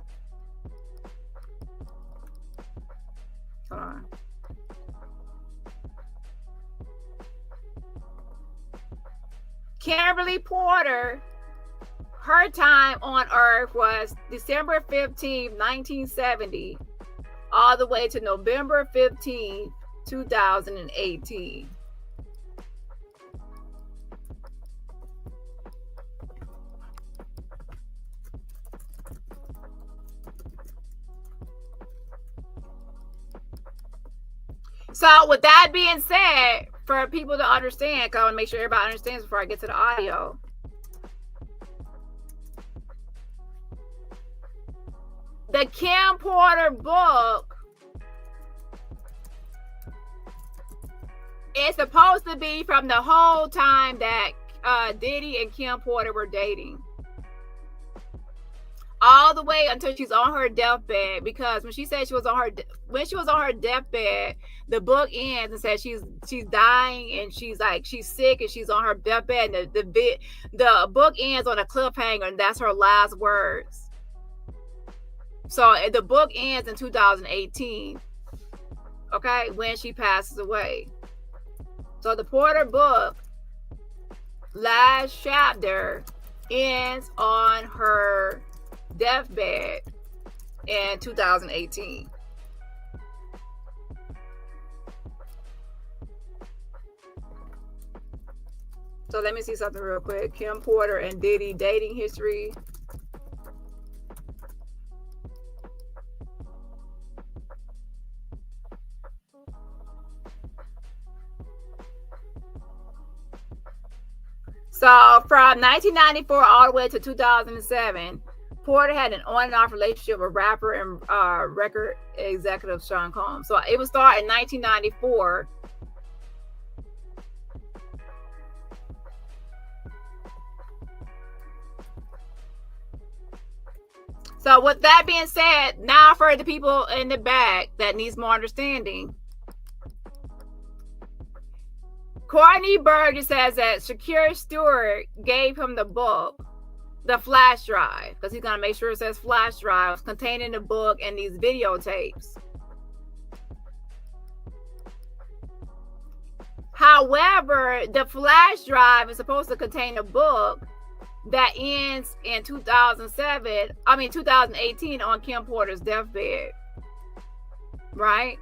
Hold on. Kimberly Porter, her time on Earth was December 15, 1970, all the way to November 15, 2018. So with that being said, for people to understand, because I want to make sure everybody understands before I get to the audio. The Kim Porter book is supposed to be from the whole time that Diddy and Kim Porter were dating. All the way until she's on her deathbed, because when she said she was on her deathbed, the book ends and says she's dying and she's sick and she's on her deathbed. And the book ends on a cliffhanger, and that's her last words. So the book ends in 2018. Okay, when she passes away. So the Porter book last chapter ends on her deathbed in 2018. So let me see something real quick. Kim Porter and Diddy dating history. So from 1994 all the way to 2007, Porter had an on and off relationship with rapper and record executive Sean Combs. So it was started in 1994. So with that being said, now for the people in the back that needs more understanding, Courtney Burgess says that Shakir Stewart gave him the book, the flash drive, because he's going to make sure it says flash drive containing the book and these videotapes. However, the flash drive is supposed to contain a book that ends in 2018 on Kim Porter's deathbed. Right?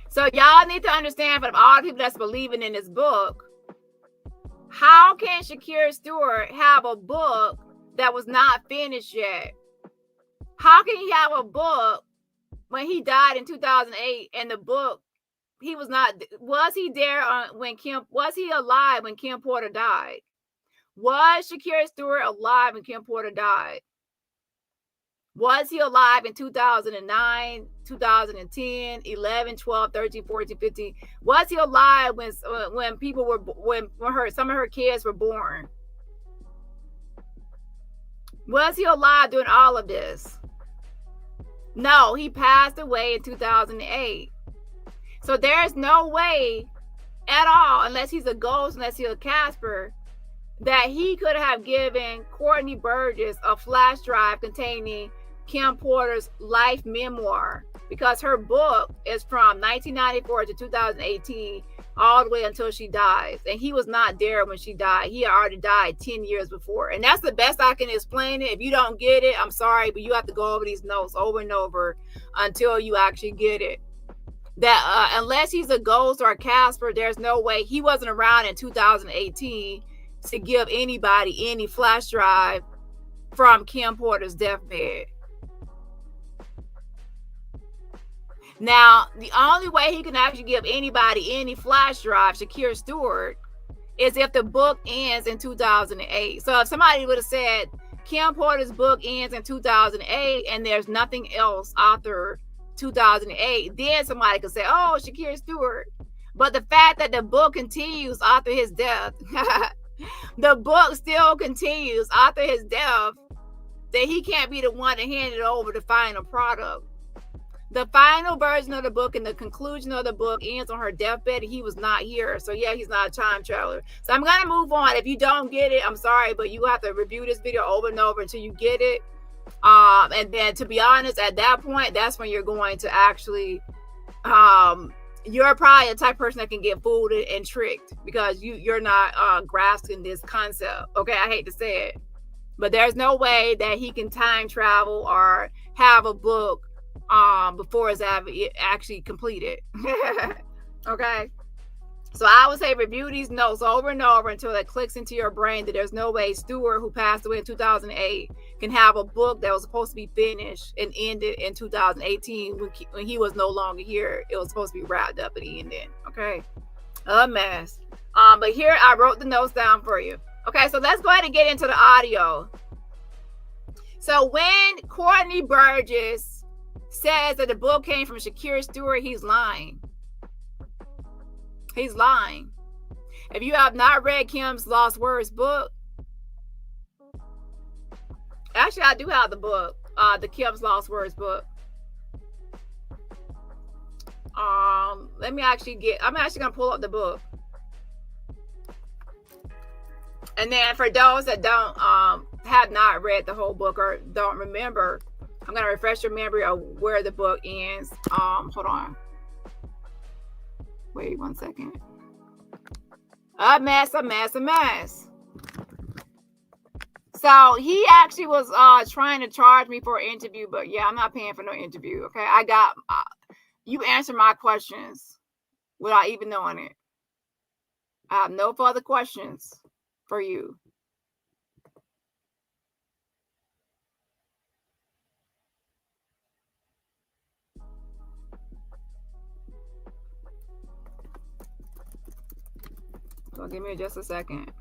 So y'all need to understand, from all the people that's believing in this book, how can Shakir Stewart have a book that was not finished yet? How can he have a book when he died in 2008 and the book, he was not, was he there was he alive when Kim Porter died? Was Shakir Stewart alive when Kim Porter died? Was he alive in 2009, 2010, 11, 12, 13, 14, 15? Was he alive when people were, when some of her kids were born? Was he alive during all of this? No, he passed away in 2008. So there's no way at all, unless he's a ghost, unless he's a Casper, that he could have given Courtney Burgess a flash drive containing Kim Porter's life memoir, because her book is from 1994 to 2018, all the way until she dies. And he was not there when she died. He already died 10 years before. And that's the best I can explain it. If you don't get it, I'm sorry, but you have to go over these notes over and over until you actually get it. That unless he's a ghost or a Casper, there's no way he wasn't around in 2018 to give anybody any flash drive from Kim Porter's deathbed. Now, the only way he can actually give anybody any flash drive, Shakir Stewart, is if the book ends in 2008. So if somebody would have said Kim Porter's book ends in 2008 and there's nothing else after 2008, then somebody could say, oh, Shakir Stewart. But the fact that the book continues after his death, the book still continues after his death, that he can't be the one to hand it over the final product. The final version of the book and the conclusion of the book ends on her deathbed. He was not here. So yeah, he's not a time traveler. So I'm going to move on. If you don't get it, I'm sorry, but you have to review this video over and over until you get it. And then, to be honest, at that point, that's when you're going to actually, you're probably a type of person that can get fooled and tricked, because you're not grasping this concept. Okay, I hate to say it, but there's no way that he can time travel or have a book before it's actually completed. Okay, so I would say review these notes over and over until it clicks into your brain that there's no way Stewart, who passed away in 2008, can have a book that was supposed to be finished and ended in 2018 when he was no longer here. It was supposed to be wrapped up and ended. Okay, a mess. But here I wrote the notes down for you. Okay, so let's go ahead and get into the audio. So when Courtney Burgess says that the book came from Shakir Stewart, he's lying. He's lying. If you have not read Kim's Lost Words book, actually I do have the book, the Kim's Lost Words book. I'm actually gonna pull up the book. And then for those that don't have not read the whole book or don't remember, I'm gonna refresh your memory of where the book ends. Hold on. Wait 1 second. A mess. So he actually was trying to charge me for an interview, but yeah, I'm not paying for no interview. Okay, I got you answer my questions without even knowing it. I have no further questions for you. So give me just a second.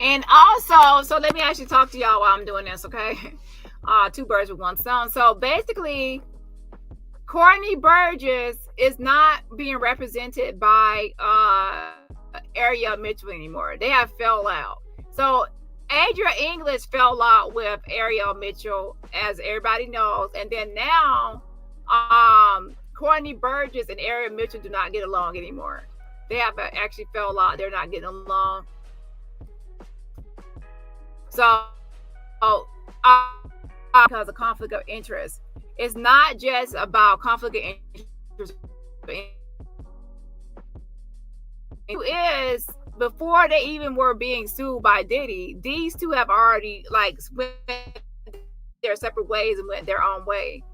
And also, so let me actually talk to y'all while I'm doing this, okay? Two birds with one stone. So basically, Courtney Burgess is not being represented by Ariel Mitchell anymore. They have fell out. So Adria English fell out with Ariel Mitchell, as everybody knows. And then now, Courtney Burgess and Ariel Mitchell do not get along anymore. They have actually fell out. They're not getting along. So, because of conflict of interest, it's not just about conflict of interest. It is, before they even were being sued by Diddy, these two have already like went their separate ways and went their own way.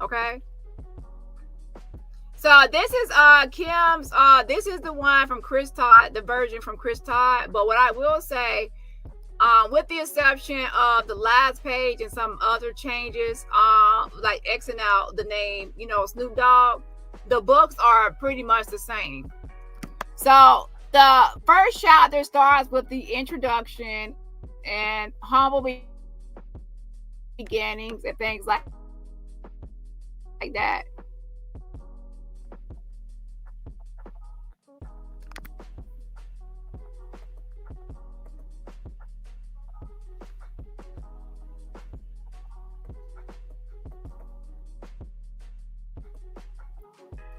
Okay. So this is Kim's. This is the one from Chris Todd, the version from Chris Todd. But what I will say, with the exception of the last page and some other changes, like Xing out the name, you know, Snoop Dogg, the books are pretty much the same. So the first chapter starts with the introduction and humble beginnings and things like that.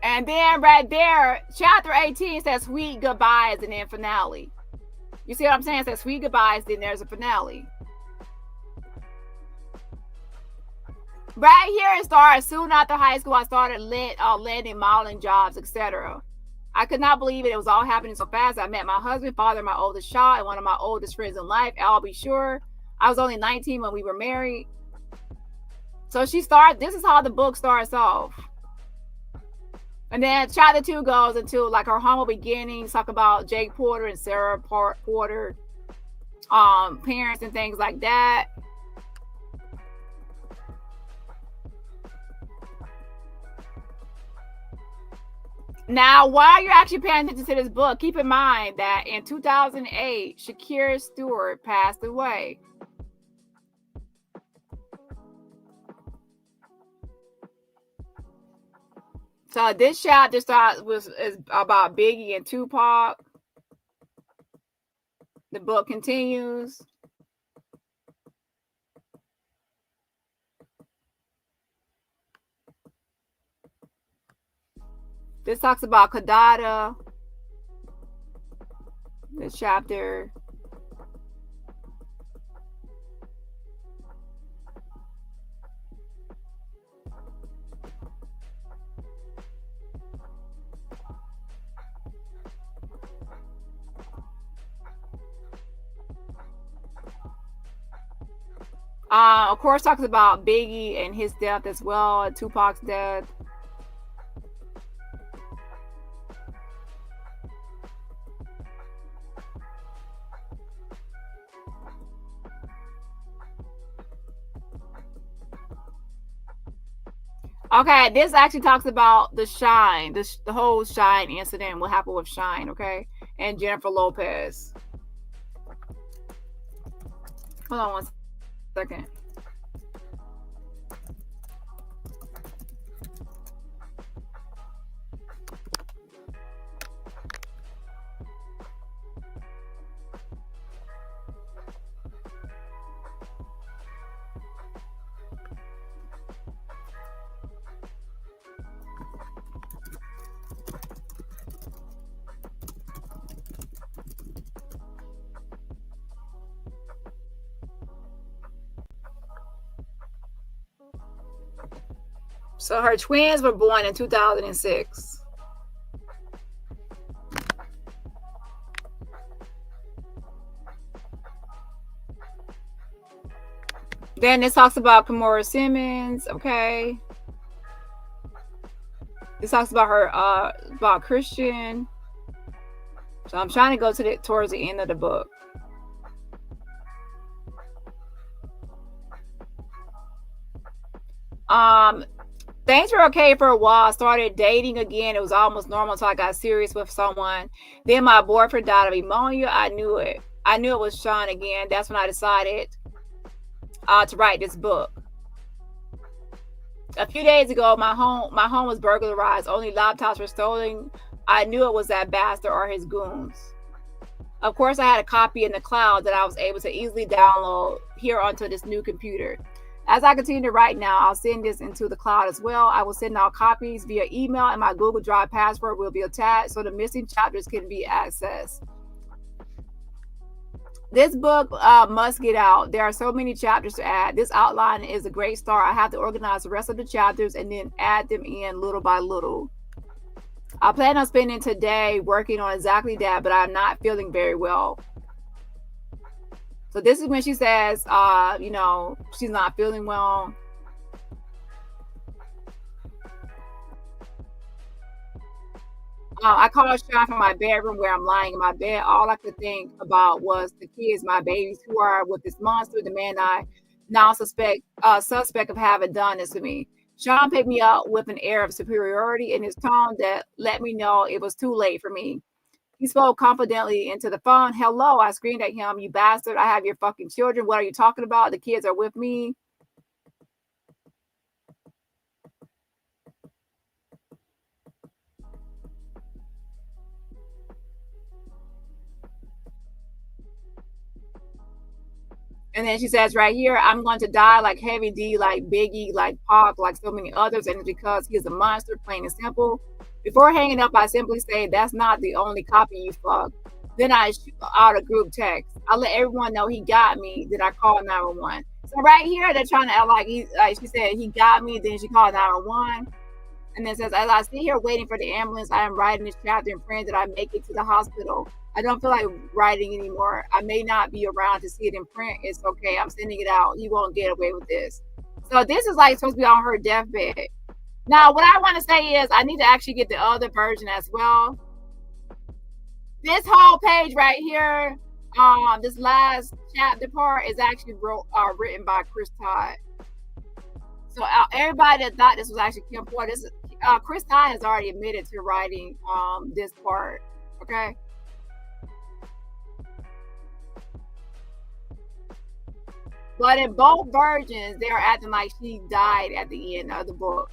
And then right there, chapter 18 says sweet goodbyes and then finale. You see what I'm saying? It says sweet goodbyes, then there's a finale. Right here it starts, soon after high school, I started landing modeling jobs, etc. I could not believe it. It was all happening so fast. I met my husband, father, my oldest child, and one of my oldest friends in life. I'll be sure. I was only 19 when we were married. So this is how the book starts off. And then chapter 2 goes into like her humble beginnings, talk about Jake Porter and Sarah Porter, parents and things like that. Now, while you're actually paying attention to this book, keep in mind that in 2008, Shakira Stewart passed away. So this chapter is about Biggie and Tupac. The book continues. This talks about Kadada. This chapter. Of course, talks about Biggie and his death as well, and Tupac's death. Okay, this actually talks about the Shine, the whole Shine incident, what happened with Shine, okay, and Jennifer Lopez. Hold on one second. So her twins were born in 2006. Then this talks about Kimora Simmons, okay. This talks about her, about Christian. So I'm trying to go to towards the end of the book. Things were okay for a while. I started dating again. It was almost normal until I got serious with someone. Then my boyfriend died of pneumonia. I knew it. I knew it was Sean again. That's when I decided to write this book. A few days ago, my home was burglarized. Only laptops were stolen. I knew it was that bastard or his goons. Of course, I had a copy in the cloud that I was able to easily download here onto this new computer. As I continue to write now, I'll send this into the cloud as well. I will send out copies via email, and my Google Drive password will be attached so the missing chapters can be accessed. This book must get out. There are so many chapters to add. This outline is a great start. I have to organize the rest of the chapters and then add them in little by little. I plan on spending today working on exactly that, but I'm not feeling very well. So this is when she says, you know, she's not feeling well. I called Sean from my bedroom where I'm lying in my bed. All I could think about was the kids, my babies, who are with this monster, the man I now suspect of having done this to me. Sean picked me up with an air of superiority in his tone that let me know it was too late for me. He spoke confidently into the phone. "Hello," I screamed at him. "You bastard, I have your fucking children. What are you talking about? The kids are with me." And then she says right here, "I'm going to die like Heavy D, like Biggie, like Pac, like so many others. And it's because he's a monster, plain and simple." Before hanging up, I simply say, "That's not the only copy you fuck." Then I shoot out a group text. I let everyone know he got me. Then I call 911. So right here, they're trying to act like she said he got me. Then she called 911. And then says, "As I sit here waiting for the ambulance, I am writing this chapter and praying that I make it to the hospital. I don't feel like writing anymore. I may not be around to see it in print. It's okay. I'm sending it out. He won't get away with this." So this is like supposed to be on her deathbed. Now, what I want to say is I need to actually get the other version as well. This whole page right here, this last chapter part is actually written by Chris Todd. So everybody that thought this was actually Kim Porter, Chris Todd has already admitted to writing this part. Okay. But in both versions, they're acting like she died at the end of the book.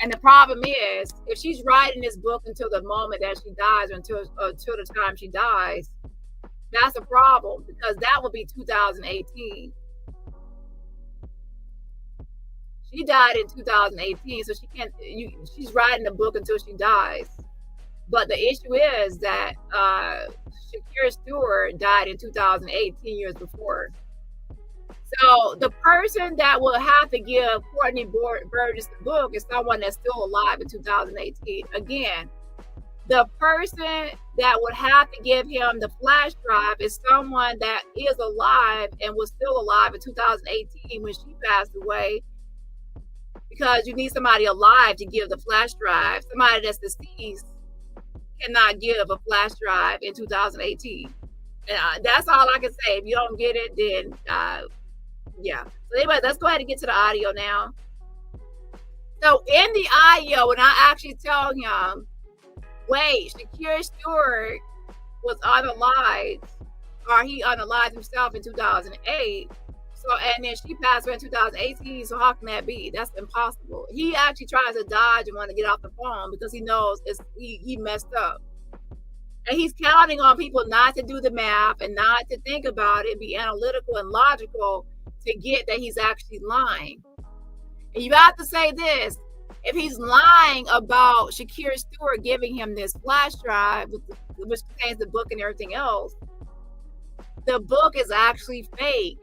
And the problem is, if she's writing this book until the moment that she dies, or until the time she dies, that's a problem, because that would be 2018. She died in 2018, so she can't. She's writing the book until she dies. But the issue is that Shakira Stewart died in 2018, years before. So the person that will have to give Courtney Burgess the book is someone that's still alive in 2018. Again, the person that would have to give him the flash drive is someone that is alive and was still alive in 2018 when she passed away. Because you need somebody alive to give the flash drive. Somebody that's deceased cannot give a flash drive in 2018. And that's all I can say. If you don't get it, then yeah. So anyway, let's go ahead and get to the audio now. So in the audio, when I actually tell him, wait, Shakira Stewart was unalived, or he unalived himself in 2008. So, and then she passed away in 2018. So how can that be? That's impossible. He actually tries to dodge and want to get off the phone because he knows he messed up. And he's counting on people not to do the math and not to think about it, be analytical and logical to get that he's actually lying. And you have to say this: if he's lying about Shakira Stewart giving him this flash drive, which contains the book and everything else, the book is actually fake.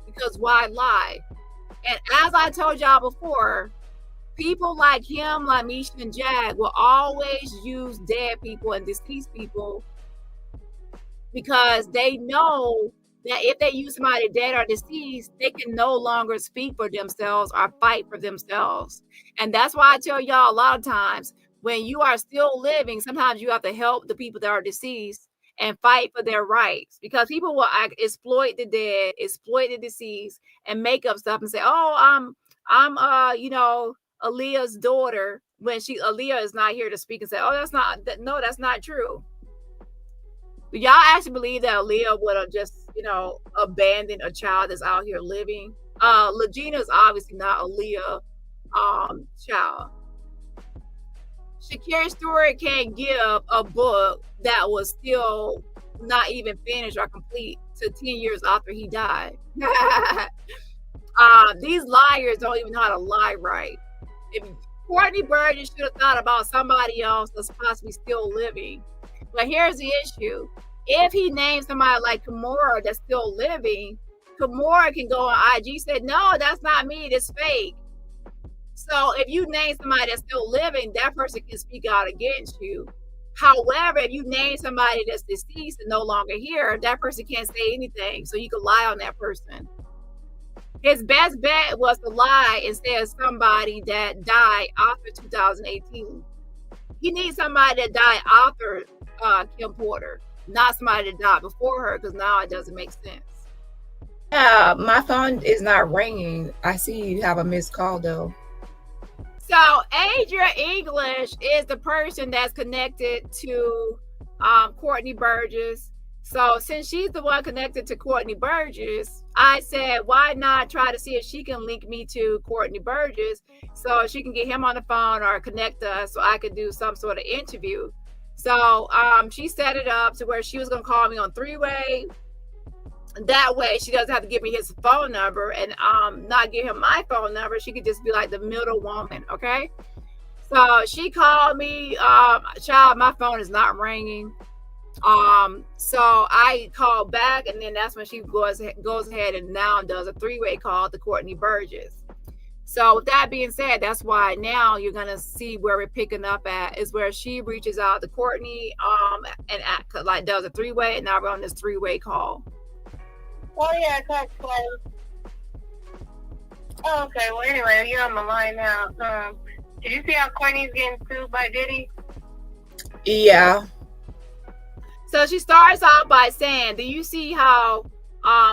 Because why lie? And as I told y'all before, people like him, like Misha and Jag, will always use dead people and deceased people because they know that if they use somebody dead or deceased, they can no longer speak for themselves or fight for themselves. And that's why I tell y'all a lot of times, when you are still living, sometimes you have to help the people that are deceased and fight for their rights, because people will exploit the dead, exploit the deceased, and make up stuff and say, "Oh, I'm Aaliyah's daughter," when Aaliyah is not here to speak, and say, "Oh, that's not true." Do y'all actually believe that Aaliyah would have just, abandoned a child that's out here living? Legina's obviously not Aaliyah child. Shakira Stewart can't give a book that was still not even finished or complete to 10 years after he died. These liars don't even know how to lie right. If Courtney Burgess should have thought about somebody else that's possibly still living. But here's the issue. If he names somebody like Kimora that's still living, Kimora can go on IG and say, no, that's not me, it's fake. So if you name somebody that's still living, that person can speak out against you. However, if you name somebody that's deceased and no longer here, that person can't say anything. So you can lie on that person. His best bet was to lie and say somebody that died after 2018. He needs somebody that died after Kim Porter, not somebody that died before her, because now it doesn't make sense. Yeah, my phone is not ringing. I see you have a missed call though. So Adria English is the person that's connected to Courtney Burgess. So since she's the one connected to Courtney Burgess, I said, why not try to see if she can link me to Courtney Burgess so she can get him on the phone or connect us so I could do some sort of interview. So she set it up to where she was going to call me on three-way. That way she doesn't have to give me his phone number and not give him my phone number. She could just be like the middle woman, okay? So she called me. Child, my phone is not ringing. So I called back, and then that's when she goes ahead and now does a three-way call to Courtney Burgess. So with that being said, that's why now you're gonna see where we're picking up at is where she reaches out to Courtney and like does a three-way, and now we're on this three-way call. Oh yeah, I talked twice. Oh, okay, well anyway, you're on the line now. Did you see how Courtney's getting sued by Diddy? Yeah. So she starts out by saying, do you see how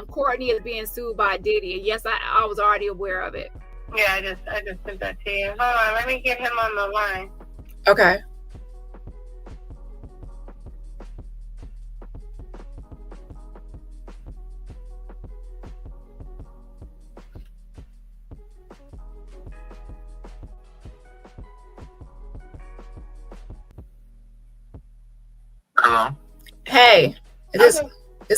Courtney is being sued by Diddy? And yes, I was already aware of it. Yeah, I just sent that to you. Hold on, let me get him on the line. Okay. Hello? Hey, this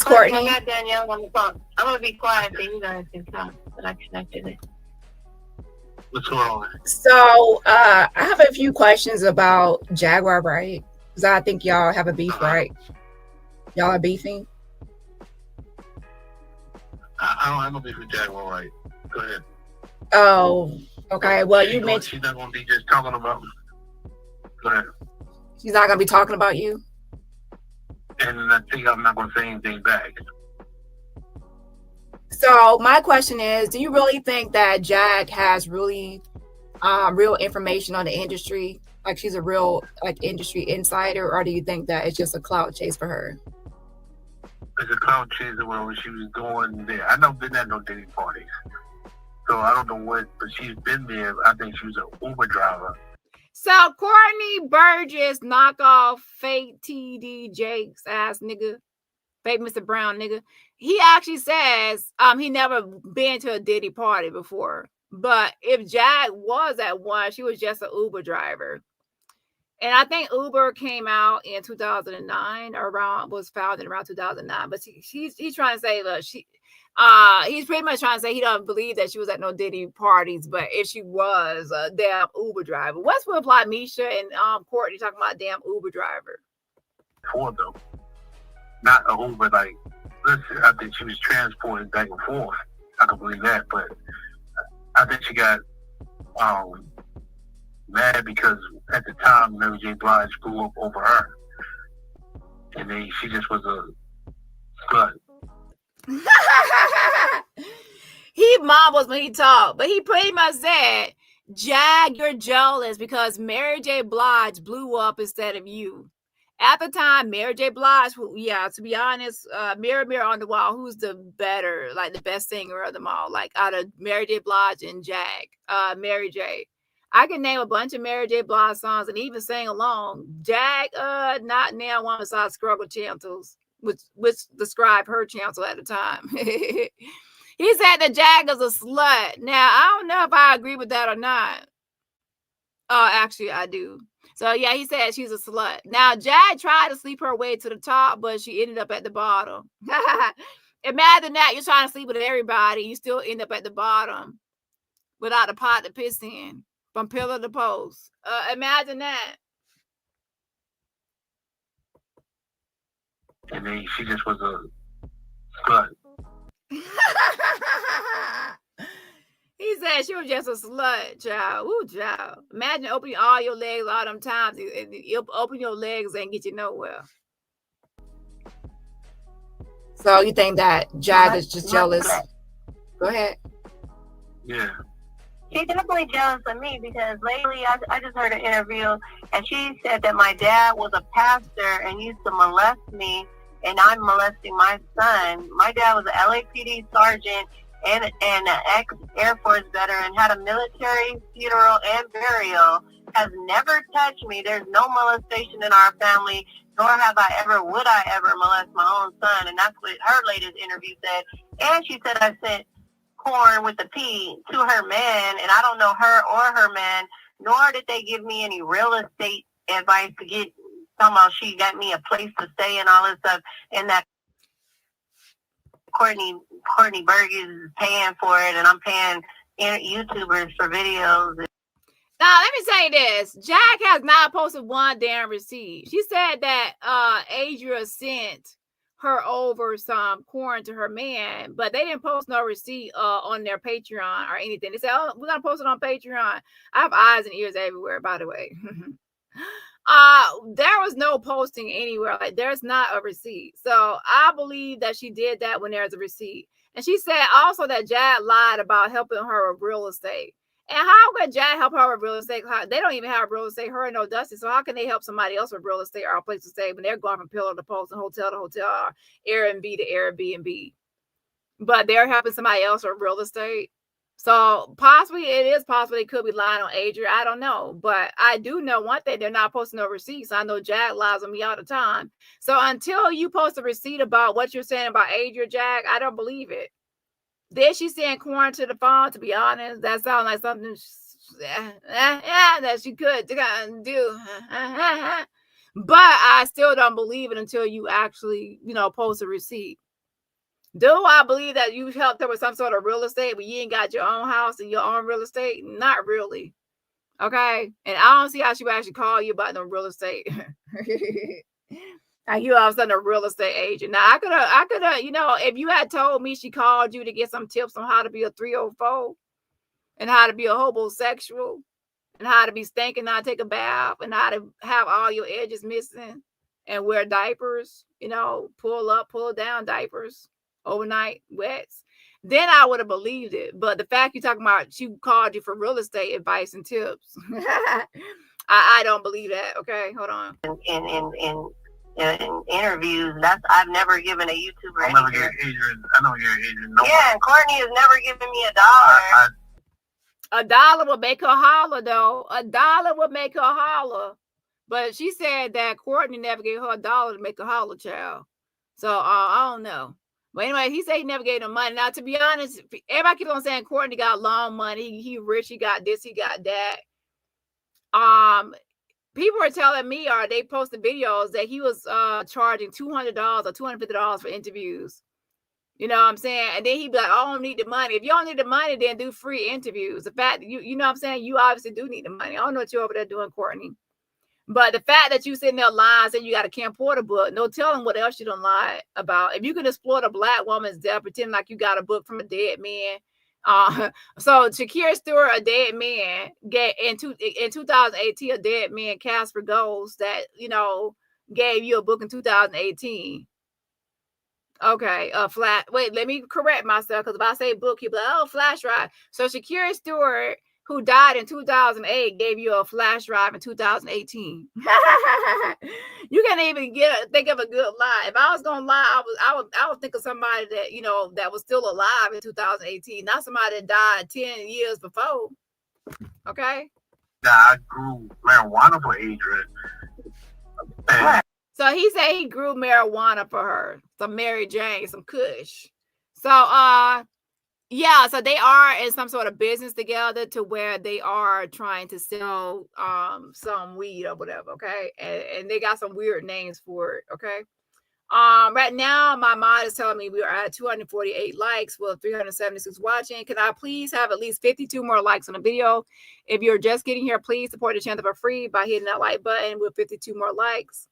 Courtney. I got Danielle on the phone. I'm going to be quiet so you guys can talk, but I connected it. What's going on? So, I have a few questions about Jaguar, right? Because I think y'all have a beef, right? Y'all are beefing? I don't have no beef with Jaguar, right? Go ahead. Oh, okay. Well, you mentioned she's not going to be just talking about me. Go ahead. She's not going to be talking about you? And I think I'm not going to say anything back. So my question is, do you really think that Jag has really real information on the industry? Like she's a real industry insider, or do you think that it's just a clout chase for her? It's a clout chase where she was going there. I never been at no Diddy parties. So I don't know what, but she's been there. I think she was an Uber driver. So Courtney Burgess knockoff fake TD Jakes ass nigga, fake Mr. Brown nigga. He actually says he never been to a Diddy party before. But if Jag was at one, she was just an Uber driver. And I think Uber came out in 2009 or was founded around 2009. But he's trying to say, look, he's pretty much trying to say he doesn't believe that she was at no Diddy parties, but if she was a damn Uber driver. What's with apply Misha and Courtney talking about damn Uber driver? For them. Not a Uber, like, listen, I think she was transported back and forth. I can believe that, but I think she got mad because at the time Mary J. Blige grew up over her. And then she just was a slut. He mumbles when he talked, but he pretty much said, Jag, you're jealous because Mary J. Blige blew up instead of you. At the time, Mary J. Blige, to be honest, Mirror, Mirror on the Wall, who's the better, like the best singer of them all, like out of Mary J. Blige and Jag, Mary J. I can name a bunch of Mary J. Blige songs and even sing along. Jag, not now one besides Struggle Chantles. which described her chancellor at the time. He said that Jag is a slut. Now, I don't know if I agree with that or not. Actually, I do. So, yeah, he said she's a slut. Now, Jag tried to sleep her way to the top, but she ended up at the bottom. Imagine that. You're trying to sleep with everybody. You still end up at the bottom without a pot to piss in from pillar to post. Imagine that. And then she just was a slut. He said she was just a slut, child. Ooh, child. Imagine opening all your legs all them times. You open your legs and get you nowhere. So you think that Jag is just jealous? Go ahead. Yeah. She's definitely jealous of me because lately I just heard an interview and she said that my dad was a pastor and used to molest me and I'm molesting my son. My dad was an LAPD sergeant and an ex-Air Force veteran, had a military funeral and burial, has never touched me. There's no molestation in our family, nor would I ever molest my own son. And that's what her latest interview said. And she said I sent porn with the P to her man, and I don't know her or her man, nor did they give me any real estate advice to get, somehow she got me a place to stay and all this stuff, and that Courtney Burgess is paying for it, and I'm paying YouTubers for videos. Now, let me say this. Jag has not posted one damn receipt. She said that Adria sent her over some corn to her man, but they didn't post no receipt on their Patreon or anything. They said, oh, we're going to post it on Patreon. I have eyes and ears everywhere, by the way. There was no posting anywhere. Like, there's not a receipt. So I believe that she did that when there's a receipt. And she said also that Jag lied about helping her with real estate. And how could Jag help her with real estate? They don't even have real estate, her and no Dusty. So how can they help somebody else with real estate or a place to stay when they're going from pillar to post and hotel to hotel or Airbnb to Airbnb? But they're helping somebody else with real estate. So possibly it is possible they could be lying on Adria. I don't know. But I do know one thing, they're not posting no receipts. I know Jag lies on me all the time. So until you post a receipt about what you're saying about Adria, Jag, I don't believe it. Did she send corn to the phone? To be honest, that sounds like something that she could do. But I still don't believe it until you actually, post a receipt. Do I believe that you helped her with some sort of real estate, but you ain't got your own house and your own real estate? Not really. Okay. And I don't see how she would actually call you about no real estate. And you all of a sudden a real estate agent. Now I could have, if you had told me she called you to get some tips on how to be a 304 and how to be a homosexual and how to be stinking, not take a bath and how to have all your edges missing and wear diapers, pull up, pull down diapers, overnight wets, then I would have believed it. But the fact you're talking about she called you for real estate advice and tips, I don't believe that. Okay, hold on. In interviews, I've never given a YouTuber. I know you're Adrian. No. Yeah, and Courtney has never given me $1. $1 would make her holler, though. $1 would make her holler. But she said that Courtney never gave her $1 to make her holler, child. So I don't know. But anyway, he said he never gave them money. Now, to be honest, everybody keeps on saying Courtney got long money. He rich. He got this. He got that. People are telling me, or they posted videos that he was charging $200 or $250 for interviews. You know what I'm saying? And then he'd be like, oh, I don't need the money. If you don't need the money, then do free interviews. The fact that you know what I'm saying? You obviously do need the money. I don't know what you're over there doing, Courtney. But the fact that you sitting there lying, saying you got a Kim Porter book, no telling what else you don't lie about. If you can exploit a black woman's death, pretend like you got a book from a dead man. So Shakira Stewart, a dead man, in 2018, a dead man, Casper Goes, that gave you a book in 2018. Okay, wait, let me correct myself, because if I say book, you'll be like, oh, flash drive. So Shakira Stewart, who died in 2008, gave you a flash drive in 2018. You can't even think of a good lie. If I was gonna lie, I would think of somebody that that was still alive in 2018, not somebody that died 10 years before. Okay. Yeah, I grew marijuana for Adrian. So he said he grew marijuana for her, some Mary Jane, some Kush. So yeah, so they are in some sort of business together to where they are trying to sell some weed or whatever, okay? And they got some weird names for it, okay? Right now my mod is telling me we are at 248 likes with 376 watching. Can I please have at least 52 more likes on the video? If you're just getting here, please support the channel for free by hitting that like button with 52 more likes.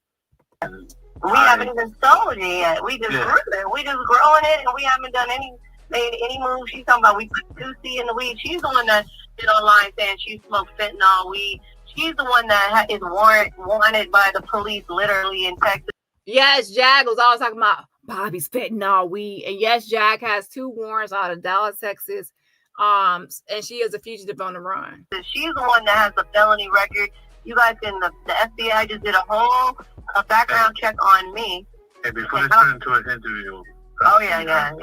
We haven't even sold it yet. We just grew it. We just growing it, and we haven't done made any moves. She's talking about we put 2C in the weed. She's the one that did online saying she smoked fentanyl weed. She's the one that is wanted by the police literally in Texas. Yes, Jag was always talking about Bobby's fentanyl weed. And yes, Jag has 2 warrants out of Dallas, Texas. And she is a fugitive on the run. She's the one that has the felony record. You guys can, the FBI just did a whole background check on me. And before this turned into an interview. Oh, yeah.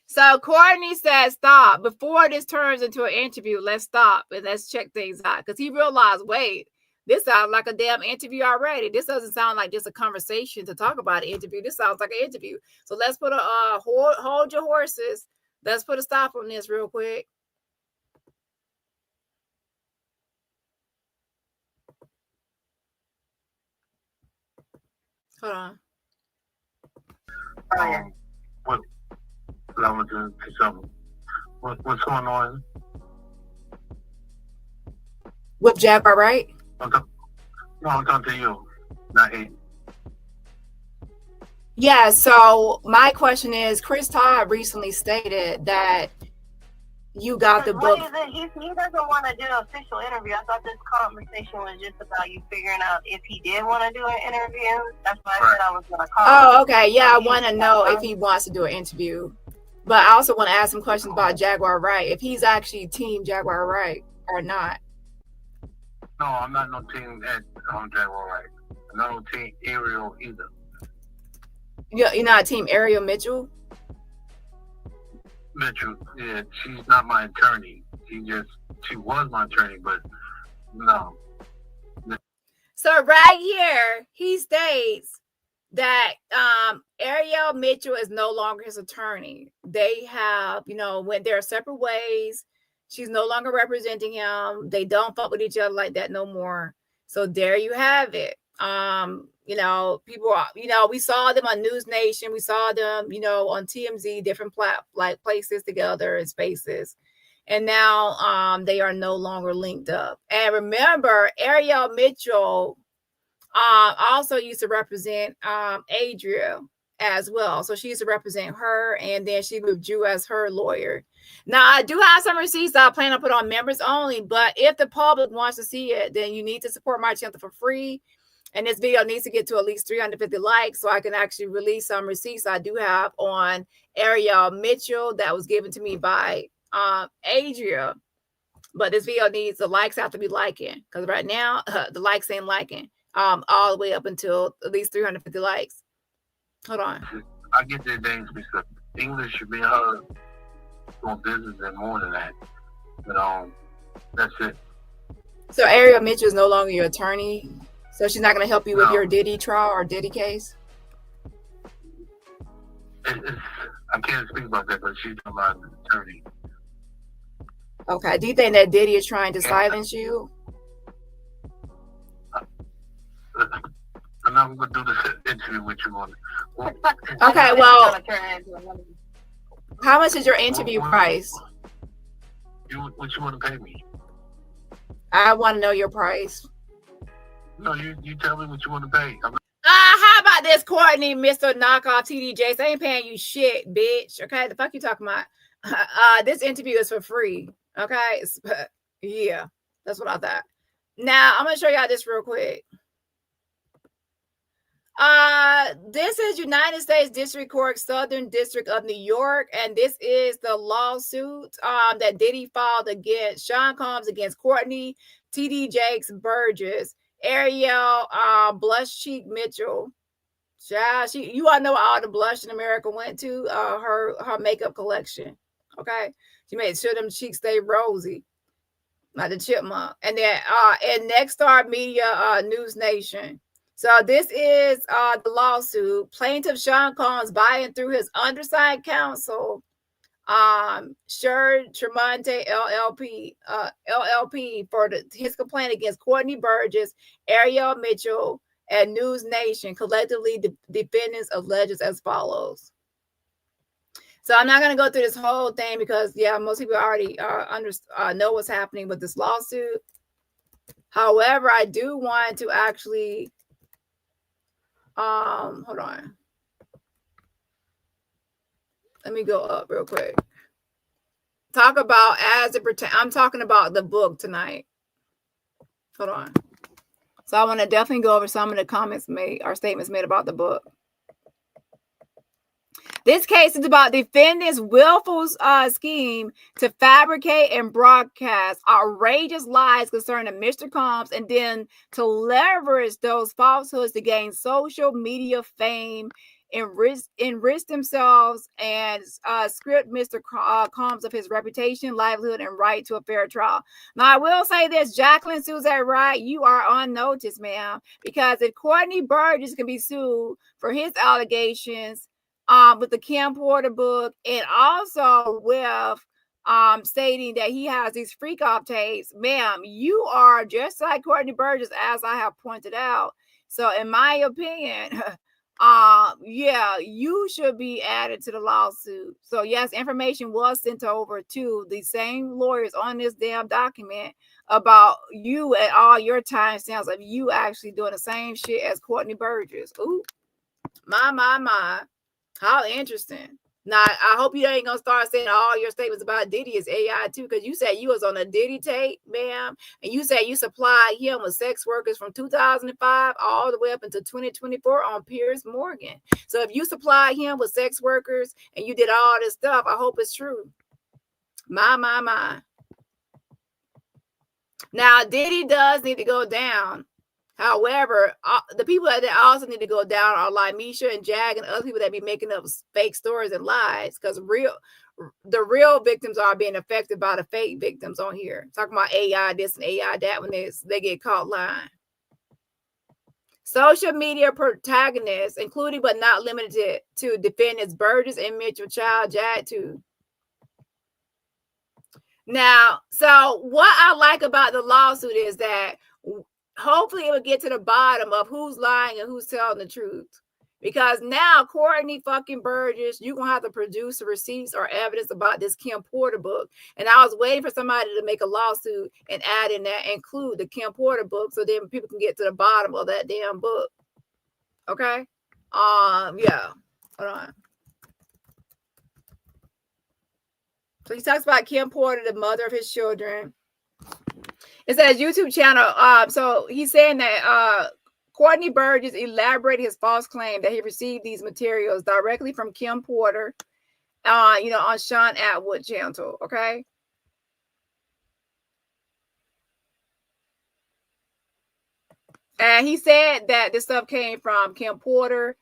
So Courtney said, stop. Before this turns into an interview, let's stop and let's check things out. Because he realized, wait, this sounds like a damn interview already. This doesn't sound like just a conversation to talk about an interview. This sounds like an interview. So let's put a hold your horses. Let's put a stop on this real quick. Hold on. What's going on? With Jaguar, right? I'm talking to you, not him. Yeah, so my question is, Chris Todd recently stated that you got the book. He doesn't want to do an official interview. I thought this conversation was just about you figuring out if he did want to do an interview. That's why I said I was going to call. Oh, okay. Yeah, I want to know if he wants to do an interview. But I also want to ask some questions about Jaguar Wright, if he's actually team Jaguar Wright or not. No, I'm not no team at Jaguar Wright. I'm not no team Ariel either. You're not team Ariel Mitchell? Mitchell, yeah, she's not my attorney. She was my attorney, but no. So right here, he states that Ariel Mitchell is no longer his attorney. They have, went their separate ways. She's no longer representing him. They don't fuck with each other like that no more. So there you have it. People are, we saw them on News Nation. We saw them, on TMZ, different places together and spaces. And now they are no longer linked up. And remember, Ariel Mitchell also used to represent Adria as well. So she used to represent her, and then she withdrew as her lawyer. Now, I do have some receipts I plan to put on members only, but if the public wants to see it, then you need to support my channel for free. And this video needs to get to at least 350 likes so I can actually release some receipts I do have on Ariel Mitchell that was given to me by Adria. But this video needs, the likes have to be liking, because right now the likes ain't liking all the way up until at least 350 likes. Hold on. I get their names because English should be heard on business and more than that. But that's it. So Ariel Mitchell is no longer your attorney. So she's not going to help you with your Diddy trial or Diddy case? I can't speak about that, but she's my attorney. Okay. Do you think that Diddy is trying to silence you? I'm not going to do this interview with you on it. Okay, well, how much is your interview price? What you want to pay me? I want to know your price. No, you tell me what you want to pay. How about this, Courtney, Mr. Knockoff TDJ? I ain't paying you shit, bitch. Okay, the fuck you talking about? This interview is for free. Okay, yeah, that's what I thought. Now I'm gonna show y'all this real quick. This is United States District Court, Southern District of New York, and this is the lawsuit that Diddy filed against Sean Combs, against Courtney, TD Jakes, Burgess, Ariel, Blush Cheek Mitchell. You all know all the blush in America went to her makeup collection. Okay, she made sure them cheeks stay rosy, like the chipmunk. And then and Next Star Media, News Nation. So this is the lawsuit. Plaintiff Sean Combs, by and through his undersigned counsel, Sher Tremonte LLP for his complaint against Courtney Burgess, Ariel Mitchell, and News Nation, collectively defendants alleges as follows. So I'm not going to go through this whole thing because, yeah, most people already know what's happening with this lawsuit. However, I do want to actually, hold on. Let me go up real quick. Talk about as it pertains. I'm talking about the book tonight. Hold on. So I want to definitely go over some of the comments made or statements made about the book. This case is about defendants' willful scheme to fabricate and broadcast outrageous lies concerning Mr. Combs and then to leverage those falsehoods to gain social media fame, enrich themselves, and script Mr. Combs of his reputation, livelihood, and right to a fair trial. Now, I will say this, Jacqueline Suzette Wright, you are on notice, ma'am, because if Courtney Burgess can be sued for his allegations, with the Kim Porter book, and also with stating that he has these freak off tapes, ma'am, you are just like Courtney Burgess, as I have pointed out. So in my opinion, yeah, you should be added to the lawsuit. So yes, information was sent over to the same lawyers on this damn document about you at all your timestamps of you actually doing the same shit as Courtney Burgess. Ooh, my. How interesting. Now, I hope you ain't going to start saying all your statements about Diddy is AI too, because you said you was on a Diddy tape, ma'am, and you said you supplied him with sex workers from 2005 all the way up until 2024 on Piers Morgan. So if you supplied him with sex workers and you did all this stuff, I hope it's true. My. Now, Diddy does need to go down. However, the people that also need to go down are like Misha and Jag and other people that be making up fake stories and lies, because the real victims are being affected by the fake victims on here. Talking about AI this and AI that when they get caught lying. Social media protagonists, including but not limited to defendants Burgess and Mitchell, Child, Jag too. Now, so what I like about the lawsuit is that hopefully it will get to the bottom of who's lying and who's telling the truth. Because now Courtney fucking Burgess, you're going to have to produce receipts or evidence about this Kim Porter book. And I was waiting for somebody to make a lawsuit and add in that, include the Kim Porter book, so then people can get to the bottom of that damn book. Okay? Yeah. Hold on. So he talks about Kim Porter, the mother of his children. It says YouTube channel. So he's saying that Courtney Burgess elaborated his false claim that he received these materials directly from Kim Porter, on Sean Atwood channel. Okay. And he said that this stuff came from Kim Porter,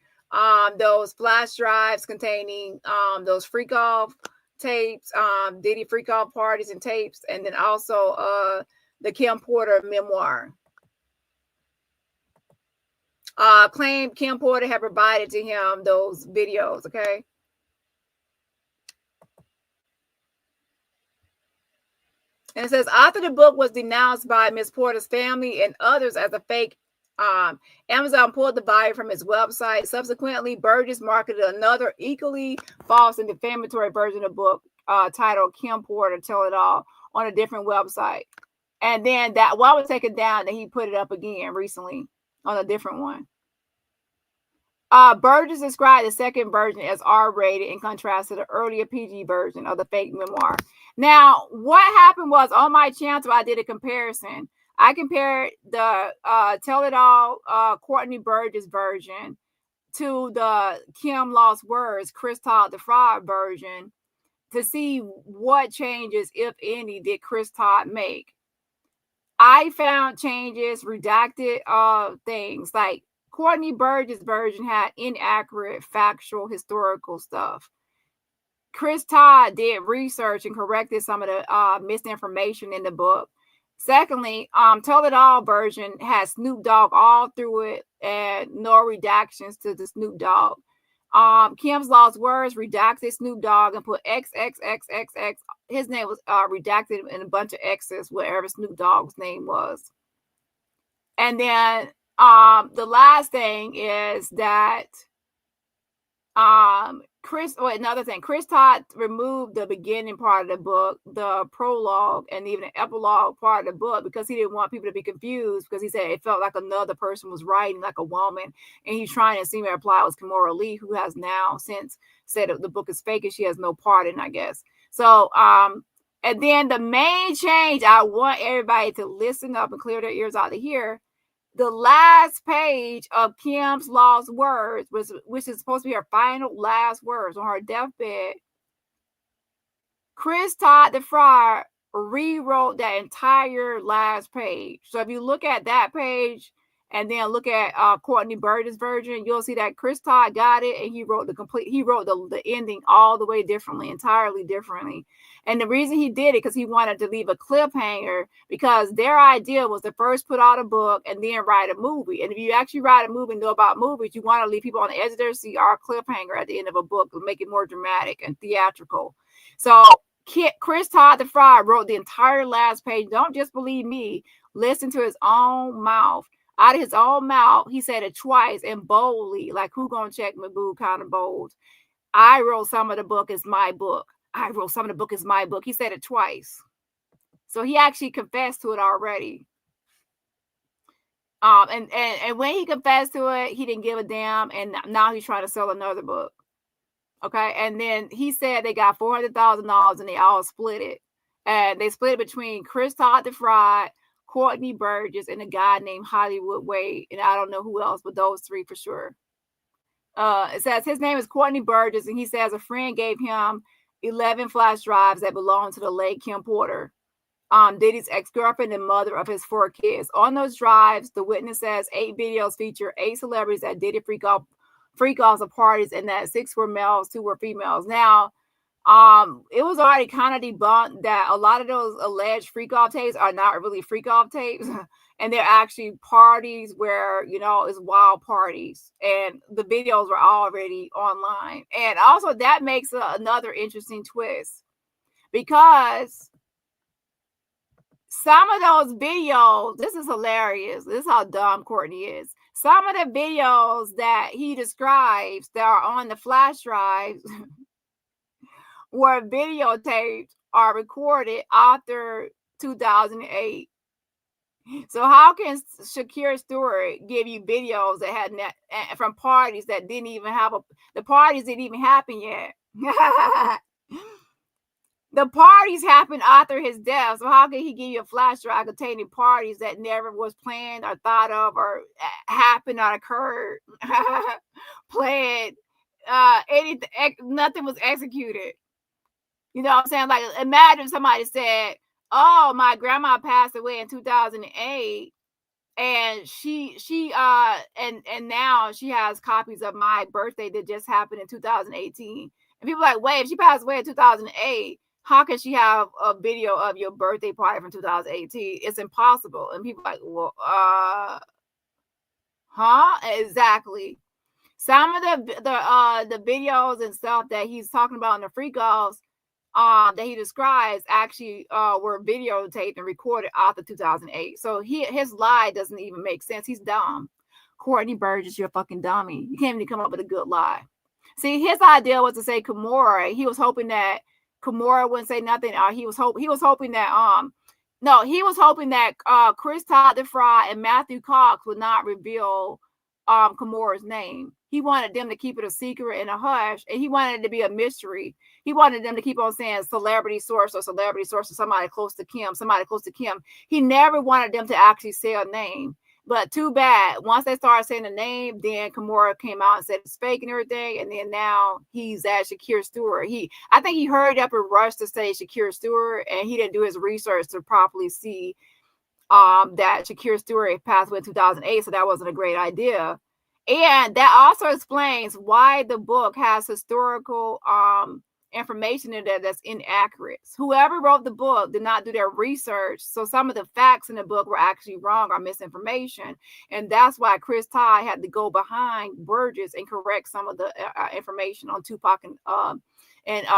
those flash drives containing those freak off tapes, Diddy freak off parties and tapes, and then also the Kim Porter memoir. Claimed Kim Porter had provided to him those videos, okay? And it says, after the book was denounced by Miss Porter's family and others as a fake, Amazon pulled the volume from its website. Subsequently, Burgess marketed another equally false and defamatory version of the book titled Kim Porter Tell It All on a different website. And then that while it was taken down, then he put it up again recently on a different one. Burgess described the second version as R-rated in contrast to the earlier PG version of the fake memoir. Now, what happened was on my channel, I did a comparison. I compared the Tell It All Courtney Burgess version to the Kim Lost Words, Chris Todd the Fraud version to see what changes, if any, did Chris Todd make. I found changes, redacted things like Courtney Burgess' version had inaccurate, factual, historical stuff. Chris Todd did research and corrected some of the misinformation in the book. Secondly, Tell It All version has Snoop Dogg all through it, and no redactions to the Snoop Dogg. Kim's Lost Words redacted Snoop Dogg and put XXXXX. His name was redacted in a bunch of X's wherever Snoop Dogg's name was. And then the last thing is that another thing, Chris Todd removed the beginning part of the book, the prologue, and even the epilogue part of the book because he didn't want people to be confused, because he said it felt like another person was writing, like a woman, and he's trying to seem to imply it was Kimora Lee, who has now since said that the book is fake and she has no part in, I guess. So and then the main change, I want everybody to listen up and clear their ears out to hear. The last page of Kim's Lost Words, which is supposed to be her final last words on her deathbed, Chris Todd the Friar rewrote that entire last page. So if you look at that page and then look at Courtney Burgess' version, you'll see that Chris Todd got it and he wrote the ending all the way differently, entirely differently. And the reason he did it because he wanted to leave a cliffhanger, because their idea was to first put out a book and then write a movie. And if you actually write a movie and know about movies, you want to leave people on the edge of their seat or a cliffhanger at the end of a book to make it more dramatic and theatrical. So Chris Todd the Friar wrote the entire last page. Don't just believe me. Listen to his own mouth. Out of his own mouth, he said it twice and boldly, like who gonna check my boo, kind of bold. I wrote some of the book is my book. I wrote some of the book is my book. He said it twice. So he actually confessed to it already. And when he confessed to it, he didn't give a damn. And now he's trying to sell another book. Okay. And then he said they got $400,000 and they all split it. And they split it between Chris Todd the Friar, Courtney Burgess, and a guy named Hollywood Wade. And I don't know who else, but those three for sure. It says his name is Courtney Burgess, and he says a friend gave him 11 flash drives that belonged to the late Kim Porter, Diddy's ex-girlfriend and mother of his 4 kids. On those drives, the witness says 8 videos feature 8 celebrities that Diddy freak offs at parties, and that 6 were males, 2 were females. Now, it was already kind of debunked that a lot of those alleged freak off tapes are not really freak off tapes. And they're actually parties where, it's wild parties. And the videos were already online. And also that makes another interesting twist, because some of those videos, this is hilarious. This is how dumb Courtney is. Some of the videos that he describes that are on the flash drives were videotaped or recorded after 2008. So how can Shakira Stewart give you videos that had from parties that didn't even have the parties didn't even happen yet? The parties happened after his death. So how can he give you a flash drive containing parties that never was planned or thought of or happened or occurred? Planned, anything, nothing was executed. You know what I'm saying? Like, imagine somebody said, oh, my grandma passed away in 2008, and and now she has copies of my birthday that just happened in 2018. And people are like, wait, if she passed away in 2008, how can she have a video of your birthday party from 2018? It's impossible. And people are like, well, exactly. Some of the videos and stuff that he's talking about in the freak offs that he describes actually were videotaped and recorded after 2008. So his lie doesn't even make sense. He's dumb. Courtney Burgess, you're a fucking dummy. You can't even come up with a good lie. See, his idea was to say Kimora. He was hoping that Kimora wouldn't say nothing. He was hoping that Chris Todd the Friar and Matthew Cox would not reveal Kimora's name. He wanted them to keep it a secret and a hush, and he wanted it to be a mystery. He wanted them to keep on saying celebrity source or somebody close to Kim. He never wanted them to actually say a name. But too bad. Once they started saying the name, then Kimora came out and said it's fake and everything. And then now he's at Shakira Stewart. I think he hurried up and rushed to say Shakira Stewart, and he didn't do his research to properly see that Shakira Stewart passed away in 2008. So that wasn't a great idea. And that also explains why the book has historical information in there that's inaccurate. Whoever wrote the book did not do their research, so some of the facts in the book were actually wrong or misinformation, and that's why Chris Ty had to go behind Burgess and correct some of the information on Tupac and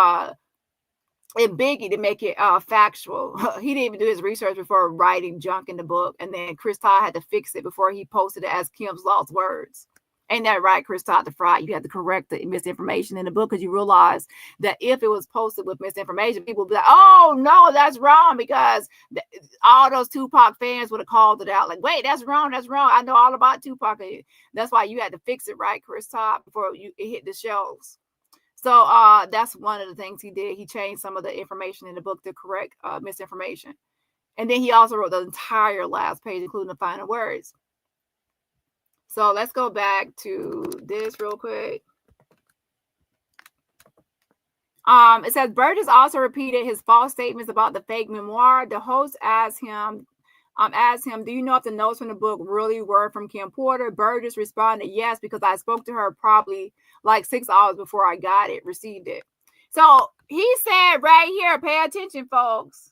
Biggie to make it factual. He didn't even do his research before writing junk in the book, and then Chris Ty had to fix it before he posted it as Kim's lost words. Ain't that right, Chris Todd the Fry? You had to correct the misinformation in the book because you realize that if it was posted with misinformation, people would be like, oh, no, that's wrong, because all those Tupac fans would have called it out like, wait, that's wrong, that's wrong. I know all about Tupac. That's why you had to fix it, right, Chris Todd, before it hit the shelves. So that's one of the things he did. He changed some of the information in the book to correct misinformation. And then he also wrote the entire last page, including the final words. So let's go back to this real quick. It says Burgess also repeated his false statements about the fake memoir. The host asked him, do you know if the notes from the book really were from Kim Porter? Burgess responded, yes, because I spoke to her probably like 6 hours before I received it. So he said right here, pay attention, folks.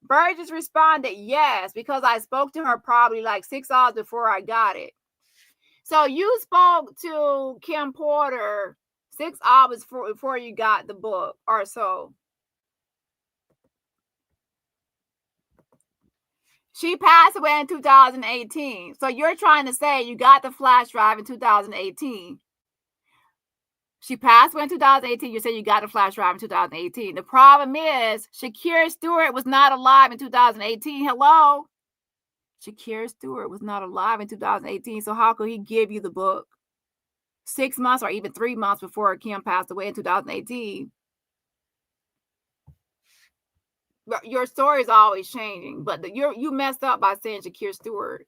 Burgess responded, yes, because I spoke to her probably like 6 hours before I got it. So you spoke to Kim Porter 6 hours before you got the book or so. She passed away in 2018. So you're trying to say you got the flash drive in 2018. She passed away in 2018. You say you got a flash drive in 2018. The problem is Shakira Stewart was not alive in 2018. Hello? Shakira Stewart was not alive in 2018. So how could he give you the book 6 months or even 3 months before Kim passed away in 2018? Your story is always changing, but you messed up by saying Shakira Stewart.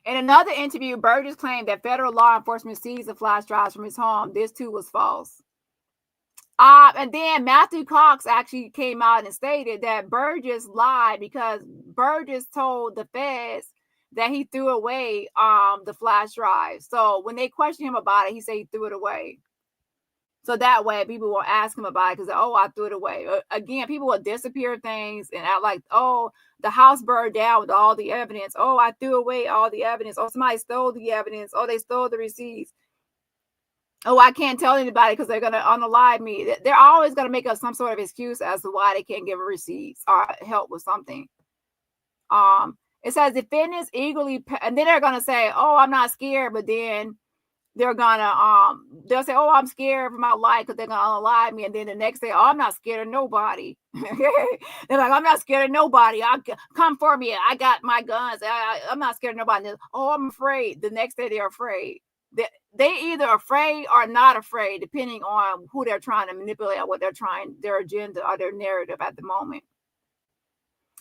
In another interview, Burgess claimed that federal law enforcement seized the flash drives from his home. This too was false. And then Matthew Cox actually came out and stated that Burgess lied because Burgess told the feds that he threw away the flash drive. So when they questioned him about it, he said he threw it away. So that way people won't ask him about it because, oh, I threw it away. Again, people will disappear things and act like, oh, the house burned down with all the evidence. Oh, I threw away all the evidence. Oh, somebody stole the evidence. Oh, they stole the receipts. Oh, I can't tell anybody because they're going to unalive me. They're always going to make up some sort of excuse as to why they can't give a receipts or help with something. It says defendants eagerly, and then they're going to say, oh, I'm not scared. But then they're going to, they'll say, oh, I'm scared for my life because they're going to unalive me. And then the next day, oh, I'm not scared of nobody. They're like, I'm not scared of nobody. Come for me. I got my guns. I'm not scared of nobody. Oh, I'm afraid. The next day they're afraid. They either afraid or not afraid, depending on who they're trying to manipulate or what they're trying, their agenda or their narrative at the moment.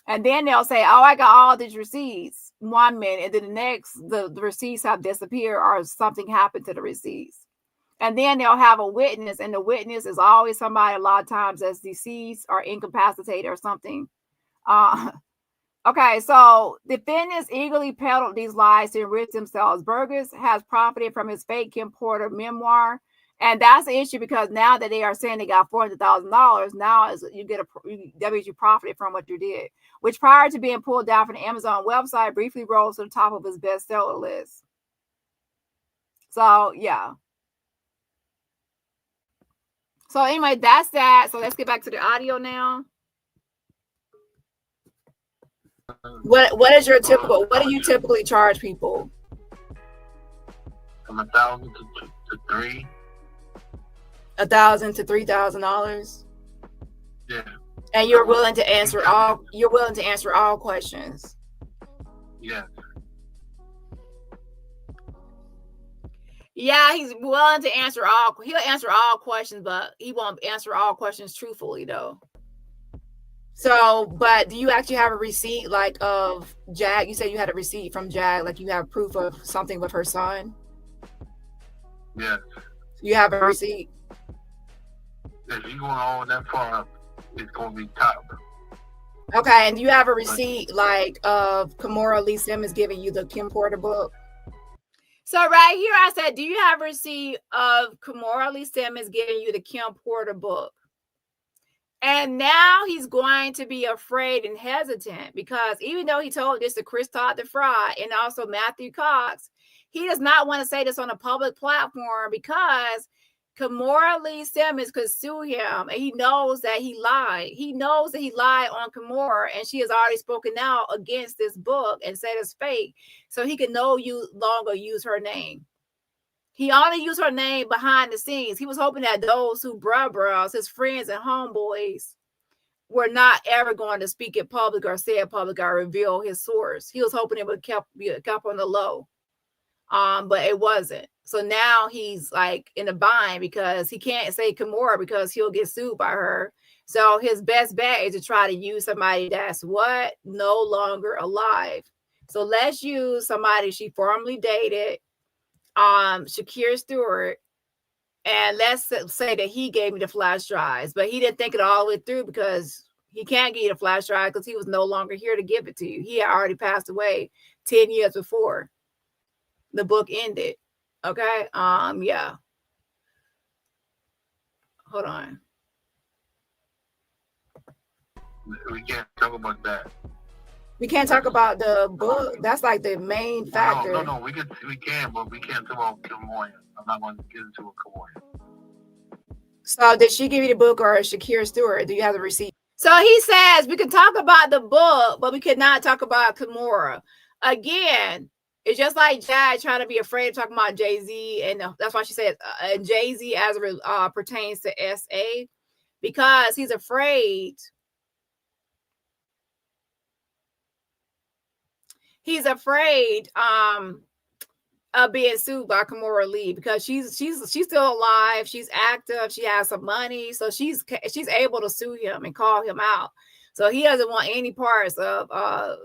And then they'll say, oh, I got all these receipts 1 minute. And then the next, the receipts have disappeared or something happened to the receipts. And then they'll have a witness. And the witness is always somebody a lot of times that's deceased or incapacitated or something. Okay, so defendants eagerly peddled these lies to enrich themselves. Burgess has profited from his fake Kim Porter memoir. And that's the issue because now that they are saying they got $400,000, now that means you profited from what you did, which prior to being pulled down from the Amazon website briefly rose to the top of his bestseller list. So, yeah. So anyway, that's that. So let's get back to the audio now. What is your typical? What do you typically charge people? From $1,000 to $3,000. $1,000 to $3,000. Yeah. And you're willing to answer all. You're willing to answer all questions. Yeah. Yeah, he's willing to answer all. He'll answer all questions, but he won't answer all questions truthfully, though. So, but do you actually have a receipt like of Jag? You said you had a receipt from Jag, like you have proof of something with her son? Yeah. You have a receipt? If you're going all that far up, it's going to be top. Okay, and do you have a receipt like of Kimora Lee Simmons giving you the Kim Porter book? So right here, I said, do you have a receipt of Kimora Lee Simmons giving you the Kim Porter book? And now he's going to be afraid and hesitant because even though he told this to Chris Todd the Fry and also Matthew Cox, he does not want to say this on a public platform because Kimora Lee Simmons could sue him, and he knows that he lied. He knows that he lied on Kimora, and she has already spoken out against this book and said it's fake, so he can no longer use her name. He only used her name behind the scenes. He was hoping that those who bros, his friends and homeboys, were not ever going to speak in public or say in public or reveal his source. He was hoping it would be kept on the low, but it wasn't. So now he's like in a bind because he can't say Kimora because he'll get sued by her. So his best bet is to try to use somebody that's what? No longer alive. So let's use somebody she formerly dated, Shakir Stewart, and let's say that he gave me the flash drives, but he didn't think it all the way through because he can't give you the flash drive because he was no longer here to give it to you. He had already passed away 10 years before the book ended. Okay. Yeah. Hold on. We can't talk about that. We can't talk about the book. That's like the main factor. No. We can, but we can't talk about Kimora. I'm not going to get into a Kimora. So did she give you the book or Shakir Stewart? Do you have the receipt? So he says we can talk about the book, but we cannot talk about Kimora. Again, it's just like Jad trying to be afraid of talking about Jay-Z, and that's why she said Jay-Z as it pertains to SA, because he's afraid. He's afraid of being sued by Kimora Lee because she's still alive, she's active, she has some money, so she's able to sue him and call him out. So he doesn't want any parts of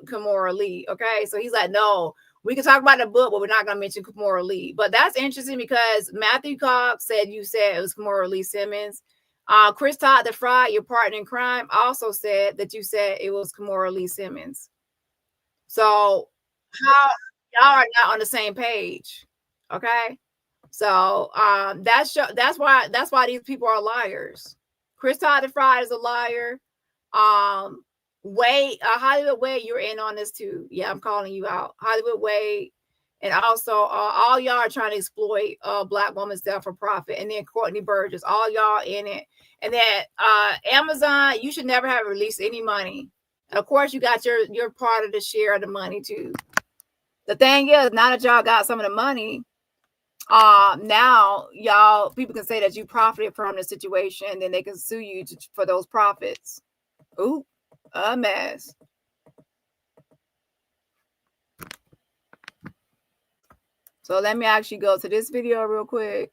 Kimora Lee. Okay, so he's like, no, we can talk about the book, but we're not going to mention Kimora Lee. But that's interesting because Matthew Cox said you said it was Kimora Lee Simmons. Chris Todd the Fry, your partner in crime, also said that you said it was Kimora Lee Simmons. So how y'all are not on the same page, okay? So that's why these people are liars. Chris Todd the Fry is a liar. Hollywood Wade, you're in on this too. Yeah, I'm calling you out, Hollywood Wade, and also all y'all are trying to exploit Black women's death for profit, and then Courtney Burgess, all y'all in it, and then Amazon, you should never have released any money. And of course, you got your part of the share of the money too. The thing is, now that y'all got some of the money, now y'all people can say that you profited from the situation, and then they can sue you for those profits. Ooh, a mess. So let me actually go to this video real quick.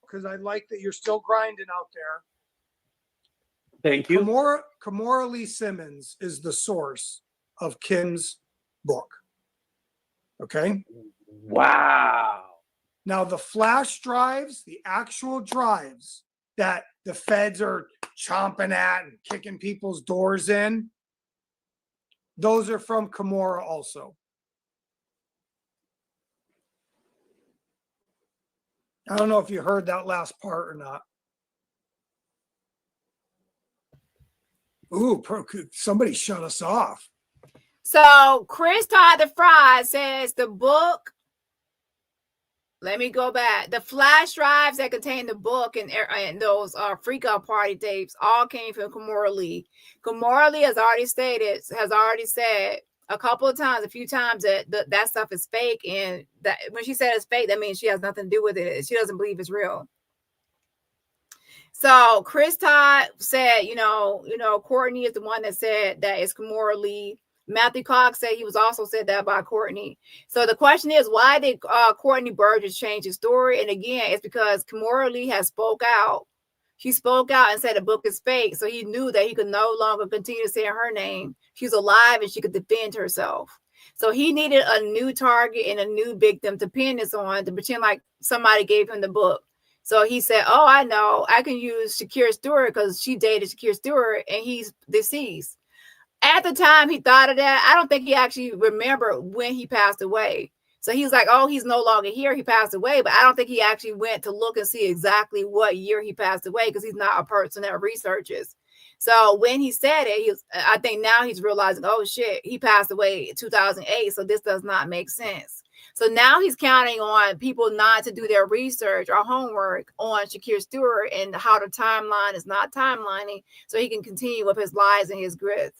Because I like that you're still grinding out there. Thank you. Kimora Lee Simmons is the source of Kim's book. Okay? Wow. Now, the flash drives, the actual drives that the feds are chomping at and kicking people's doors in, those are from Kimora also. I don't know if you heard that last part or not. Ooh, somebody shut us off. So Chris Todd the Fry says the book, let me go back. The flash drives that contain the book and those freak out party tapes all came from Kimora Lee. Kimora Lee has already said a couple of times, a few times that stuff is fake, and that when she said it's fake, that means she has nothing to do with it. She doesn't believe it's real. So Chris Todd said, Courtney is the one that said that it's Kimora Lee. Matthew Cox said he was also said that by Courtney. So the question is, why did Courtney Burgess change his story? And again, it's because Kimora Lee has spoke out. She spoke out and said the book is fake. So he knew that he could no longer continue to say her name. She's alive and she could defend herself. So he needed a new target and a new victim to pin this on, to pretend like somebody gave him the book. So he said, oh, I know, I can use Shakira Stewart because she dated Shakira Stewart and he's deceased. At the time he thought of that, I don't think he actually remembered when he passed away. So he was like, oh, he's no longer here. He passed away. But I don't think he actually went to look and see exactly what year he passed away, because he's not a person that researches. So when he said it, I think now he's realizing, oh, shit, he passed away in 2008. So this does not make sense. So now he's counting on people not to do their research or homework on Shakira Stewart and how the timeline is not timelining, so he can continue with his lies and his grit.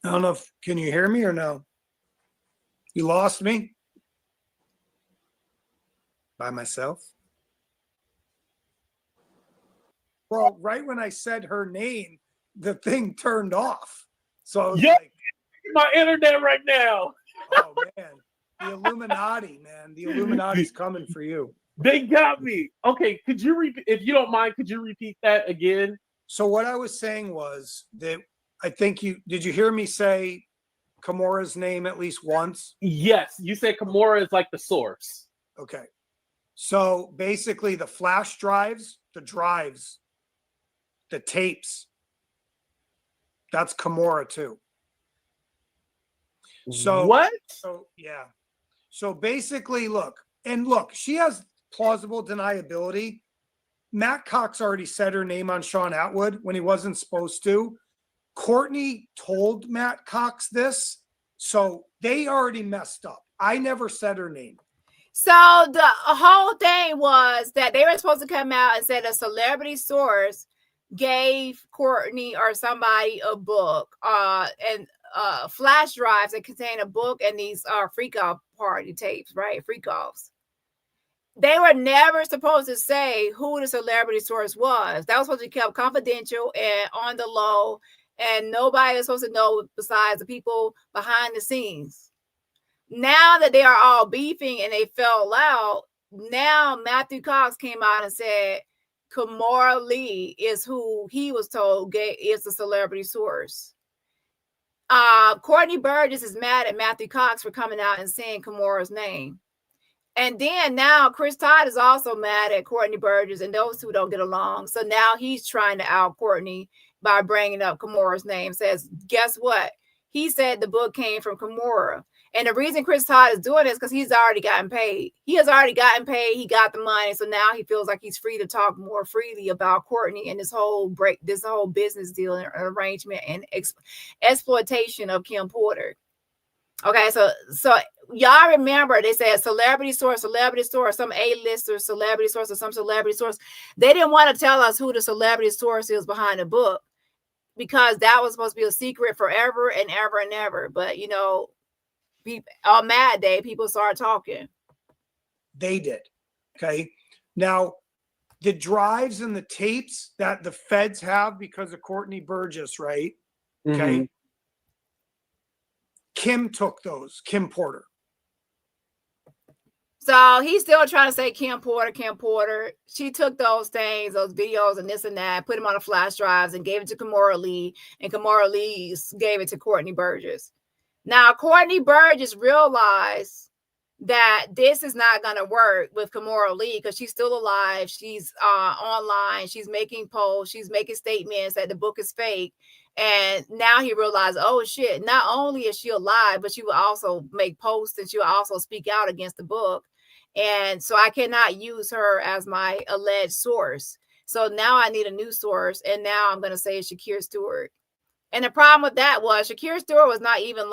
I don't know if, can you hear me or no? You lost me? By myself? Well, right when I said her name, the thing turned off. So I was like, my internet right now. oh man, the Illuminati, man. The Illuminati's coming for you. They got me. Okay, could you repeat, if you don't mind, could you repeat that again? So what I was saying was that I think did you hear me say Kimora's name at least once? Yes, you said Kimora is like the source. Okay. So basically the flash drives, the tapes, that's Kimora too. So what? So yeah. So basically, look, she has plausible deniability. Matt Cox already said her name on Sean Atwood when he wasn't supposed to. Courtney told Matt Cox this, so they already messed up. I never said her name. So the whole thing was that they were supposed to come out and say a celebrity source gave Courtney or somebody a book and flash drives that contain a book and these freak off party tapes, right? Freak offs. They were never supposed to say who the celebrity source was. That was supposed to be kept confidential and on the low, and nobody was supposed to know besides the people behind the scenes. Now that they are all beefing and they fell out, now Matthew Cox came out and said Kimora Lee is who he was told is the celebrity source. Courtney Burgess is mad at Matthew Cox for coming out and saying Kimora's name. And then now Chris Todd is also mad at Courtney Burgess, and those two don't get along. So now he's trying to out Courtney by bringing up Kimora's name. Says, guess what? He said the book came from Kimora. And the reason Chris Todd is doing this is because he's already gotten paid. He has already gotten paid. He got the money. So now he feels like he's free to talk more freely about Courtney and this whole business deal and arrangement and exploitation of Kim Porter. Okay, so y'all remember they said celebrity source, some A-lister celebrity source, or some celebrity source. They didn't want to tell us who the celebrity source is behind the book, because that was supposed to be a secret forever and ever and ever. But on Mad Day, people started talking. They did. Okay. Now, the drives and the tapes that the feds have because of Courtney Burgess, right? Okay. Mm-hmm. Kim took those, Kim Porter. So he's still trying to say Kim Porter. She took those things, those videos and this and that, put them on the flash drives and gave it to Kimora Lee, and Kimora Lee gave it to Courtney Burgess. Now, Courtney Burgess realized that this is not going to work with Kimora Lee because she's still alive. She's online. She's making posts. She's making statements that the book is fake. And now he realized, oh, shit, not only is she alive, but she will also make posts and she will also speak out against the book. And so I cannot use her as my alleged source. So now I need a new source. And now I'm going to say Shakira Stewart. And the problem with that was Shakira Stewart was not even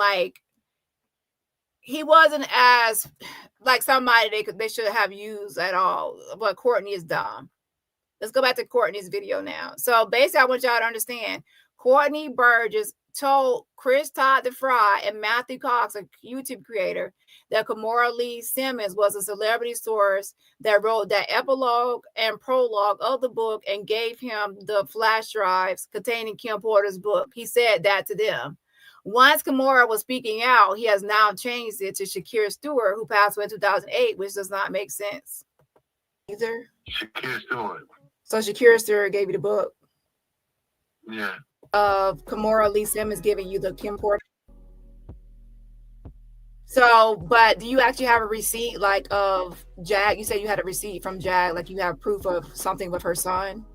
he wasn't as like somebody they should have used at all. But Courtney is dumb. Let's go back to Courtney's video now. So basically, I want y'all to understand, Courtney Burgess told Chris Todd the Fry and Matthew Cox, a YouTube creator, that Kimora Lee Simmons was a celebrity source that wrote that epilogue and prologue of the book and gave him the flash drives containing Kim Porter's book. He said that to them. Once Kimora was speaking out, he has now changed it to Shakira Stewart, who passed away in 2008, which does not make sense either. Shakira Stewart. So Shakira Stewart gave you the book. Yeah. Of Kimora Lee Simmons giving you the Kim Porter. So, but do you actually have a receipt like of Jag? You said you had a receipt from Jag, like you have proof of something with her son.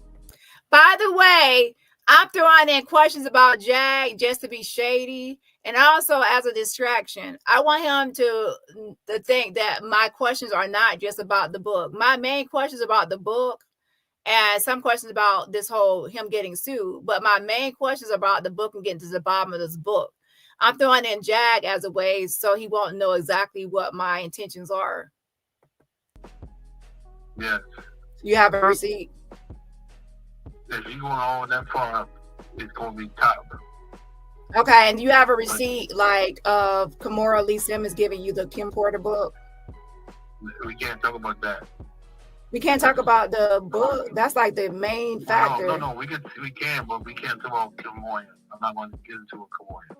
By the way, I'm throwing in questions about Jag just to be shady and also as a distraction. I want him to think that my questions are not just about the book. My main questions about the book and some questions about this whole him getting sued. But my main questions about the book and getting to the bottom of this book. I'm throwing in Jag as a way so he won't know exactly what my intentions are. Yeah. You have a receipt? If you're going all that far up, it's going to be top. Okay, and you have a receipt like of Kimora Lee Simmons giving you the Kim Porter book? We can't talk about that. We can't talk about the book. That's like the main factor. No, we can, but we can't talk about Kimora. I'm not going to get into a Kimora.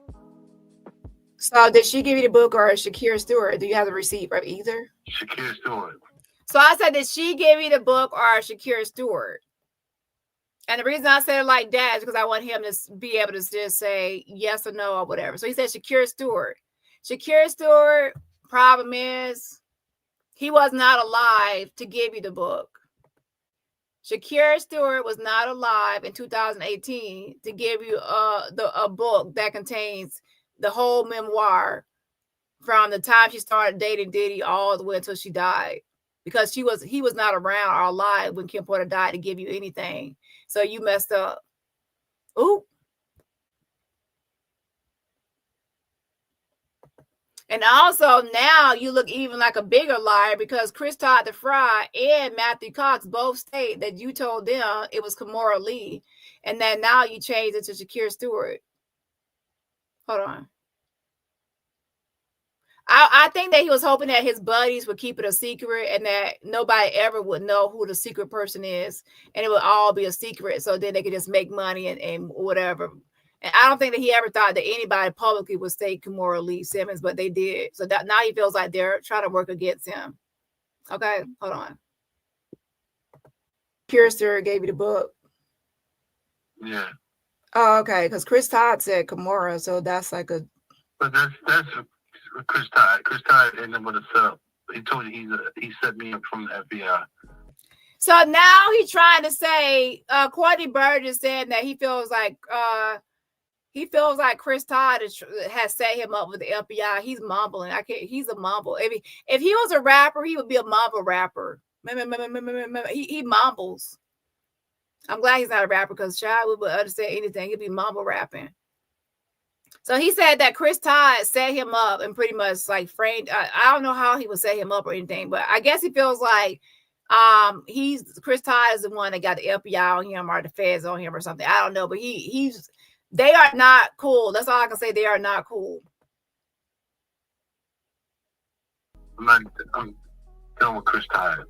So did she give you the book or Shakira Stewart? Do you have the receipt from either? Shakira Stewart. So I said, did she give you the book or Shakira Stewart? And the reason I said it like that is because I want him to be able to just say yes or no or whatever. So he said Shakira Stewart. Shakira Stewart, problem is he was not alive to give you the book. Shakira Stewart was not alive in 2018 to give you a book that contains the whole memoir from the time she started dating Diddy all the way until she died, because he was not around or alive when Kim Porter died to give you anything. So you messed up. Ooh. And also now you look even like a bigger liar because Chris Todd the Fry and Matthew Cox both state that you told them it was Kimora Lee, and then now you changed it to Shakira Stewart. Hold on. I think that he was hoping that his buddies would keep it a secret and that nobody ever would know who the secret person is, and it would all be a secret, so then they could just make money and whatever. And I don't think that he ever thought that anybody publicly would say Kimora Lee Simmons, but they did. So that now he feels like they're trying to work against him. Okay, hold on. Kirster gave you the book. Yeah. Oh, okay, because Chris Todd said Kimora, so that's like a. But that's Chris Todd. Chris Todd ended up with a setup. He told you he set me up from the FBI. So now he's trying to say Courtney Burgess saying that he feels like Chris Todd has set him up with the FBI. He's mumbling. He's a mumble. If he was a rapper, he would be a mumble rapper. He mumbles. I'm glad he's not a rapper because child would understand anything. He'd be mumble rapping. So he said that Chris Todd set him up and pretty much like framed. I don't know how he would set him up or anything, but I guess he feels like Chris Todd is the one that got the FBI on him or the feds on him or something. I don't know, but they are not cool. That's all I can say. They are not cool. I'm done with Chris Todd.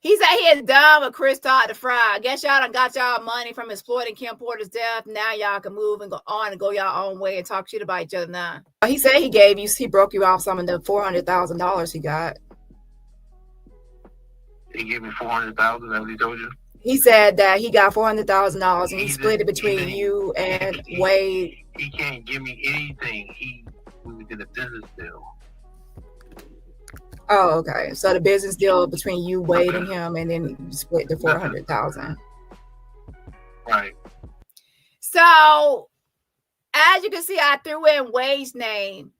He said he is done with Chris Todd the Fry. I guess y'all done got y'all money from exploiting Kim Porter's death. Now y'all can move and go on and go y'all own way and talk shit about each other now. He said he broke you off some of the $400,000 he got. He gave me $400,000. That's what he told you? He said that he got $400,000 and he split it between you and Wade. He can't give me anything. We did a business deal. Oh, okay. So the business deal between you, Wade, and him, and then you split the $400,000. Right. So, as you can see, I threw in Wade's name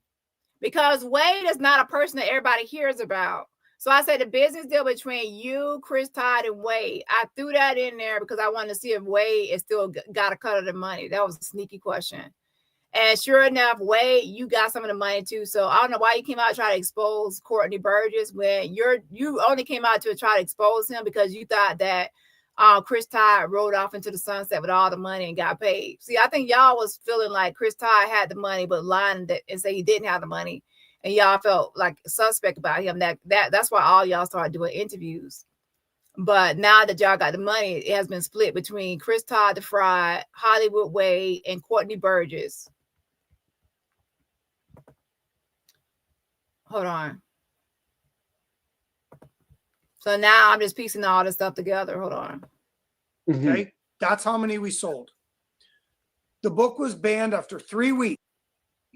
because Wade is not a person that everybody hears about. So I said the business deal between you, Chris Todd, and Wade. I threw that in there because I wanted to see if Wade is still got a cut of the money. That was a sneaky question. And sure enough, Wade, you got some of the money too. So I don't know why you came out to try to expose Courtney Burgess when you only came out to try to expose him because you thought that Chris Todd rode off into the sunset with all the money and got paid. See, I think y'all was feeling like Chris Todd had the money, but lying and say he didn't have the money, and y'all felt like suspect about him. That's why all y'all started doing interviews. But now that y'all got the money, it has been split between Chris Todd the Fraud, Hollywood Wade, and Courtney Burgess. Hold on. So now I'm just piecing all this stuff together. Hold on. Okay. That's how many we sold. The book was banned after 3 weeks.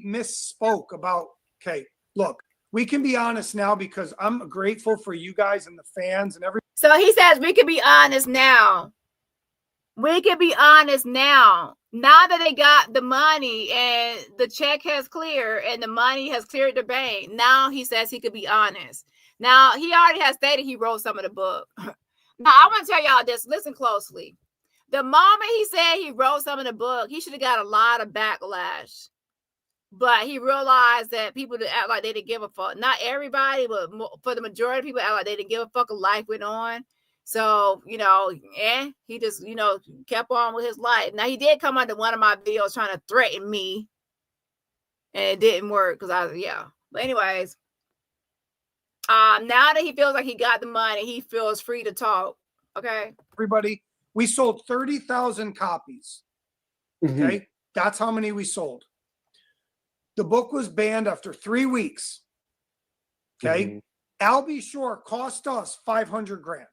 Misspoke about, okay, look, we can be honest now because I'm grateful for you guys and the fans and everything. So he says we can be honest now. We can be honest now. Now that they got the money and the check has cleared and the money has cleared the bank, now he says he could be honest. Now, he already has stated he wrote some of the book. Now, I want to tell y'all this. Listen closely. The moment he said he wrote some of the book, he should have got a lot of backlash. But he realized that people that act like they didn't give a fuck. Not everybody, but for the majority of people act like they didn't give a fuck. Life went on. So, you know, he just, you know, kept on with his life. Now, he did come under one of my videos trying to threaten me. And it didn't work because yeah. But anyways. Now that he feels like he got the money, he feels free to talk. Okay. Everybody, we sold 30,000 copies. Okay. That's how many we sold. The book was banned after 3 weeks. Okay. Albie Shore cost us $500,000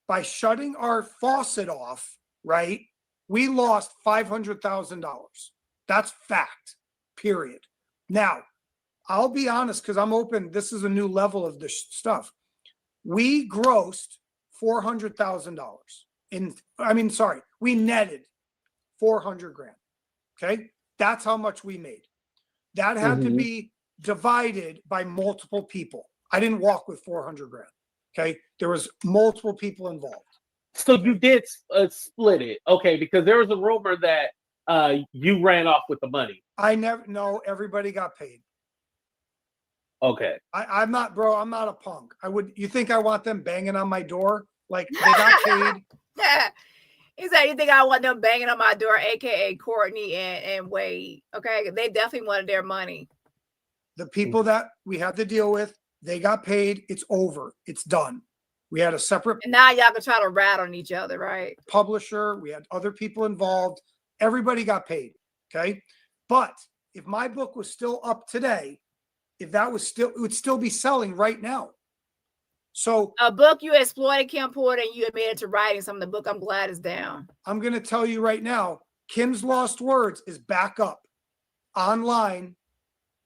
by shutting our faucet off. Right. We lost $500,000. That's fact. Period. Now, I'll be honest, because I'm open. This is a new level of this stuff. We grossed $400,000. We netted $400,000. Okay. That's how much we made. That had to be divided by multiple people. I didn't walk with $400,000. Okay. There was multiple people involved. So you did split it. Okay. Because there was a rumor that you ran off with the money. No, everybody got paid. Okay. I'm not, bro. I'm not a punk. You think I want them banging on my door? Like they got paid. Yeah. He said, you think I want them banging on my door, aka Courtney and Wade? Okay. They definitely wanted their money. The people that we had to deal with, they got paid. It's over. It's done. We had a separate. And now y'all can try to rat on each other, right? Publisher. We had other people involved. Everybody got paid. Okay. But if my book was still up today, if that was still, it would still be selling right now. So a book you exploited Kim Porter and you admitted to writing some of the book. I'm glad it's down. I'm going to tell you right now, Kim's Lost Words is back up online,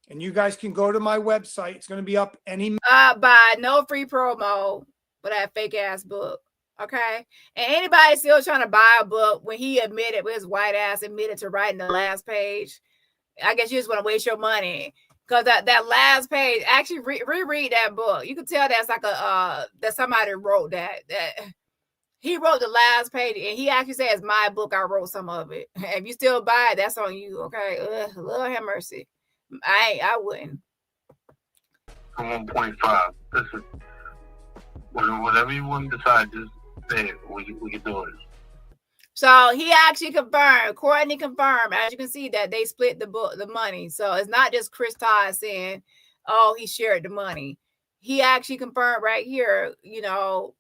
and you guys can go to my website. It's going to be up any. By no free promo for that fake ass book. Okay. And anybody still trying to buy a book when he admitted, with his white ass admitted to writing the last page, I guess you just want to waste your money. Because that last page, actually reread that book. You can tell that's like that somebody wrote that he wrote the last page, and he actually says, my book, I wrote some of it. If you still buy it, that's on you. Okay. Lord have mercy. I wouldn't. 1.5. Listen, whatever you want to decide, just say it. We can do it. So he actually confirmed, Courtney confirmed, as you can see, that they split the money. So it's not just Chris Todd saying, oh, he shared the money. He actually confirmed right here, you know,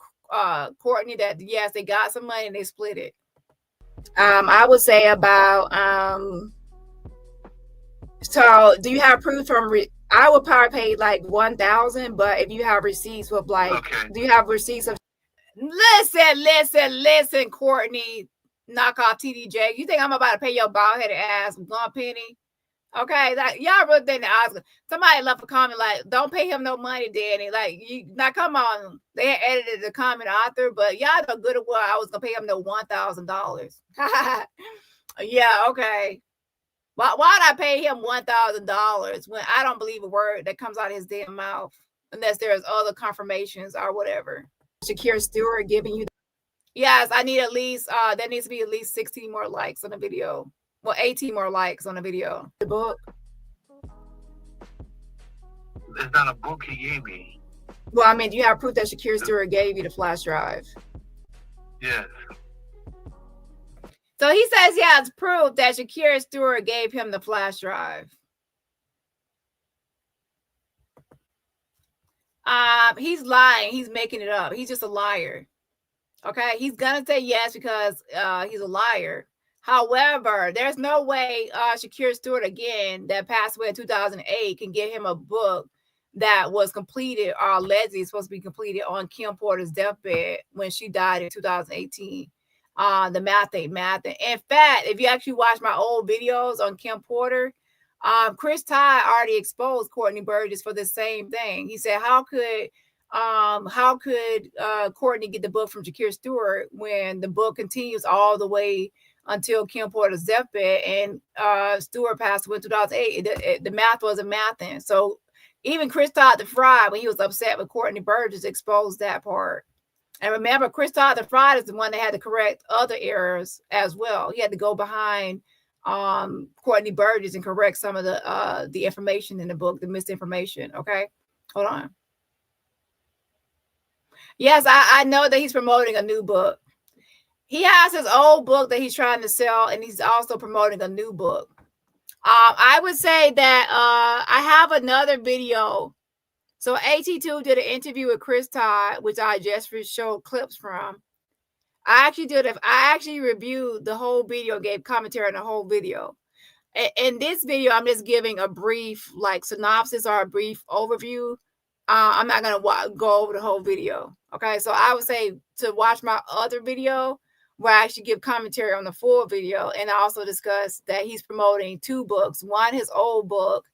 Courtney, that yes, they got some money and they split it. I would say about, so do you have proof from, I would probably pay like 1,000, but if you have receipts with like, do you have receipts of, listen, Courtney, knock off TDJ. You think I'm about to pay your bald-headed ass one penny? Okay, like y'all really think that I was somebody left a comment like, don't pay him no money, Dani. Like, you now come on. They had edited the comment author, but y'all know good and well I was gonna pay him no $1,000. Yeah, okay. Why'd I pay him $1,000 when I don't believe a word that comes out of his damn mouth unless there's other confirmations or whatever? Shakir Stewart giving you. Yes, I need at least, there needs to be at least 16 more likes on the video. Well, 18 more likes on the video. The book. It's not a book he gave me. Well, I mean, do you have proof that Shakir Stewart gave you the flash drive? Yes. So he says he has proof that Shakira Stewart gave him the flash drive. He's lying. He's making it up. He's just a liar. Okay, he's gonna say yes because he's a liar. However, there's no way Shakira Stewart, again, that passed away in 2008, can get him a book that was completed or allegedly supposed to be completed on Kim Porter's deathbed when she died in 2018. The math ain't math. In fact, if you actually watch my old videos on Kim Porter, Chris Todd already exposed Courtney Burgess for the same thing. He said, how could Courtney get the book from Shakira Stewart when the book continues all the way until Kim Porter's deathbed and Stewart passed away in 2008? The math wasn't mathing. So even Chris Todd the Fraud, when he was upset with Courtney Burgess, exposed that part. And remember, Chris Todd the Fraud is the one that had to correct other errors as well. He had to go behind Courtney Burgess and correct some of the information in the book, the misinformation. Okay, hold on. Yes, I know that he's promoting a new book. He has his old book that he's trying to sell, and he's also promoting a new book. I would say that I have another video. So AT2 did an interview with Chris Todd, which I just showed clips from. I actually reviewed the whole video, gave commentary on the whole video. In this video, I'm just giving a brief synopsis or a brief overview. I'm not going to go over the whole video. Okay, so I would say to watch my other video where I actually give commentary on the full video, and I also discuss that he's promoting two books. One, his old book,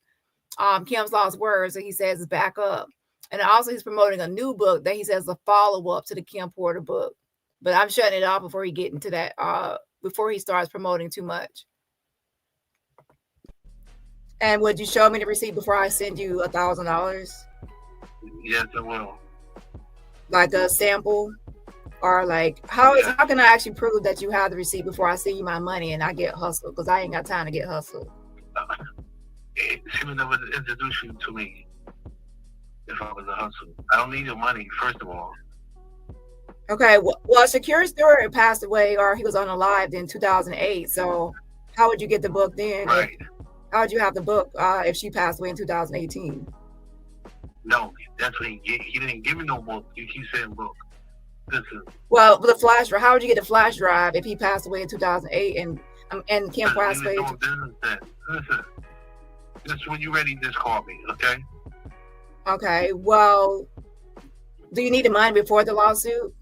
Kim's Lost Words, that he says is back up. And also he's promoting a new book that he says is a follow-up to the Kim Porter book. But I'm shutting it off before he get into that, before he starts promoting too much. And would you show me the receipt before I send you $1,000? Yes, I will. Like a sample? Or how can I actually prove that you have the receipt before I send you my money and I get hustled? Because I ain't got time to get hustled. She would never introduce you to me if I was a hustler. I don't need your money, first of all. Okay, well, Shakira Stewart passed away, or he was unalived in 2008. So how would you get the book then? Right. How would you have the book if she passed away in 2018? No, that's what he didn't give me no book. You keep saying book. Listen. Well, the flash drive. How would you get the flash drive if he passed away in 2008 and Kim passed away? Listen. Just when you're ready, just call me, okay? Okay. Well, do you need the money before the lawsuit?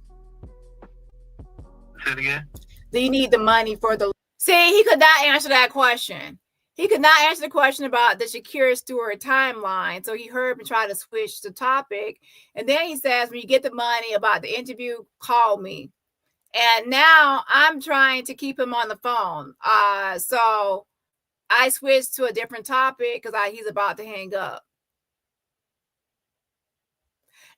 Say it again. Do you need the money for the? See, he could not answer that question. He could not answer the question about the Shakira Stewart timeline. So he heard me try to switch the topic. And then he says, when you get the money about the interview, call me. And now I'm trying to keep him on the phone. So I switched to a different topic because he's about to hang up.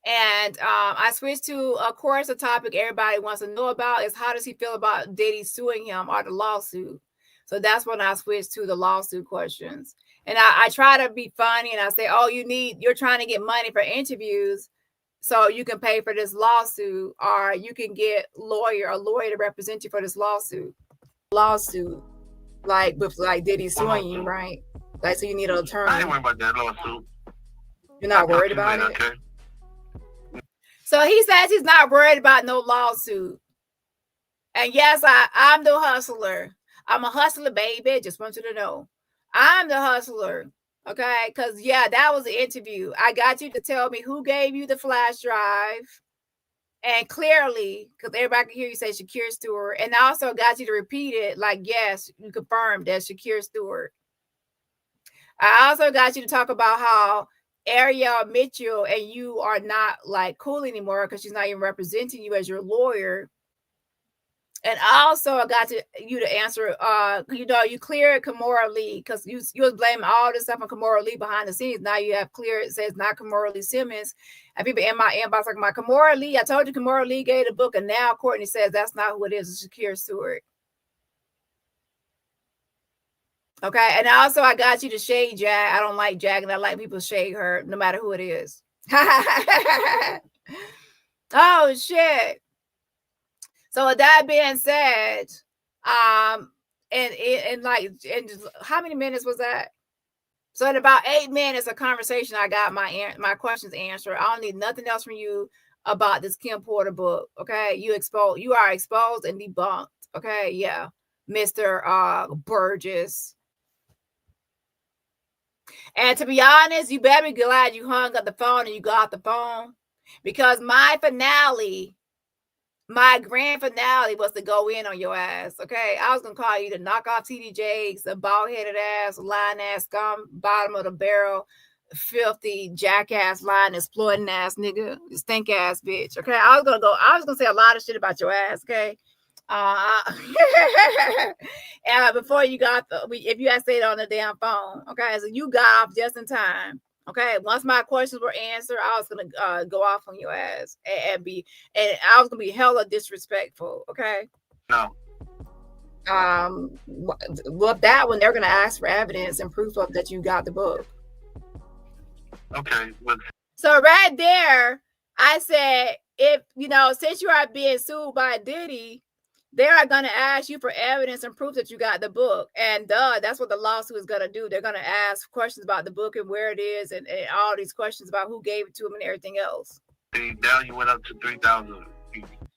And I switched to, of course, a topic everybody wants to know about is how does he feel about Diddy suing him or the lawsuit? So that's when I switched to the lawsuit questions. And I try to be funny and I say, oh, you're trying to get money for interviews so you can pay for this lawsuit, or you can get a lawyer to represent you for this lawsuit. Like Diddy suing you, right? So you need an attorney. I ain't worried about that lawsuit. You're not worried about it? Okay. So he says he's not worried about no lawsuit. And yes, I'm the hustler. I'm a hustler, baby. Just want you to know. I'm the hustler. Okay? Because, yeah, that was the interview. I got you to tell me who gave you the flash drive. And clearly, because everybody can hear you say Shakira Stewart. And I also got you to repeat it yes, you confirmed that Shakira Stewart. I also got you to talk about how Ariel Mitchell and you are not cool anymore because she's not even representing you as your lawyer. And also I got you to answer, you cleared Kimora Lee because you was blaming all this stuff on Kimora Lee behind the scenes. Now you have cleared, it says not Kimora Lee Simmons. And people in my inbox talking about Kimora Lee. I told you Kimora Lee gave the book, and now Courtney says that's not who it is. It's Shakira Stewart. Okay, and also I got you to shade Jag. I don't like Jag, and I like people shade her, no matter who it is. Oh shit! So with that being said, and how many minutes was that? So in about 8 minutes of conversation, I got my questions answered. I don't need nothing else from you about this Kim Porter book. Okay, you are exposed and debunked. Okay, yeah, Mr. Burgess. And to be honest, you better be glad you hung up the phone and you got the phone, because my grand finale was to go in on your ass. Okay, I was gonna call you to knock off TD Jakes, a bald-headed ass, lying ass, scum, bottom of the barrel, filthy jackass, lying, exploiting ass nigga, stink ass bitch. Okay, I was gonna say a lot of shit about your ass. Okay, and before you got if you had stayed on the damn phone. Okay, so you got off just in time. Okay, once my questions were answered, I was gonna go off on your ass and I was gonna be hella disrespectful. Okay. No. Well, that one they're gonna ask for evidence and proof of that you got the book. Okay. So right there, I said, if since you are being sued by Diddy, they are going to ask you for evidence and proof that you got the book. And that's what the lawsuit is going to do. They're going to ask questions about the book and where it is and all these questions about who gave it to him and everything else. Now you went up to 3,000.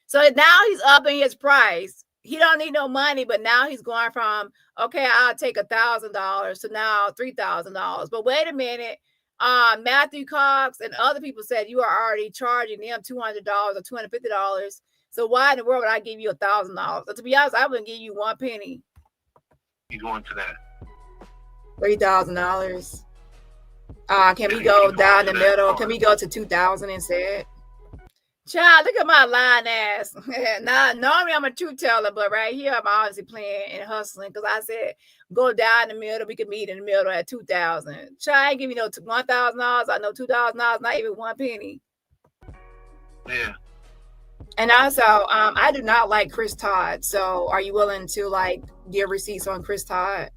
So now he's upping his price. He don't need no money, but now he's going from, okay, I'll take $1,000 to now $3,000. But wait a minute. Matthew Cox and other people said you are already charging them $200 or $250. So why in the world would I give you $1,000? So to be honest, I wouldn't give you one penny. You going to that? $3,000. Can we go down the middle? Can we go to 2,000 instead? Child, look at my lying ass. Now, normally I'm a truth teller, but right here I'm obviously playing and hustling because I said go down the middle. We can meet in the middle at 2,000. Child, I ain't give you no $1,000. I know $2,000, not even one penny. Yeah. And also, I do not like Chris Todd. So are you willing to give receipts on Chris Todd?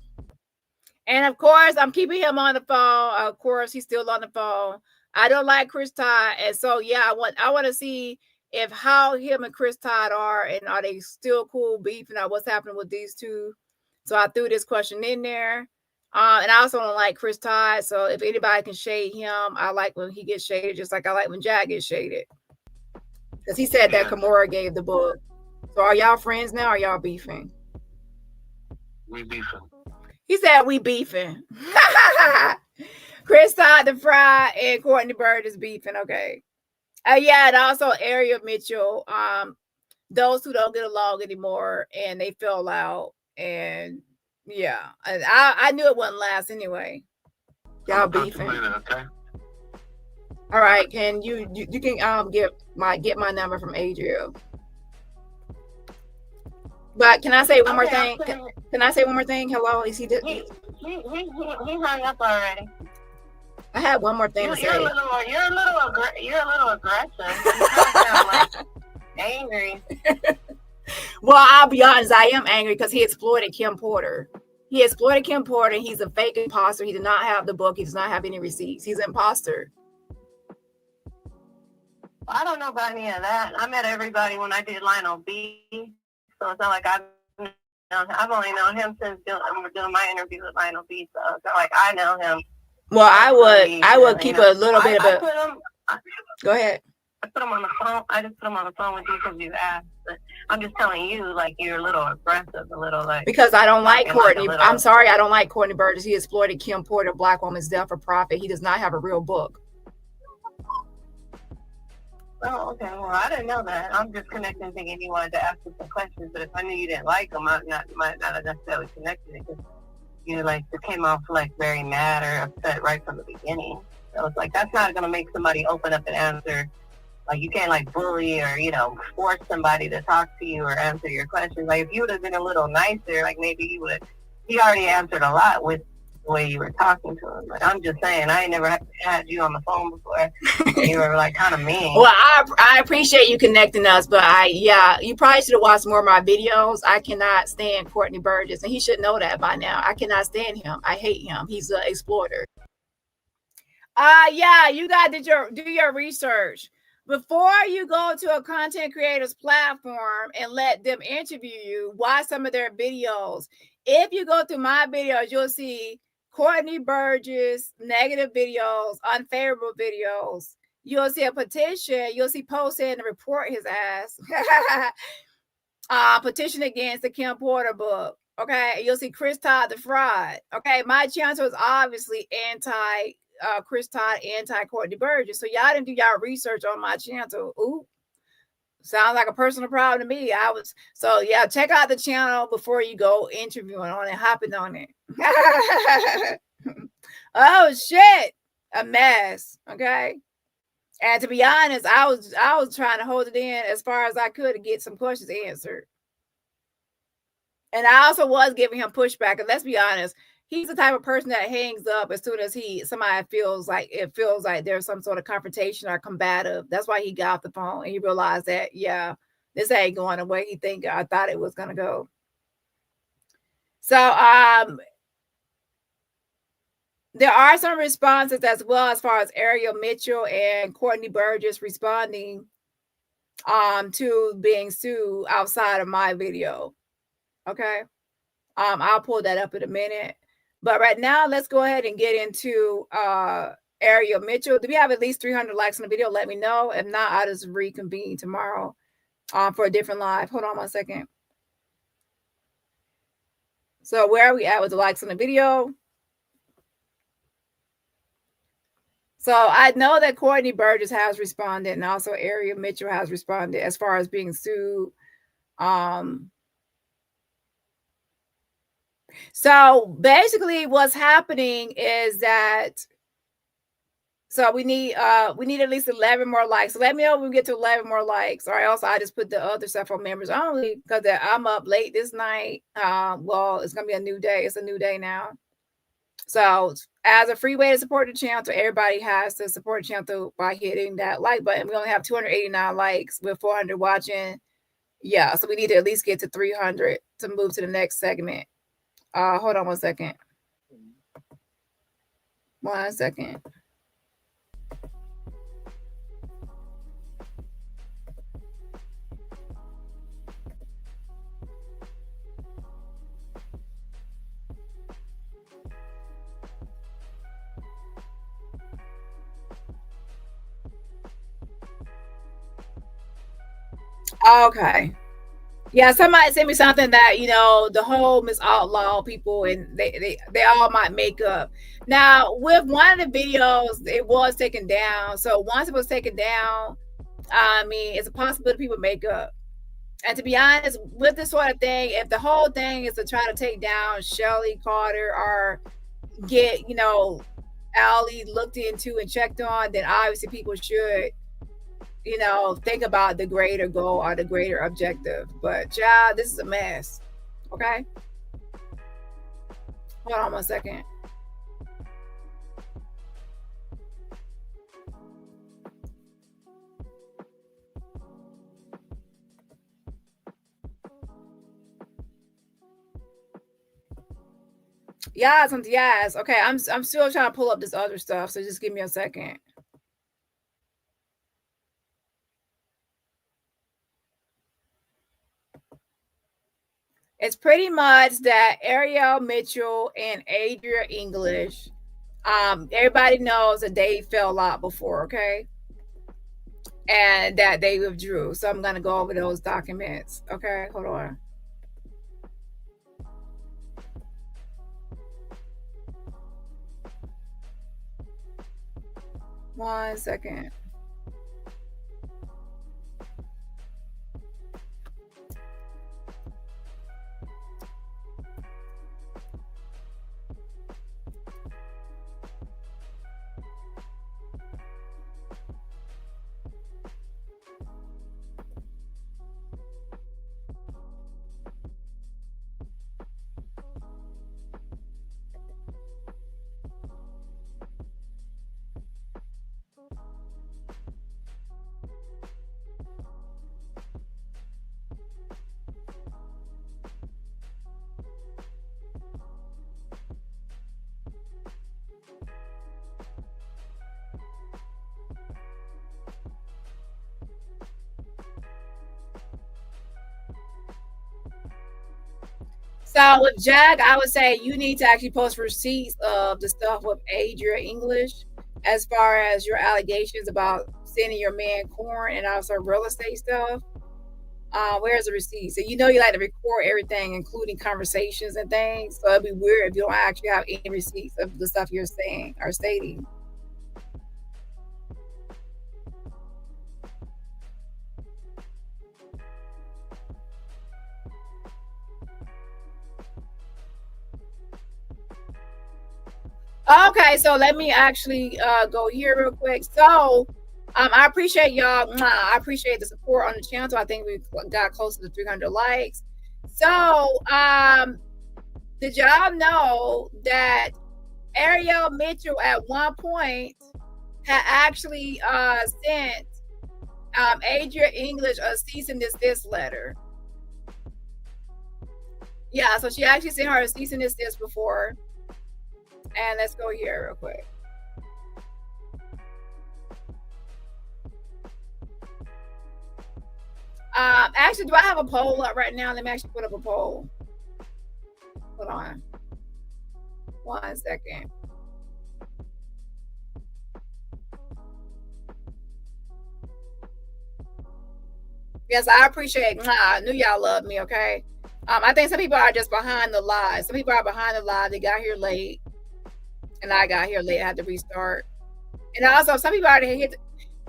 And of course, I'm keeping him on the phone. Of course, he's still on the phone. I don't like Chris Todd. And so, yeah, I want to see how him and Chris Todd are, and are they still cool beefing, or what's happening with these two. So I threw this question in there. And I also don't like Chris Todd. So if anybody can shade him, I like when he gets shaded, just like I like when Jack gets shaded. Because he said that Kimora gave the book. So are y'all friends now, or are y'all beefing? We beefing. He said we beefing. Chris Todd the Fry and Courtney Burgess beefing. Okay. Yeah, and also Ariel Mitchell. Those who don't get along anymore and they fell out. And yeah, I knew it wouldn't last anyway. Y'all beefing. Okay. All right, can you can get my number from Adriel. But can I say one more thing? Can I say one more thing? Hello, is he? He hung up already. I had one more thing to say. You're a little aggressive. You sound like angry. Well, I'll be honest. I am angry because he exploited Kim Porter. He exploited Kim Porter. He's a fake imposter. He did not have the book. He does not have any receipts. He's an imposter. I don't know about any of that. I met everybody when I did Lionel B. So it's not like I've only known him since doing my interview with Lionel B. So it's not like I know him. Well, I would keep a little bit of a. Go ahead. I put him on the phone. I just put him on the phone with you because you asked. But I'm just telling you, you're a little aggressive, a little Because I don't like Courtney. I'm sorry, I don't like Courtney Burgess. He exploited Kim Porter, Black woman's death for profit. He does not have a real book. Oh, okay. Well, I didn't know that. I'm just connecting, thinking you wanted to ask him some questions. But if I knew you didn't like him, I might not have necessarily connected it because you came off very mad or upset right from the beginning. So it's that's not going to make somebody open up and answer. You can't bully or force somebody to talk to you or answer your questions. If you would have been a little nicer, maybe he already answered a lot with the way you were talking to him. But I'm just saying, I ain't never had you on the phone before. You were kind of mean. Well, I appreciate you connecting us, but you probably should have watched more of my videos. I cannot stand Courtney Burgess, and he should know that by now. I cannot stand him. I hate him. He's an exploiter. You got to do your research. before you go to a content creator's platform and let them interview you, watch some of their videos. If you go through my videos, you'll see Courtney Burgess negative videos, unfavorable videos. You'll see a petition. You'll see posts saying to report his ass. Petition against the Kim Porter book. Okay, you'll see Chris Todd the fraud. Okay, my channel is obviously anti Chris Todd, anti Courtney Burgess. So y'all didn't do y'all research on my channel. Ooh, sounds like a personal problem to me. So yeah, check out the channel before you go interviewing on it, hopping on it. Oh shit, a mess. Okay. And to be honest, I was trying to hold it in as far as I could to get some questions answered. And I also was giving him pushback. And let's be honest, he's the type of person that hangs up as soon as somebody feels like there's some sort of confrontation or combative. That's why he got off the phone and he realized that, yeah, this ain't going the way I thought it was gonna go. So there are some responses as well as far as Ariel Mitchell and Courtney Burgess responding to being sued outside of my video. Okay. I'll pull that up in a minute. But right now, let's go ahead and get into Ariel Mitchell. Do we have at least 300 likes on the video? Let me know. If not, I'll just reconvene tomorrow for a different live. Hold on 1 second. So where are we at with the likes on the video? So I know that Courtney Burgess has responded and also Ariel Mitchell has responded as far as being sued. So basically what's happening is that we need at least 11 more likes. So let me know when we get to 11 more likes, or else I just put the other stuff on members only because I'm up late this night. Well, it's gonna be a new day. It's a new day now. So as a free way to support the channel, everybody has to support the channel by hitting that like button. We only have 289 likes with 400 watching. Yeah, so we need to at least get to 300 to move to the next segment. Hold on 1 second. 1 second. Okay. Yeah, somebody sent me something that, the whole Miss Outlaw people, and they all might make up. Now, with one of the videos, it was taken down. So once it was taken down, it's a possibility people make up. And to be honest, with this sort of thing, if the whole thing is to try to take down Shelly Carter or get, Allie looked into and checked on, then obviously people should think about the greater goal or the greater objective. But child, this is a mess. Okay. Hold on 1 second. Yes. Okay, I'm still trying to pull up this other stuff, so just give me a second. It's pretty much that Ariel Mitchell and Adria English, everybody knows that they fell out before, okay? And that they withdrew. So I'm going to go over those documents. Okay, hold on. One second. So with Jag, I would say you need to actually post receipts of the stuff with Adria English, as far as your allegations about sending your man corn and also real estate stuff. Where's the receipts? So you know you like to record everything, including conversations and things. So it'd be weird if you don't actually have any receipts of the stuff you're saying or stating. Okay, so let me actually go here real quick. So I appreciate y'all. I appreciate the support on the channel. So I think we got close to 300 likes. So did y'all know that Ariel Mitchell at one point had actually sent Adria English a cease and desist letter? Yeah, so she actually sent her a cease and desist before. And let's go here real quick. Actually, do I have a poll up right now? Let me actually put up a poll. Hold on. 1 second. Yes, I appreciate. I knew y'all love me. Okay. I think some people are just behind the live. Some people are behind the live. They got here late. And I got here late. I had to restart. And also, some people already hit.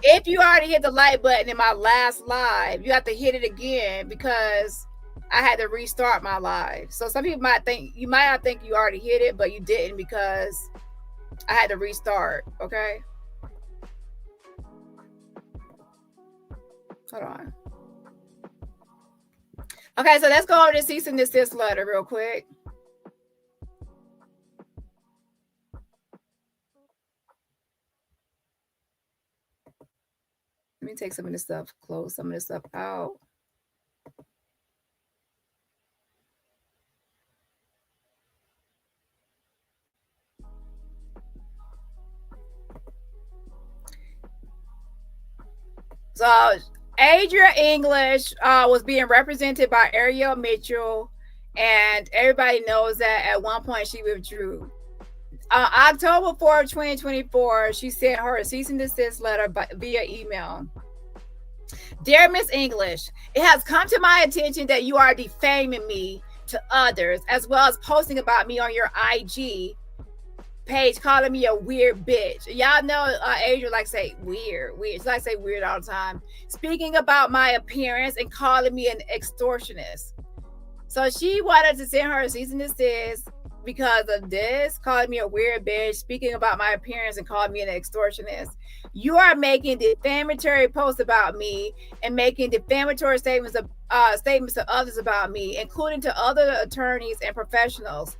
If you already hit the like button in my last live, you have to hit it again because I had to restart my live. So some people might think you already hit it, but you didn't because I had to restart. Okay. Hold on. Okay, so let's go over the cease and desist letter real quick. Let me take some of this stuff, close some of this stuff out. So Adria English was being represented by Ariel Mitchell, and everybody knows that at one point she withdrew. October 4th, 2024, she sent her a cease and desist letter via email. Dear Miss English, it has come to my attention that you are defaming me to others, as well as posting about me on your IG page, calling me a weird bitch. Y'all know Adria like say weird. She like say weird all the time. Speaking about my appearance and calling me an extortionist. So she wanted to send her a cease and desist because of this, calling me a weird bitch, speaking about my appearance and calling me an extortionist. You are making defamatory posts about me and making defamatory statements to others about me, including to other attorneys and professionals.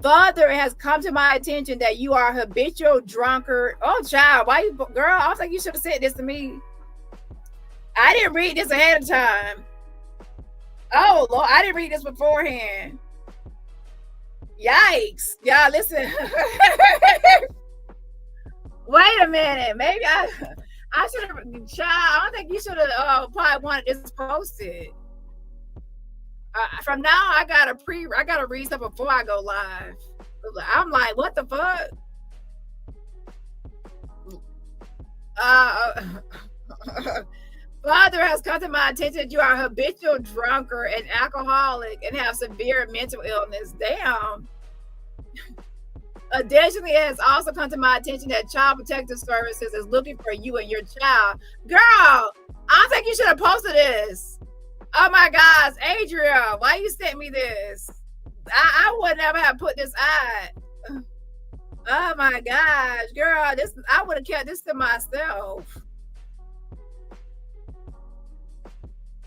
Further, it has come to my attention that you are a habitual drunkard. Oh, child, why you, girl? I was like, you should have said this to me. I didn't read this ahead of time. Oh, Lord, I didn't read this beforehand. Yikes. Y'all, listen. Wait a minute. Maybe I should have, child, I don't think you should have probably wanted this posted. From now, I gotta read stuff before I go live. I'm like, what the fuck? Father has come to my attention that you are a habitual drunkard and alcoholic and have severe mental illness. Damn. Additionally, it has also come to my attention that Child Protective Services is looking for you and your child. Girl, I don't think you should have posted this. Oh my gosh, Adria, why you sent me this? I would never have put this out. Oh my gosh, girl, this I would have kept this to myself.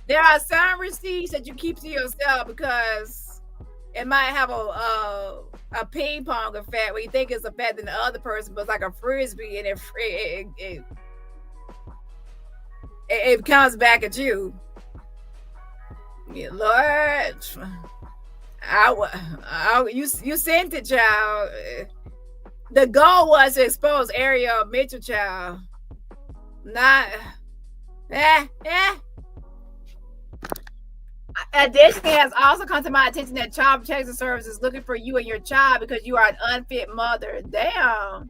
There are some receipts that you keep to yourself because it might have a ping pong effect where you think it's affecting the other person, but it's like a frisbee and it comes back at you. Yeah, Lord, you sent it, child. The goal was to expose Ariel Mitchell, child. Not, Additionally, it has also come to my attention that Child Protection Service is looking for you and your child because you are an unfit mother. Damn.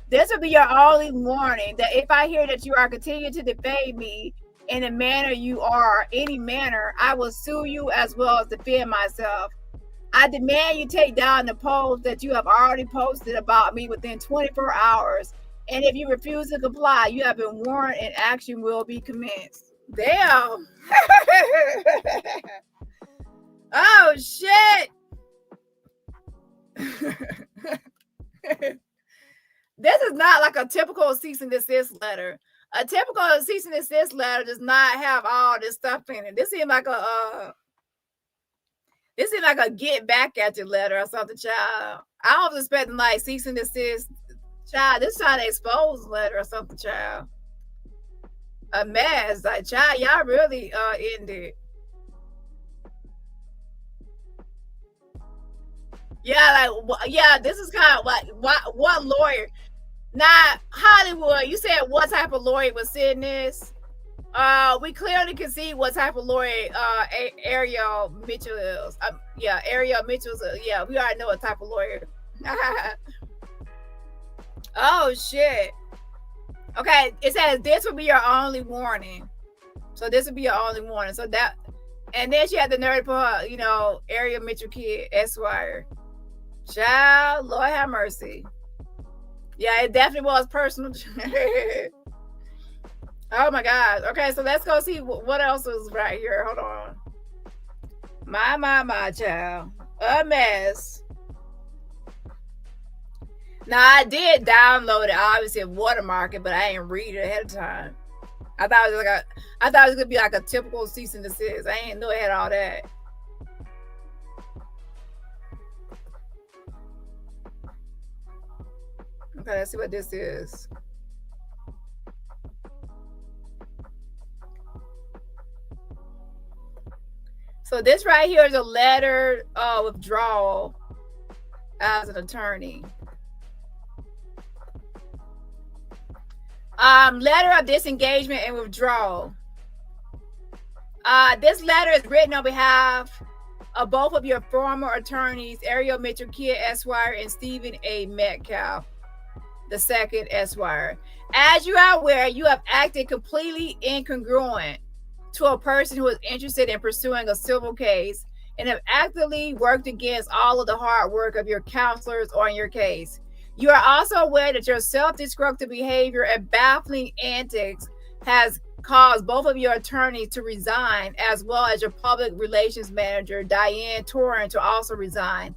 This will be your only warning that if I hear that you are continuing to defame me in the manner you are, any manner, I will sue you as well as defend myself. I demand you take down the post that you have already posted about me within 24 hours. And if you refuse to comply, you have been warned and action will be commenced. Damn. Oh, shit. This is not like a typical cease and desist letter. A typical cease and desist letter does not have all this stuff in it. This seems like a get back at your letter or something, child. I was expecting like cease and desist, child. This trying to expose letter or something, child. A mess, like, child. Y'all really ended. Yeah, like, yeah. This is kind of like what lawyer. Now, Hollywood, you said what type of lawyer was sending this? We clearly can see what type of lawyer Ariel Mitchell is. Yeah, Ariel Mitchell's. Yeah, we already know what type of lawyer. Oh shit. Okay, it says this will be your only warning. So this will be your only warning. So that, and then she had the nerve to put her, you know, Ariel Mitchell kid, Esquire. Child, Lord have mercy. Yeah, it definitely was personal. Oh my God. Okay, so let's go see what else is right here. Hold on. My child. A mess. Now, I did download it, obviously, and watermark it, but I didn't read it ahead of time. I thought it was gonna be like a typical cease and desist. I didn't know it had all that. Okay, let's see what this is. So this right here is a letter of withdrawal as an attorney. Letter of disengagement and withdrawal. This letter is written on behalf of both of your former attorneys, Ariel Mitchell Kidd Esquire and Stephen A. Metcalf II Esquire. As you are aware, you have acted completely incongruent to a person who is interested in pursuing a civil case and have actively worked against all of the hard work of your counselors on your case. You are also aware that your self-destructive behavior and baffling antics has caused both of your attorneys to resign, as well as your public relations manager, Diane Torrin, to also resign.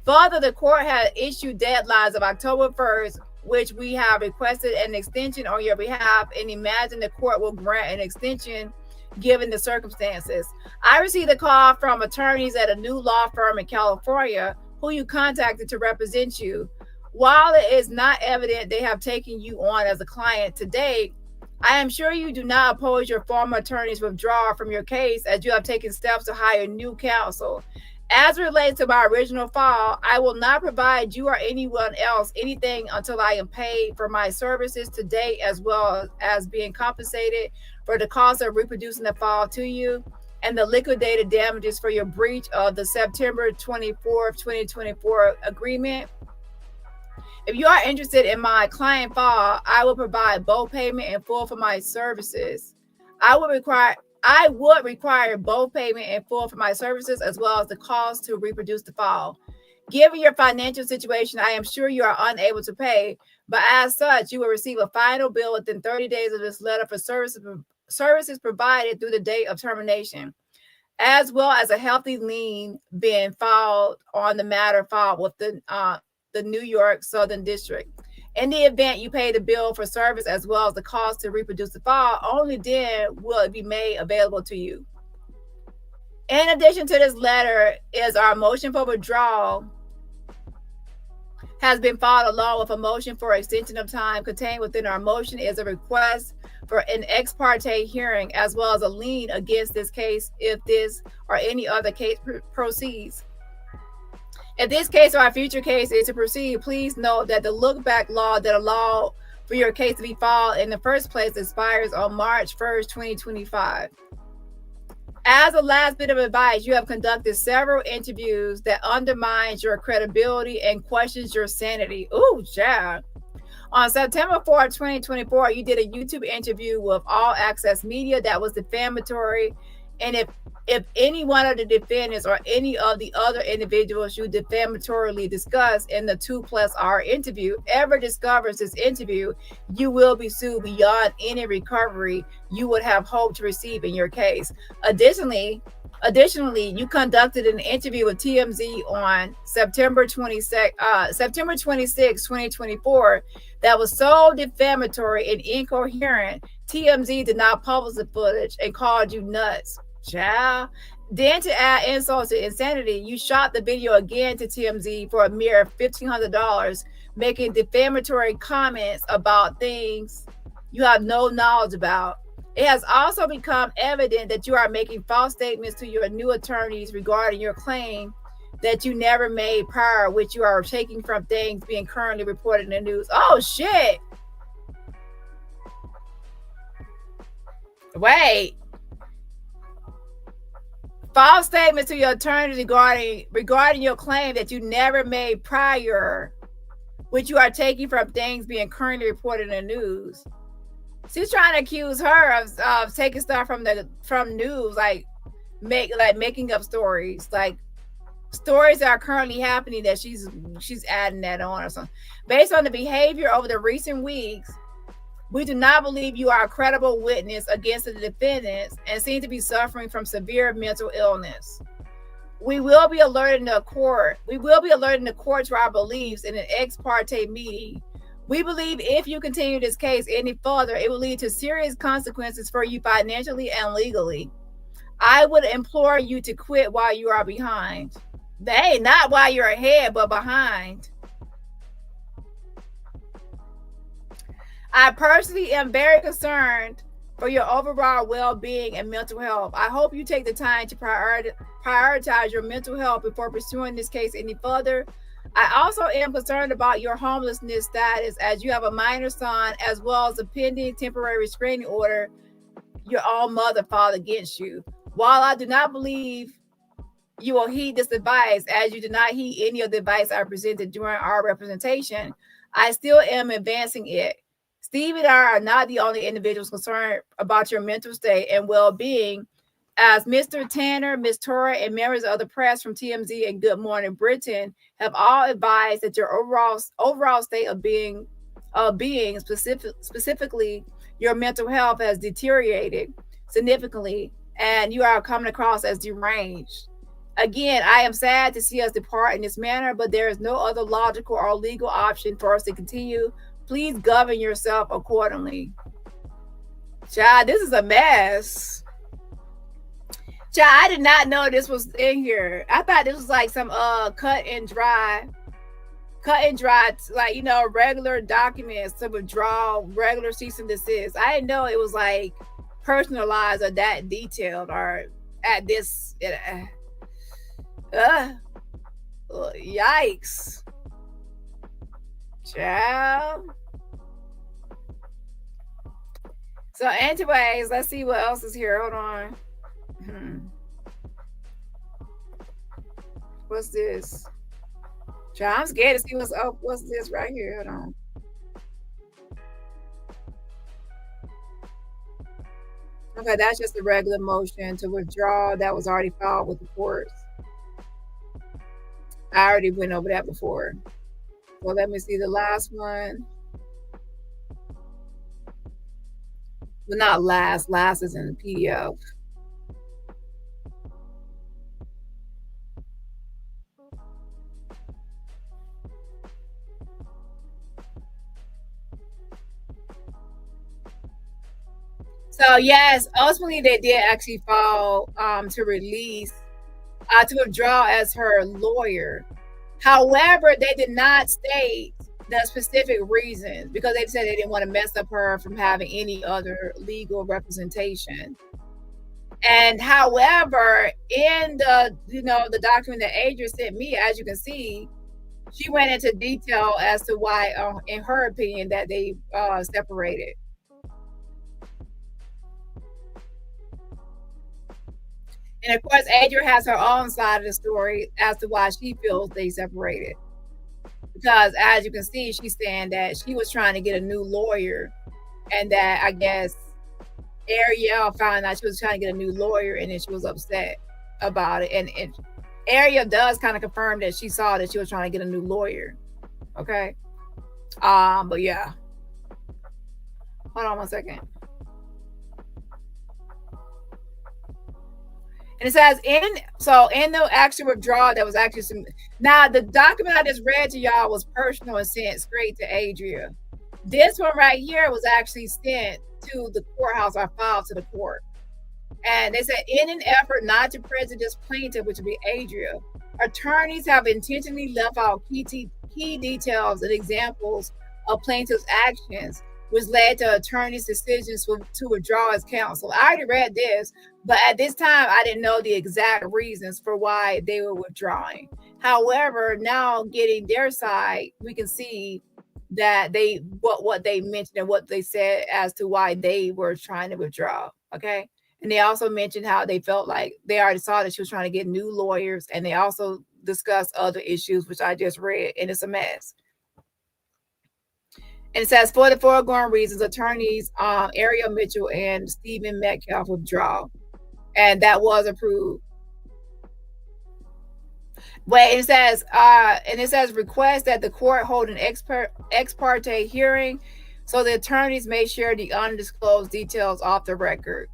Further, the court has issued deadlines of October 1st, which we have requested an extension on your behalf, and imagine the court will grant an extension given the circumstances. I received a call from attorneys at a new law firm in California who you contacted to represent you. While it is not evident they have taken you on as a client to date, I am sure you do not oppose your former attorney's withdrawal from your case, as you have taken steps to hire new counsel. As it relates to my original file, I will not provide you or anyone else anything until I am paid for my services to date, as well as being compensated for the cost of reproducing the file to you and the liquidated damages for your breach of the September 24th, 2024 agreement. If you are interested in my client file, I will provide both payment in full for my services. I would require both payment in full for my services, as well as the cost to reproduce the file. Given your financial situation, I am sure you are unable to pay, but as such, you will receive a final bill within 30 days of this letter for services provided through the date of termination, as well as a healthy lien being filed on the matter filed with the New York Southern District. In the event you pay the bill for service as well as the cost to reproduce the file, only then will it be made available to you. In addition to this letter is our motion for withdrawal has been filed along with a motion for extension of time. Contained within our motion is a request for an ex parte hearing, as well as a lien against this case if this or any other case proceeds. If this case or a future case is to proceed, please note that the look-back law that allowed for your case to be filed in the first place expires on March 1st, 2025. As a last bit of advice, you have conducted several interviews that undermines your credibility and questions your sanity. Ooh, yeah. On September 4th, 2024, you did a YouTube interview with All Access Media that was defamatory. And if any one of the defendants or any of the other individuals you defamatorily discussed in the 2+R interview ever discovers this interview, you will be sued beyond any recovery you would have hoped to receive in your case. Additionally, you conducted an interview with TMZ on September 26, 2024 that was so defamatory and incoherent, TMZ did not publish the footage and called you nuts. Child. Then to add insult to insanity, you shot the video again to TMZ for a mere $1,500, making defamatory comments about things you have no knowledge about. It has also become evident that you are making false statements to your new attorneys regarding your claim that you never made prior, which you are taking from things being currently reported in the news. Oh, shit. Wait. False statements to your attorneys regarding your claim that you never made prior, which you are taking from things being currently reported in the news. She's trying to accuse her of taking stuff from news, like making up stories, like stories that are currently happening that she's adding that on or something. Based on the behavior over the recent weeks, we do not believe you are a credible witness against the defendants and seem to be suffering from severe mental illness. We will be alerting the court. We will be alerting the court to our beliefs in an ex parte meeting. We believe if you continue this case any further, it will lead to serious consequences for you financially and legally. I would implore you to quit while you are behind. Hey, not while you're ahead, but behind. I personally am very concerned for your overall well-being and mental health. I hope you take the time to prioritize your mental health before pursuing this case any further. I also am concerned about your homelessness status as you have a minor son as well as a pending temporary restraining order your own mother filed against you. While I do not believe you will heed this advice, as you did not heed any of the advice I presented during our representation, I still am advancing it. Steve and I are not the only individuals concerned about your mental state and well-being, as Mr. Tanner, Ms. Tora, and members of the press from TMZ and Good Morning Britain have all advised that your overall state of being specifically your mental health has deteriorated significantly, and you are coming across as deranged. Again, I am sad to see us depart in this manner, but there is no other logical or legal option for us to continue. Please govern yourself accordingly. Child, this is a mess. Child, I did not know this was in here. I thought this was like some cut and dry, like, you know, regular documents to withdraw, regular cease and desist. I didn't know it was like personalized or that detailed or at this. Yikes. Child. So anyways, let's see what else is here. Hold on. What's this? Child, I'm scared to see what's up. What's this right here? Hold on. Okay, that's just a regular motion to withdraw that was already filed with the courts. I already went over that before. So let me see the last one. Well, not last. Last is in the PDF. So yes, ultimately they did actually file to release, to withdraw as her lawyer. However, they did not state the specific reasons because they said they didn't want to mess up her from having any other legal representation. And however, in the the document that Adria sent me, as you can see, she went into detail as to why, in her opinion, that they separated. And of course, Adria has her own side of the story as to why she feels they separated. Because as you can see, she's saying that she was trying to get a new lawyer, and that I guess Ariel found out she was trying to get a new lawyer, and then she was upset about it. And Ariel does kind of confirm that she saw that she was trying to get a new lawyer. Okay. But yeah. Hold on one second. And it says in the actual withdrawal, there was actually some. Now the document I just read to y'all was personal and sent straight to Adria. This one right here was actually sent to the courthouse or filed to the court. And they said, in an effort not to prejudice plaintiff, which would be Adria, attorneys have intentionally left out key details and examples of plaintiff's actions, which led to attorneys' decisions to withdraw as counsel. I already read this, but at this time, I didn't know the exact reasons for why they were withdrawing. However, now getting their side, we can see that what they mentioned and what they said as to why they were trying to withdraw. Okay. And they also mentioned how they felt like they already saw that she was trying to get new lawyers. And they also discussed other issues, which I just read, and it's a mess. And it says, for the foregoing reasons, attorneys Ariel Mitchell and Stephen Metcalf withdraw. And that was approved. Wait, it says request that the court hold an ex parte hearing so the attorneys may share the undisclosed details off the record.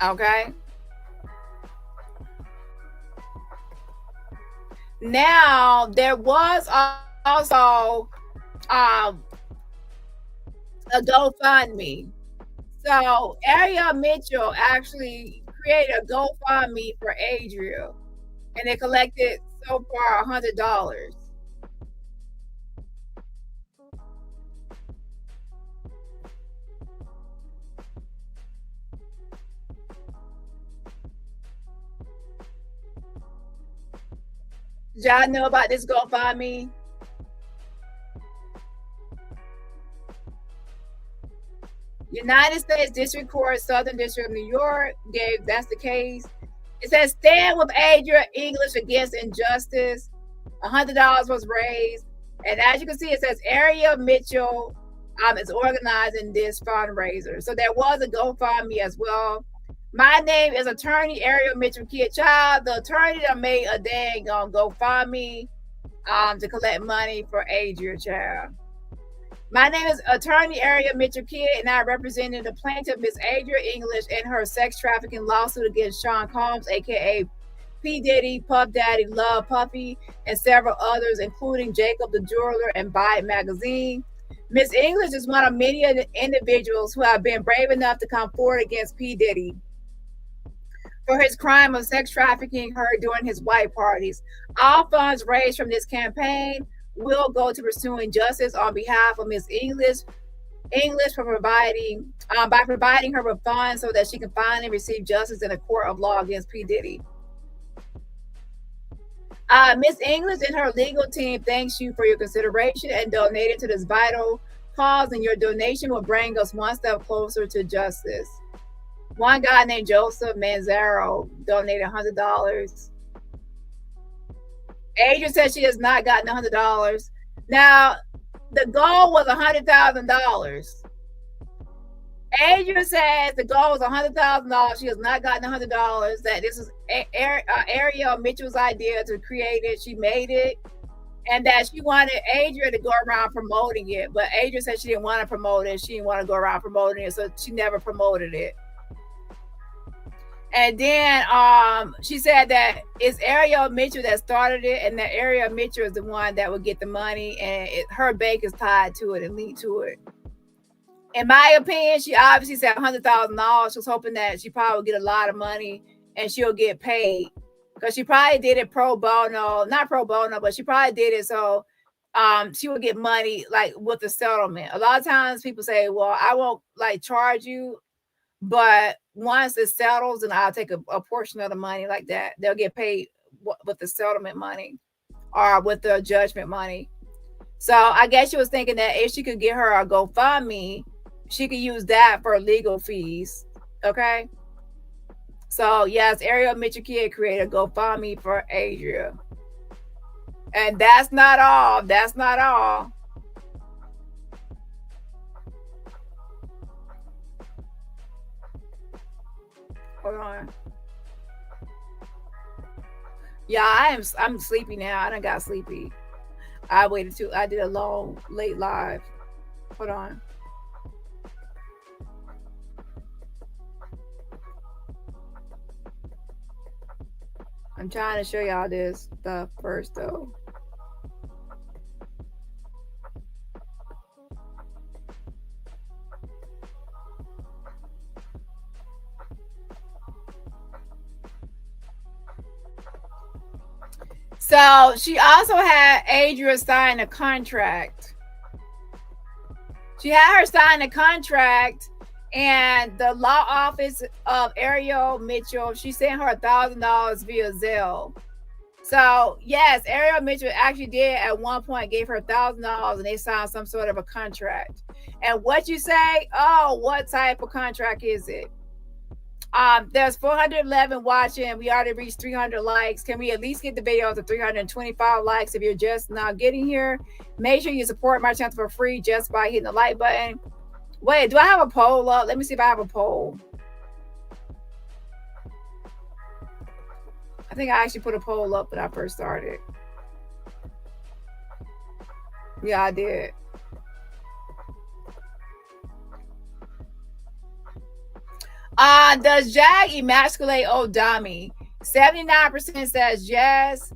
Okay. Now there was also a GoFundMe. So Ariel Mitchell actually created a GoFundMe for Adria, and they collected so far $100. Did y'all know about this GoFundMe? United States District Court, Southern District of New York, gave that's the case. It says, stand with Adria English against injustice. $100 was raised. And as you can see, it says Ariel Mitchell is organizing this fundraiser. So there was a GoFundMe as well. My name is attorney Ariel Mitchell Kid Child. The attorney that made a dang GoFundMe to collect money for Adria Child. My name is attorney Ariel Mitchell Kid, and I represented the plaintiff, Miss Adria English, in her sex trafficking lawsuit against Sean Combs, aka P. Diddy, Puff Daddy, Love Puffy, and several others, including Jacob the Jeweler and Buy It Magazine. Miss English is one of many individuals who have been brave enough to come forward against P. Diddy for his crime of sex trafficking her during his white parties. All funds raised from this campaign will go to pursuing justice on behalf of Miss English for providing her with funds so that she can finally receive justice in a court of law against P. Diddy. Miss English and her legal team thanks you for your consideration and donated to this vital cause, and your donation will bring us one step closer to justice. One guy named Joseph Manzaro donated $100. Adria said she has not gotten $100. Now, the goal was $100,000. Adria says the goal was $100,000. She has not gotten $100. That this is Ariel Mitchell's idea to create it. She made it, and that she wanted Adria to go around promoting it. But Adria said she didn't want to promote it. She didn't want to go around promoting it, so she never promoted it. And then she said that it's Ariel Mitchell that started it, and that Ariel Mitchell is the one that would get the money, and her bank is tied to it and linked to it. In my opinion, she obviously said $100,000. She was hoping that she probably would get a lot of money and she'll get paid, because she probably did it pro bono, not pro bono, but she probably did it so she would get money like with the settlement. A lot of times people say, well, I won't like charge you, but once it settles, and I'll take a portion of the money like that. They'll get paid with the settlement money or with the judgment money. So I guess she was thinking that if she could get her a GoFundMe, she could use that for legal fees. Okay. So yes, Ariel Mitchell kid created GoFundMe for Adria. And that's not all. That's not all. Hold on. Yeah, I'm sleepy now. I done got sleepy. I did a long, late live. Hold on. I'm trying to show y'all this stuff first though. So she also had Adria sign a contract. She had her sign a contract, and the law office of Ariel Mitchell, she sent her $1,000 via Zelle. So yes, Ariel Mitchell actually did at one point gave her $1,000, and they signed some sort of a contract. And what you say? Oh, what type of contract is it? There's 411 watching. We already reached 300 likes. Can we at least get the video to 325 likes? If you're just now getting here, make sure you support my channel for free just by hitting the like button. Wait, do I have a poll up? Let me see if I have a poll. I think I actually put a poll up when I first started. Yeah, I did. Does Jag emasculate old Dani? 79% says yes.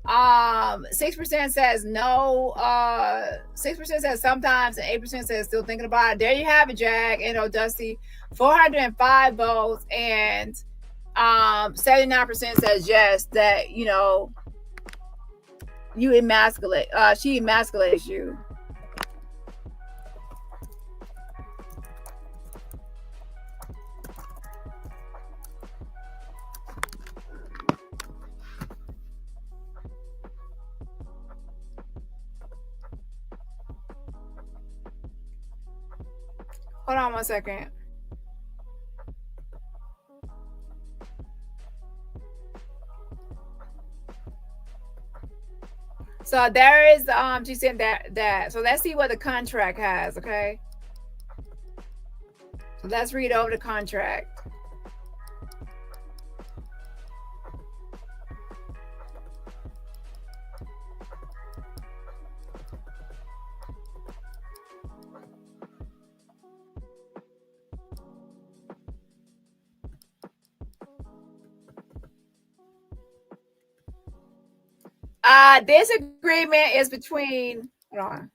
6% says no. 6% says sometimes, and 8% says still thinking about it. There you have it, Jag and Dusty. 405 votes, and 79% says yes, that you know you emasculate. She emasculates you. Hold on 1 second. So there is she said that. So let's see what the contract has, okay? So let's read over the contract. This agreement is between, hold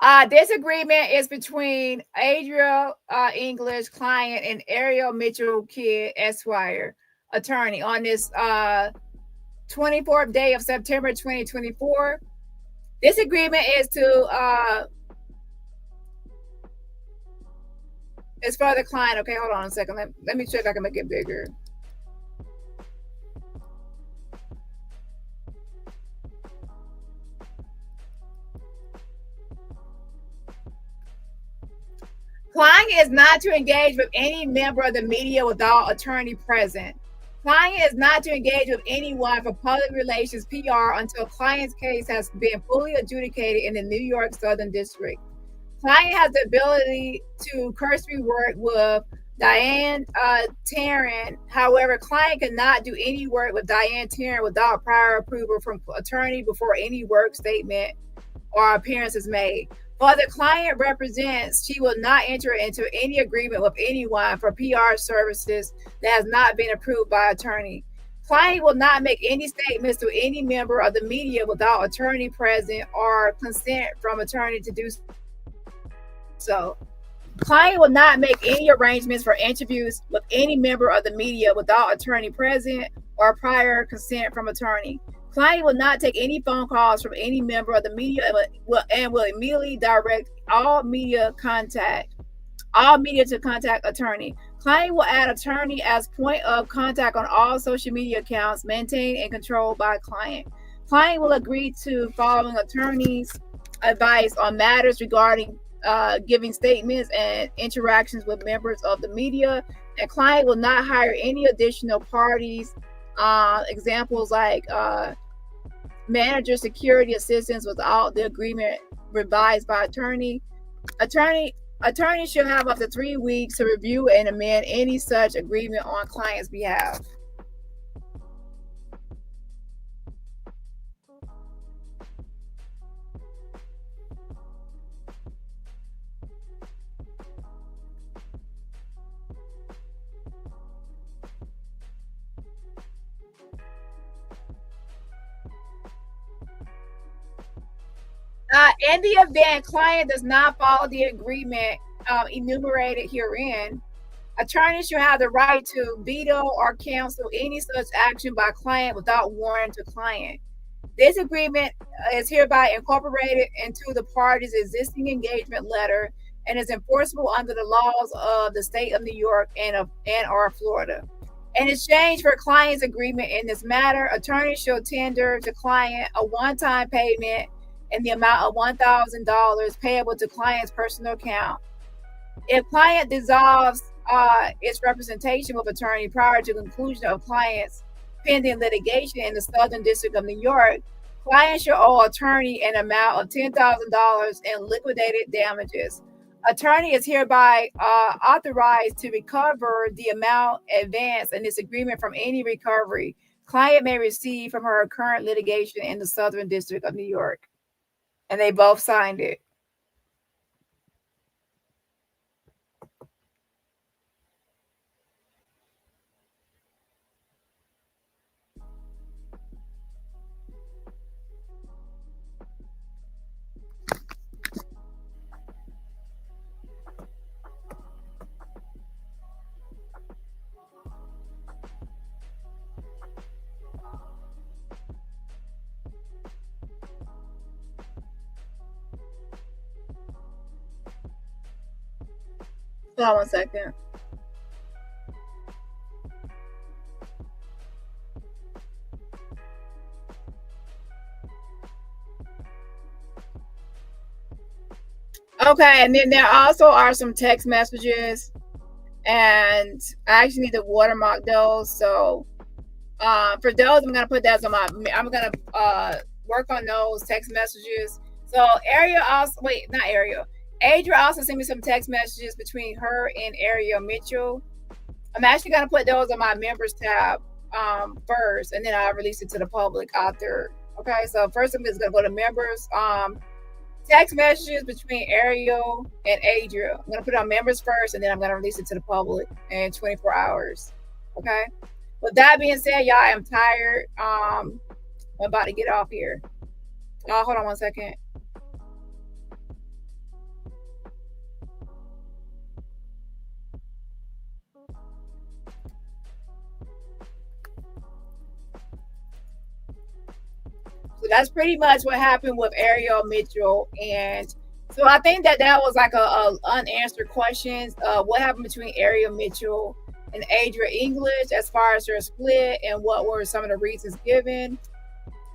on. This agreement is between Adria English client and Ariel Mitchell Kid Esquire attorney on this 24th day of September 2024. This agreement is to it's for the client. Okay, hold on a second. Let me check if I can make it bigger. Client is not to engage with any member of the media without attorney present. Client is not to engage with anyone for public relations PR until client's case has been fully adjudicated in the New York Southern District. Client has the ability to cursory work with Diane Tarrant. However, client cannot do any work with Diane Tarrant without prior approval from attorney before any work statement or appearance is made. For the client represents, she will not enter into any agreement with anyone for PR services that has not been approved by attorney. Client will not make any statements to any member of the media without attorney present or consent from attorney to do so. Client will not make any arrangements for interviews with any member of the media without attorney present or prior consent from attorney. Client will not take any phone calls from any member of the media and will immediately direct all media to contact attorney. Client will add attorney as point of contact on all social media accounts maintained and controlled by client. Client will agree to following attorney's advice on matters regarding giving statements and interactions with members of the media. And client will not hire any additional parties. Examples like manager, security assistants without the agreement revised by attorney. Attorney should have up to 3 weeks to review and amend any such agreement on client's behalf. In the event client does not follow the agreement enumerated herein, attorney should have the right to veto or cancel any such action by client without warning to client. This agreement is hereby incorporated into the parties' existing engagement letter and is enforceable under the laws of the state of New York and or Florida. In exchange for client's agreement in this matter, attorney shall tender to client a one-time payment in the amount of $1,000 payable to client's personal account. If client dissolves its representation with attorney prior to conclusion of client's pending litigation in the Southern District of New York, client shall owe attorney an amount of $10,000 in liquidated damages. Attorney is hereby authorized to recover the amount advanced in this agreement from any recovery client may receive from her current litigation in the Southern District of New York. And they both signed it. Hold on 1 second. Okay, and then there also are some text messages, and I actually need to watermark those. So for those, I'm gonna put that on my. I'm gonna work on those text messages. So Ariel also not Ariel. Adria also sent me some text messages between her and Ariel Mitchell. I'm actually gonna put those on my members tab first, and then I'll release it to the public after. Okay, so first I'm just gonna go to members. Text messages between Ariel and Adria. I'm gonna put it on members first, and then I'm gonna release it to the public in 24 hours. Okay. With that being said, y'all, I'm tired. I'm about to get off here. Hold on 1 second. So that's pretty much what happened with Ariel Mitchell. And so I think that was like a unanswered questions. What happened between Ariel Mitchell and Adria English as far as their split, and what were some of the reasons given.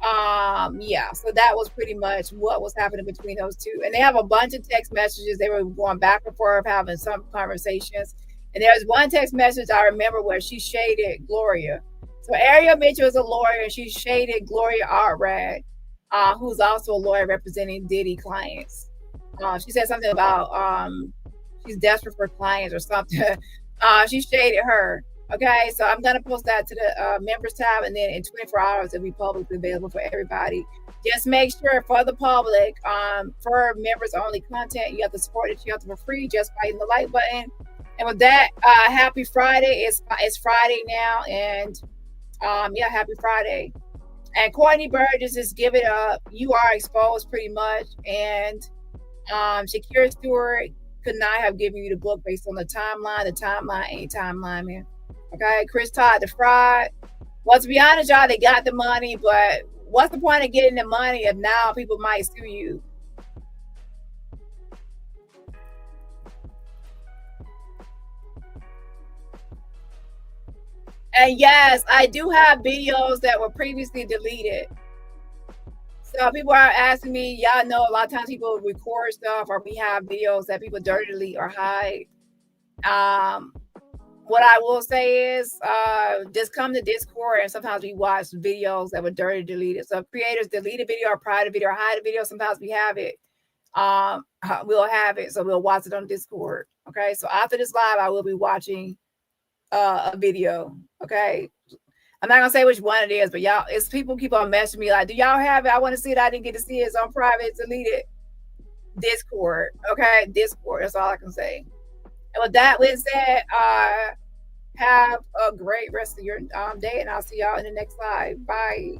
Yeah, so that was pretty much what was happening between those two. And they have a bunch of text messages. They were going back and forth, having some conversations. And there's one text message I remember where she shaded Gloria. So Ariel Mitchell is a lawyer, and she shaded Gloria Artrad, who's also a lawyer representing Diddy clients. She said something about she's desperate for clients or something. She shaded her. Okay, so I'm gonna post that to the members tab, and then in 24 hours it'll be publicly available for everybody. Just make sure for the public, for members only content, you have to support the channel for free just by hitting the like button. And with that, happy Friday. It's Friday now, and yeah, happy Friday. And Courtney Burgess is Give It Up. You Are Exposed, pretty much. And Shakira Stewart could not have given you the book based on the timeline. The timeline ain't timeline, man. Okay, Chris Todd, the fraud. Well, to be honest, y'all, they got the money, but what's the point of getting the money if now people might sue you? And yes, I do have videos that were previously deleted. So people are asking me, y'all know a lot of times people record stuff or we have videos that people dirty delete or hide. What I will say is just come to Discord, and sometimes we watch videos that were dirty deleted. So if creators delete a video or private video or hide a video, sometimes we have it. We'll have it, so we'll watch it on Discord. Okay, so after this live, I will be watching a video. Okay, I'm not gonna say which one it is, but y'all, it's people keep on messaging me like, do y'all have it? I want to see it. I didn't get to see it. It's on private, deleted. Discord. Okay, Discord. That's all I can say. And with that being said, have a great rest of your day, and I'll see y'all in the next live. Bye.